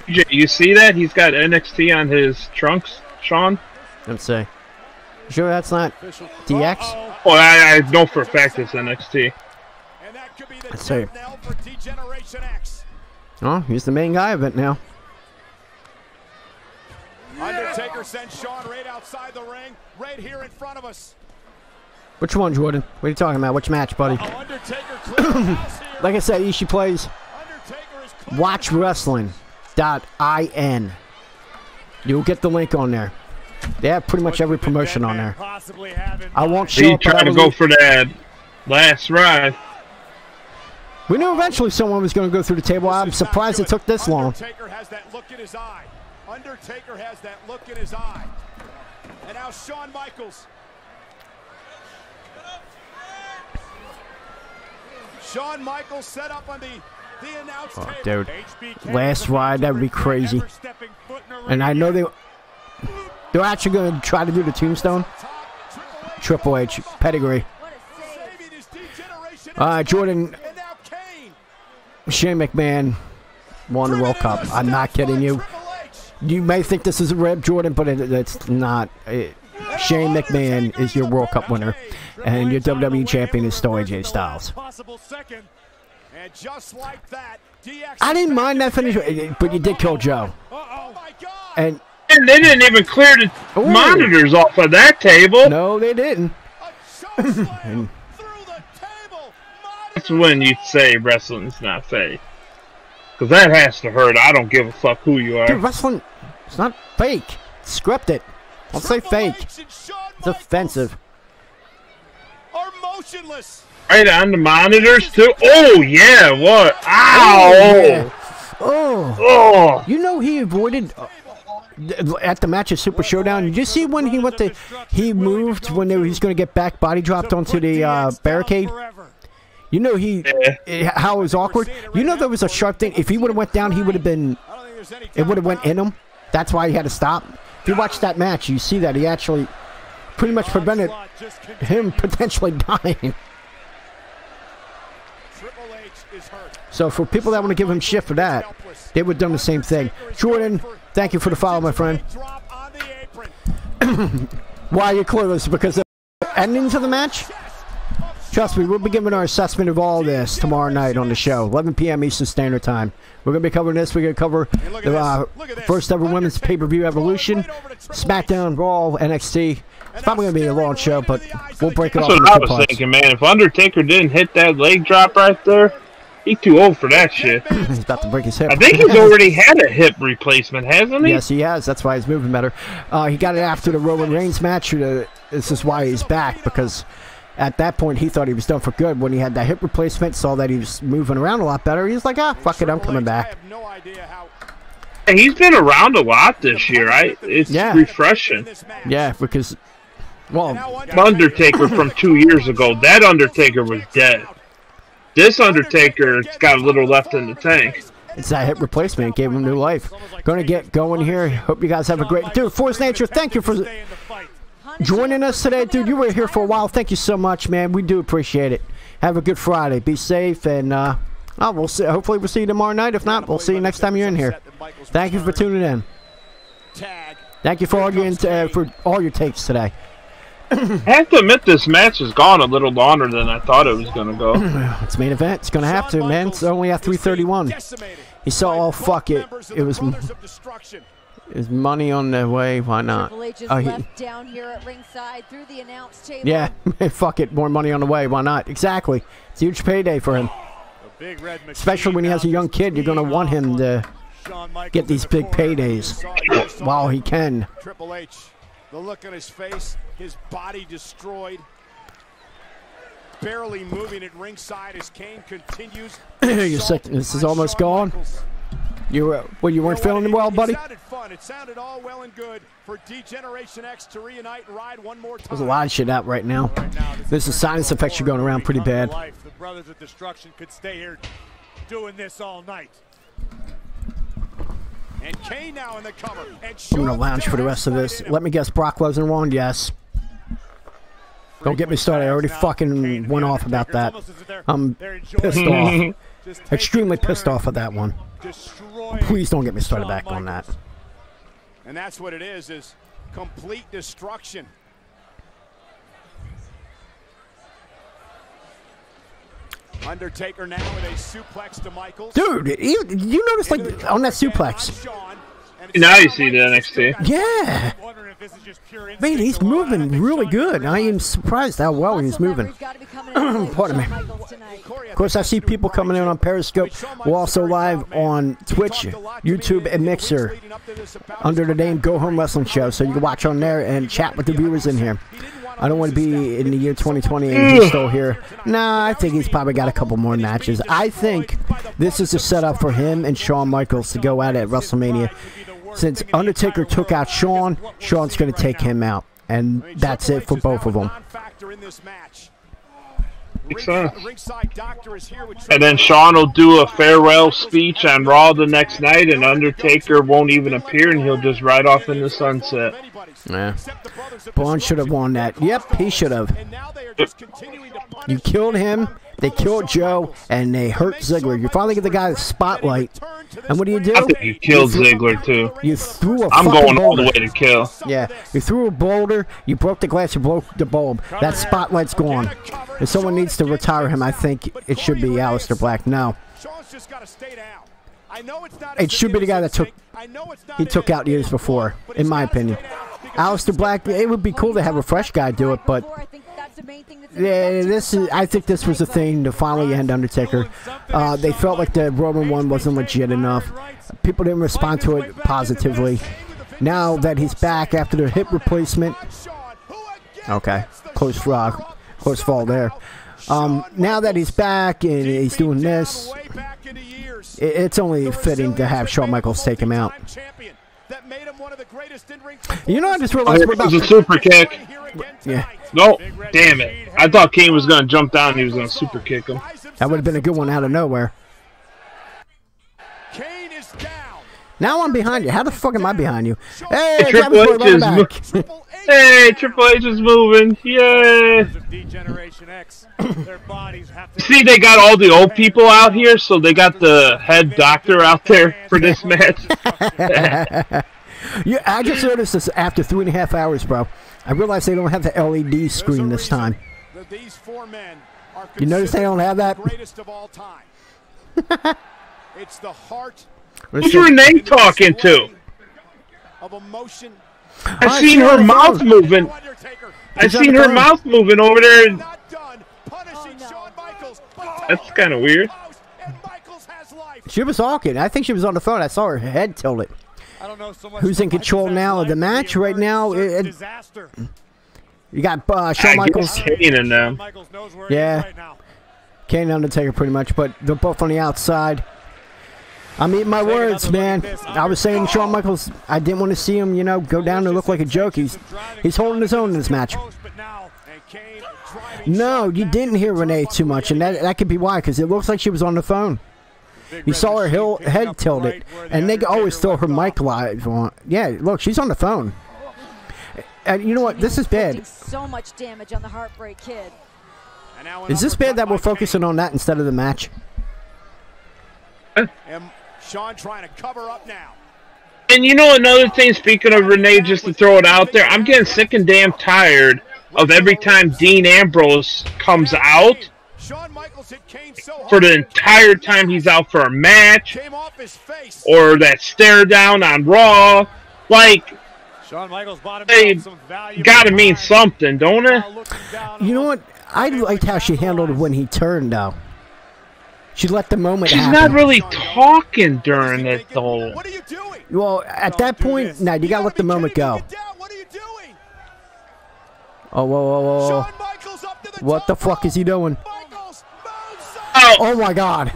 Speaker 6: You see that? He's got NXT on his trunks, Sean?
Speaker 3: Let's see. Sure that's not DX?
Speaker 6: Well, I know for a fact it's NXT.
Speaker 3: Let's see. Oh, he's the main guy of it now.
Speaker 1: Undertaker sends Shawn right outside the ring, right here in front of us.
Speaker 3: Which one, Jordan? What are you talking about? Which match, buddy? Like I said, Ishii plays. WatchWrestling.in. You'll get the link on there. They have pretty much every promotion on there. I won't show up.
Speaker 6: Trying to go for that last ride.
Speaker 3: We knew eventually someone was going to go through the table. I'm surprised it took this long.
Speaker 1: Undertaker has that look in his eye. Undertaker has that look in his eye. And now Shawn Michaels. Shawn Michaels set up on the announce table.
Speaker 3: Dude, last ride, that would be crazy. And I know they're actually going to try to do the tombstone. Triple H, pedigree. Jordan, Shane McMahon won the World Cup. I'm not kidding you. You may think this is a rib, Jordan, but it's not. Shane McMahon is your World Cup winner, and your WWE champion is still AJ Styles. I didn't mind that finish, but you did kill Joe. And
Speaker 6: they didn't even clear the monitors off of that table.
Speaker 3: No, they didn't. And
Speaker 6: that's when you say wrestling's not fake. Because that has to hurt. I don't give a fuck who you are.
Speaker 3: Dude, wrestling, it's not fake. It's scripted. Don't say fake. It's offensive.
Speaker 1: Are motionless.
Speaker 6: Right on the monitors, too? Oh, yeah, what? Ow!
Speaker 3: Oh, yeah. Oh. You know he avoided... at the match at Super Showdown, did you see when he went to, he moved when he was going to get back body dropped onto the barricade? You know how it was awkward? You know there was a sharp thing. If he would have went down, he would have been, it would have went in him. That's why he had to stop. If you watch that match, you see that he actually pretty much prevented him potentially dying. So for people that want to give him shit for that, they would have done the same thing. Jordan, thank you for the follow, my friend. Why are you clueless? Because of the endings of the match? Trust me, we'll be giving our assessment of all this tomorrow night on the show, 11 p.m. Eastern Standard Time. We're going to be covering this. We're going to cover the first ever women's pay-per-view Evolution, SmackDown, Raw, NXT. It's probably going to be a long show, but we'll break it off.
Speaker 6: That's what I was thinking, man. If Undertaker didn't hit that leg drop right there, he's too old for that shit.
Speaker 3: He's about to break his hip.
Speaker 6: I think he's already had a hip replacement, hasn't he?
Speaker 3: Yes, he has. That's why he's moving better. He got it after the Roman Reigns match. This is why he's back, because at that point he thought he was done for good. When he had that hip replacement, saw that he was moving around a lot better, he was like, fuck it, I'm coming back.
Speaker 6: He's been around a lot this year. It's refreshing.
Speaker 3: Yeah, because, well...
Speaker 6: Undertaker from 2 years ago, that Undertaker was dead. This Undertaker's got a little left in the tank.
Speaker 3: It's that hip replacement. It gave him new life. Going to get going here. Hope you guys have a great... Dude, Force Nature, thank you for joining us today. Dude, you were here for a while. Thank you so much, man. We do appreciate it. Have a good Friday. Be safe, and we'll see. Hopefully we'll see you tomorrow night. If not, we'll see you next time you're in here. Thank you for tuning in. Thank you for all your takes today.
Speaker 6: I have to admit, this match has gone a little longer than I thought it was going to go.
Speaker 3: It's main event. It's going to have to, man. It's only at 3:31. He saw, fuck it. It was money on the way. Why not?
Speaker 4: Down here at ringside through the announce table.
Speaker 3: Yeah, fuck it. More money on the way. Why not? Exactly. It's a huge payday for him. Especially when he has a young kid. You're going to want him to get these big paydays while he can.
Speaker 1: Triple H. The look on his face, his body destroyed, barely moving at ringside as Kane continues.
Speaker 3: You're sick. This is almost gone. You weren't feeling well, buddy?
Speaker 1: It sounded fun. It sounded all well and good for D-Generation X to reunite and ride one more time.
Speaker 3: There's a lot of shit out right now. There's a sinus infection going around pretty bad.
Speaker 2: The Brothers of Destruction could stay here doing this all night.
Speaker 1: And Kane now in the cover.
Speaker 3: I'm going to lounge for the rest of this. Let me guess, Brock Lesnar won? Yes. Don't get me started. I already fucking went off about that. I'm pissed off. Extremely pissed off at that one. Please don't get me started back on that.
Speaker 1: And that's what it is complete destruction. Undertaker now with a suplex to Michaels.
Speaker 3: Dude, you notice, like, on that suplex.
Speaker 6: Now you see the NXT.
Speaker 3: Yeah. Man, he's moving really good. I am surprised how well he's moving. Pardon me. Of course, I see people coming in on Periscope. We're also live on Twitch, YouTube, and Mixer under the name Go Home Wrestling Show. So you can watch on there and chat with the viewers in here. I don't want to be in the year 2020 and he's still here. Nah, I think he's probably got a couple more matches. I think this is a setup for him and Shawn Michaels to go at WrestleMania. Since Undertaker took out Shawn, Shawn's going to take him out. And that's it for both of them.
Speaker 6: Makes sense. And then Shawn will do a farewell speech on Raw the next night, and Undertaker won't even appear, and he'll just ride off in the sunset.
Speaker 3: Yeah. Braun should have won that. Yep, he should have. You killed him, they killed Joe, and they hurt Ziggler. You finally give the guy the spotlight. And what do?
Speaker 6: I think you killed Ziggler, too.
Speaker 3: You threw a
Speaker 6: I'm going all
Speaker 3: boulder.
Speaker 6: the way to kill.
Speaker 3: Yeah, you threw a boulder, you broke the glass, you broke the bulb. That spotlight's gone. If someone needs to retire him, I think it should be Aleister Black. No. It should be the guy that took out years before, in my opinion. Aleister Black, it would be cool to have a fresh guy do it, but
Speaker 4: the main thing that's
Speaker 3: Yeah, I think this was the thing to finally end Undertaker. They felt like the Roman one wasn't legit enough. People didn't respond to it positively. Now that he's back after the hip replacement, okay, close fall there. Now that he's back and he's doing this, it's only fitting to have Shawn Michaels take him out. You know, I just realized
Speaker 6: it was a super kick.
Speaker 3: Yeah.
Speaker 6: No, damn it! I thought Kane was gonna jump down and he was gonna super kick him.
Speaker 3: That would have been a good one out of nowhere. Now I'm behind you. How the fuck am I behind you? Hey,
Speaker 6: Triple H is hey, Triple H is moving. Yay! See, they got all the old people out here, so they got the head doctor out there for this match.
Speaker 3: Yeah, I just noticed this after 3.5 hours, bro. I realized they don't have the LED screen this time. You notice they don't have that?
Speaker 1: It's the heart.
Speaker 6: Who's Renee talking to? I seen her mouth moving. I seen her mouth moving over there. That's kind of weird.
Speaker 3: She was talking. I think she was on the phone. I saw her head tilted. Who's in control now of the match right now? You got Shawn Michaels.
Speaker 6: Kane in them.
Speaker 3: Yeah. Kane and Undertaker pretty much, but they're both on the outside. I'm eating my words, man. I was saying Shawn Michaels, I didn't want to see him, you know, go down and look like a joke. He's holding his own in this match. No, you didn't hear Renee too much, and that could be why, because it looks like she was on the phone. You saw her head tilted, and they always throw her mic live on. Yeah, look, she's on the phone. And you know what? This is bad.
Speaker 4: So much damage on the Heartbreak Kid.
Speaker 3: Is this bad that we're focusing on that instead of the match?
Speaker 1: And Shawn trying to cover up now.
Speaker 6: And you know another thing, speaking of Renee, just to throw it out there, I'm getting sick and damn tired of every time Dean Ambrose comes out for the entire time he's out for a match or that stare down on Raw. Like, they gotta mean something, don't it?
Speaker 3: You know what? I liked how she handled it when he turned, though. She let the moment happen.
Speaker 6: She's not really talking during it, though.
Speaker 1: What are you doing?
Speaker 3: Well, at that point, no, you gotta let the moment go.
Speaker 1: What are you doing?
Speaker 3: Oh, whoa. What the fuck is he doing? Oh my God.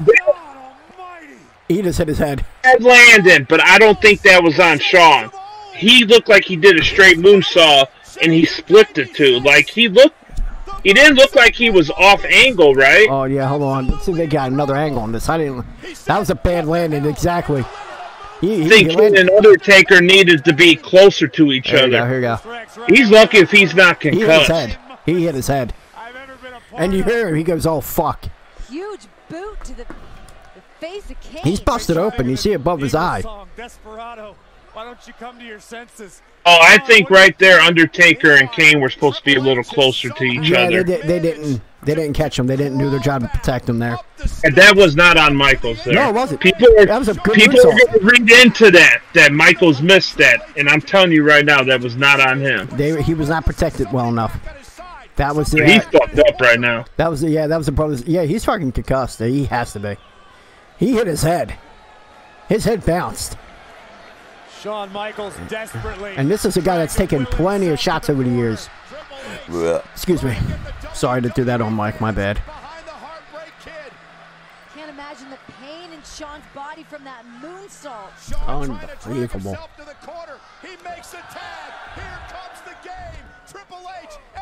Speaker 3: He just hit his head.
Speaker 6: That landed, but I don't think that was on Shawn. He looked like he did a straight moonsault, and he split the two. Like, he didn't look like he was off angle, right?
Speaker 3: Oh, yeah, hold on. Let's see if they got another angle on this. That was a bad landing, exactly.
Speaker 6: I think Kane and Undertaker needed to be closer to each other.
Speaker 3: Here we go.
Speaker 6: He's lucky if he's not concussed.
Speaker 3: He hit his head. And you hear him, he goes, oh, fuck.
Speaker 4: Huge boot to the face of Kane.
Speaker 3: He's busted open. You see it above his eye.
Speaker 2: Desperado, why don't you come to your senses?
Speaker 6: Oh, I think right there, Undertaker and Kane were supposed to be a little closer to each other.
Speaker 3: They didn't catch him. They didn't do their job to protect him there.
Speaker 6: And that was not on Michaels there.
Speaker 3: No, it wasn't.
Speaker 6: That was a good people were going to read into that Michaels missed that, and I'm telling you right now, that was not on him.
Speaker 3: He was not protected well enough. That was the.
Speaker 6: He's fucked up right now.
Speaker 3: That was the brother's. Yeah, he's fucking concussed. He has to be. He hit his head. His head bounced.
Speaker 2: Shawn Michaels desperately.
Speaker 3: And this is a guy that's taken plenty of shots over the years. Excuse me. Sorry to do that on mic. My bad.
Speaker 4: Can't imagine the pain in Shawn's body from that moonsault.
Speaker 3: Unbelievable.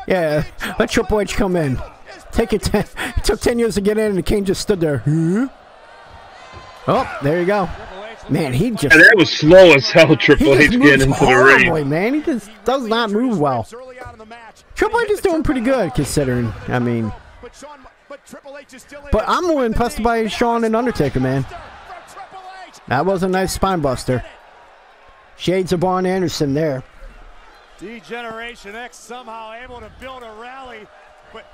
Speaker 3: Yeah, let Triple H come in. It took 10 years to get in, and the King just stood there. Oh, there you go. Man, he just...
Speaker 6: And that was slow as hell, Triple H getting into the ring.
Speaker 3: Man, he just does not move well. Triple H is doing pretty good, considering, I mean... But I'm more impressed by Shawn and Undertaker, man. That was a nice spine buster. Shades of Barn Anderson there.
Speaker 2: D-Generation X somehow able to build a rally.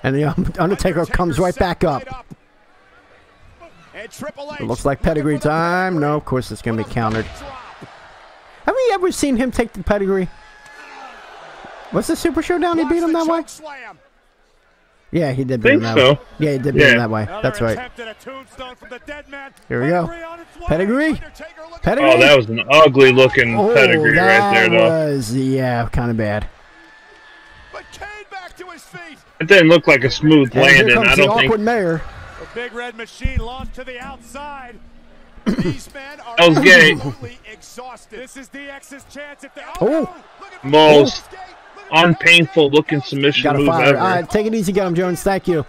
Speaker 3: And the Undertaker comes right back up. It looks like pedigree time. No, of course it's going to be countered. Have we ever seen him take the pedigree? What's the Super Showdown? He beat him that way? Yeah, he did beat him that way. Yeah, he did beat him that way. That's right. Here we go. Pedigree. Pedigree.
Speaker 6: Oh, that was an ugly looking pedigree right there, though.
Speaker 3: That was, yeah, kind of bad.
Speaker 6: It didn't look like a smooth landing. I don't think.
Speaker 3: Mayor.
Speaker 2: The big red machine launched to the outside.
Speaker 1: These men are
Speaker 6: absolutely
Speaker 2: exhausted. This is DX's chance if they
Speaker 6: most unpainful looking submission move ever.
Speaker 3: All right, take it easy, get him, Jones. Thank you.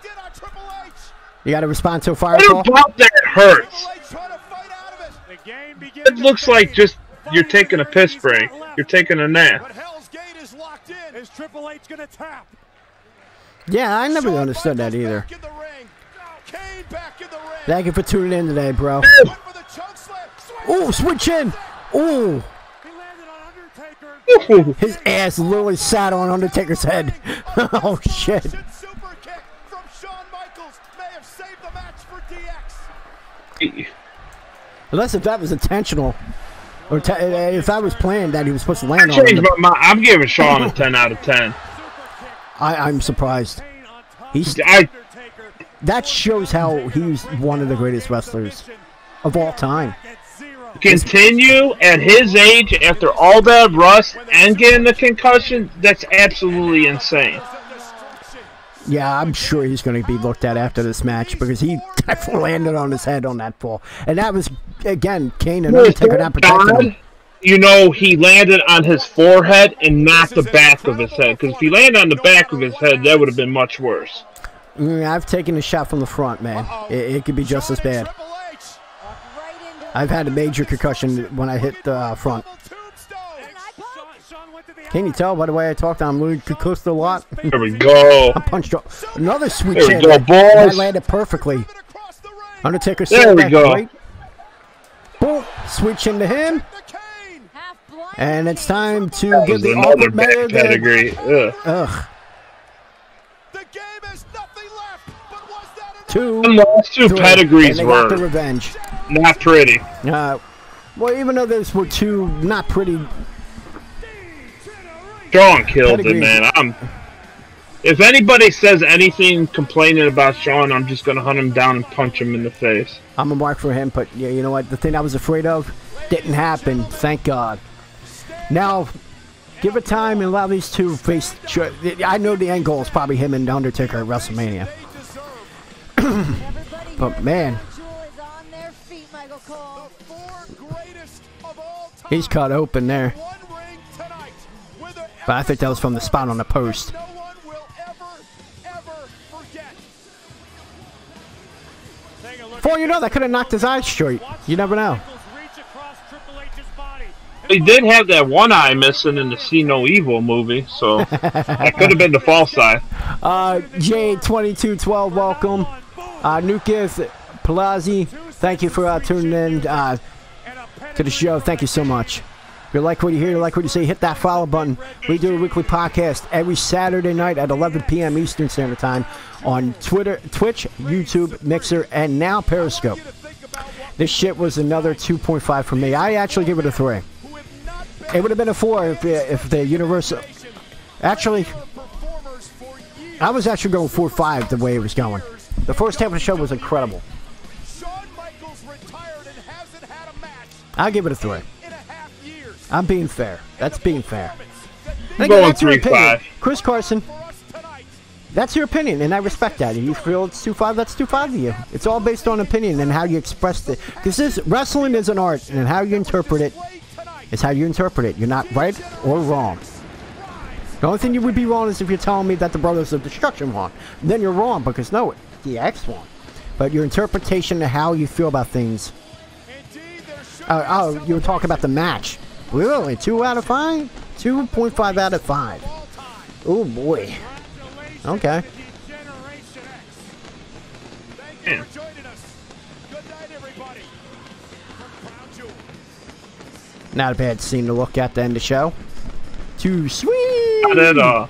Speaker 3: You got to respond to a fire call.
Speaker 6: What about that hurts? It looks like just you're taking a piss break. You're taking a nap.
Speaker 2: Is Triple H gonna tap?
Speaker 3: Yeah, I never understood that either. Thank you for tuning in today, bro. Oh, switch in. Oh. His ass literally sat on Undertaker's head. Oh, shit. Unless if that was intentional. Or if that was planned that he was supposed to land on him.
Speaker 6: I'm giving Shawn a 10 out of 10.
Speaker 3: I'm surprised. That shows how he's one of the greatest wrestlers of all time.
Speaker 6: Continue at his age after all that rust and getting the concussion, that's absolutely insane.
Speaker 3: Yeah, I'm sure he's going to be looked at after this match because he definitely landed on his head on that fall. And that was, again, Kane and Undertaker not protecting him.
Speaker 6: You know, he landed on his forehead and not the back of his head. Because if he landed on the back of his head, that would have been much worse.
Speaker 3: I've taken a shot from the front, man. It could be just as bad. I've had a major concussion when I hit the front. Can you tell by the way I talked? I'm really concussed a lot.
Speaker 6: There we go.
Speaker 3: I punched up. Another sweet
Speaker 6: there
Speaker 3: chin.
Speaker 6: We go, boys.
Speaker 3: That landed perfectly. Undertaker
Speaker 6: there we go.
Speaker 3: Right. Boom. Switch into him. And it's time to give the
Speaker 6: another bad pedigree.
Speaker 3: Ugh.
Speaker 6: The last two pedigrees were
Speaker 3: the revenge.
Speaker 6: Not pretty.
Speaker 3: Well, even though those were two not pretty.
Speaker 6: Shawn killed it, man. If anybody says anything complaining about Shawn, I'm just gonna hunt him down and punch him in the face.
Speaker 3: I'm a mark for him, but yeah, you know what? The thing I was afraid of didn't happen. Thank God. Now, give it time and allow these two face. I know the end goal is probably him and Undertaker at WrestleMania. But man, he's cut open there. But I think that was from the spot on the post. Before you know, that could have knocked his eyes straight. You never know.
Speaker 6: He did have that one eye missing in the See No Evil movie, so that could have been the false eye.
Speaker 3: J2212, welcome. Nukas Palazzi, thank you for tuning in to the show. Thank you so much. If you like what you hear, you like what you see, hit that follow button. We do a weekly podcast every Saturday night at 11 p.m. Eastern Standard Time on Twitter, Twitch, YouTube, Mixer, and now Periscope. This shit was another 2.5 for me. I actually give it a 3. It would have been a 4 if the Universal... Actually, I was actually going 4.5 the way it was going. The first half of the show was incredible. I'll give it a 3. I'm being fair. That's being fair.
Speaker 6: I'm going 3.5.
Speaker 3: Chris Carson, that's your opinion, and I respect that. If you feel it's 2.5, that's 2.5 to you. It's all based on opinion and how you express it. Wrestling is an art, and how you interpret it is how you interpret it. You're not right or wrong. The only thing you would be wrong is if you're telling me that the Brothers of Destruction won. Then you're wrong, because no, the X won. But your interpretation of how you feel about things. Oh, you were talking about the match. Really? 2 out of 5? 2.5 out of 5. Oh boy. Okay.
Speaker 6: Yeah.
Speaker 3: Not a bad scene to look at the end of the show. Too sweet.
Speaker 6: Not at all.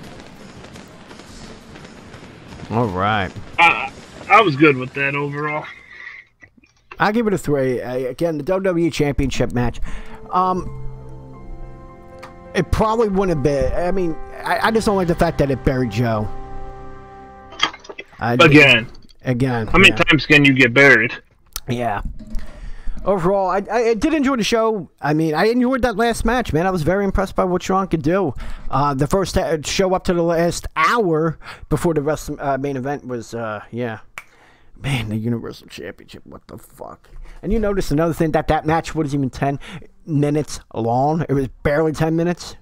Speaker 3: All right.
Speaker 6: I was good with that overall.
Speaker 3: I'll give it a 3. Again, the WWE Championship match. It probably wouldn't have been. I mean, I just don't like the fact that it buried Joe.
Speaker 6: Again. How many times can you get buried?
Speaker 3: Yeah. Overall, I did enjoy the show. I mean, I enjoyed that last match, man. I was very impressed by what Sean could do. The first show up to the last hour before the rest main event was, yeah. Man, the Universal Championship, what the fuck? And you notice another thing, that match wasn't even 10 minutes long. It was barely 10 minutes.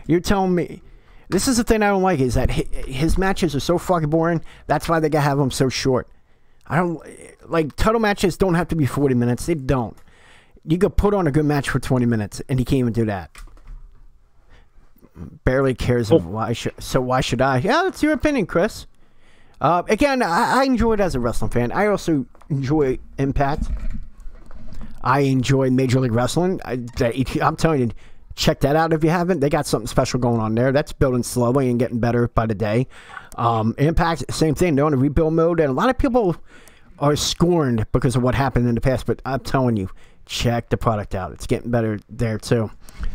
Speaker 3: You're telling me, this is the thing I don't like, is that his matches are so fucking boring. That's why they gotta have them so short. I don't, like, title matches don't have to be 40 minutes. They don't. You could put on a good match for 20 minutes, and he can't even do that. Barely cares of why should I? Yeah, that's your opinion, Chris. Again, I enjoy it as a wrestling fan. I also enjoy Impact. I enjoy Major League Wrestling. I'm telling you, check that out if you haven't. They got something special going on there. That's building slowly and getting better by the day. Impact, same thing. They're on a rebuild mode, and a lot of people are scorned because of what happened in the past, but I'm telling you, check the product out. It's getting better there, too.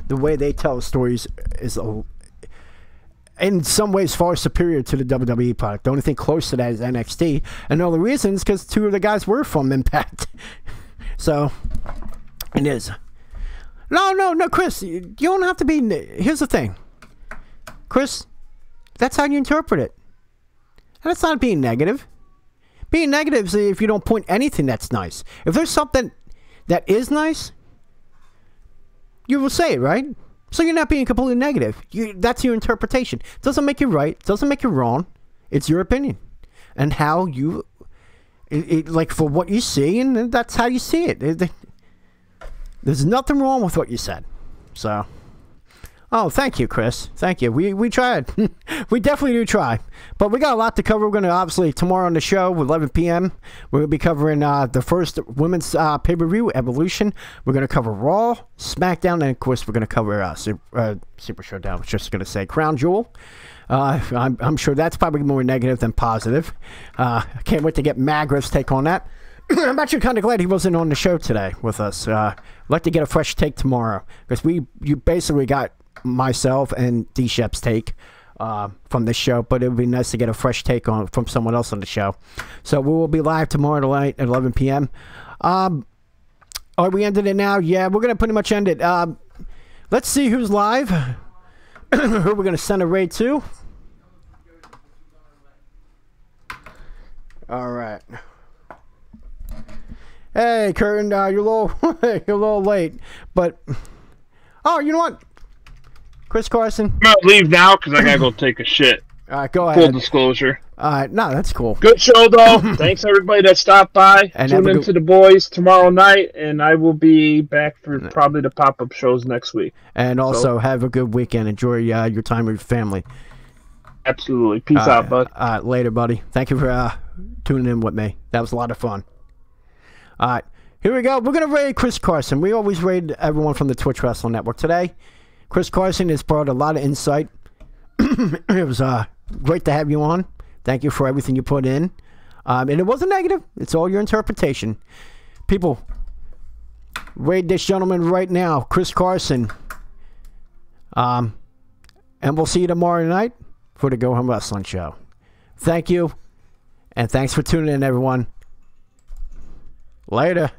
Speaker 3: The way they tell stories is, in some ways, far superior to the WWE product. The only thing close to that is NXT, and all the reasons because 2 of the guys were from Impact. So, it is. No, Chris, you don't have to be... Here's the thing. Chris, that's how you interpret it. And that's not being negative. Being negative is if you don't point anything that's nice. If there's something that is nice, you will say it, right? So you're not being completely negative. That's your interpretation. It doesn't make you right. It doesn't make you wrong. It's your opinion. And how you... like, for what you see, and that's how you see it. There's nothing wrong with what you said. So... Oh, thank you, Chris. Thank you. We tried. We definitely do try. But we got a lot to cover. We're going to, obviously, tomorrow on the show, 11 p.m., we're going to be covering the first women's pay-per-view, Evolution. We're going to cover Raw, SmackDown, and, of course, we're going to cover Super Showdown. I was just going to say Crown Jewel. I'm sure that's probably more negative than positive. I can't wait to get Magriff's take on that. I'm actually kind of glad he wasn't on the show today with us. I'd like to get a fresh take tomorrow, because you basically got myself and D-Shep's take from this show, but it would be nice to get a fresh take from someone else on the show. So we will be live tomorrow night at 11 p.m. Are we ending it now? Yeah, we're going to pretty much end it. Let's see who's live. Who we're going to send a raid to. All right. Hey, Curtin, you're a little late, but you know what? Chris Carson.
Speaker 6: I'm gonna leave now because I gotta go take a shit.
Speaker 3: All right, go ahead.
Speaker 6: Full disclosure.
Speaker 3: All right, no, that's cool.
Speaker 6: Good show, though. Thanks, everybody that stopped by. And tune into the boys tomorrow night, and I will be back for probably the pop-up shows next week.
Speaker 3: And also, have a good weekend. Enjoy your time with your family.
Speaker 6: Absolutely. Peace out, bud.
Speaker 3: Later, buddy. Thank you for tuning in with me. That was a lot of fun. All right, here we go. We're going to raid Chris Carson. We always raid everyone from the Twitch Wrestling Network. Today, Chris Carson has brought a lot of insight. It was great to have you on. Thank you for everything you put in. And it wasn't negative. It's all your interpretation. People, raid this gentleman right now, Chris Carson. And we'll see you tomorrow night for the Go Home Wrestling Show. Thank you. And thanks for tuning in, everyone. Later.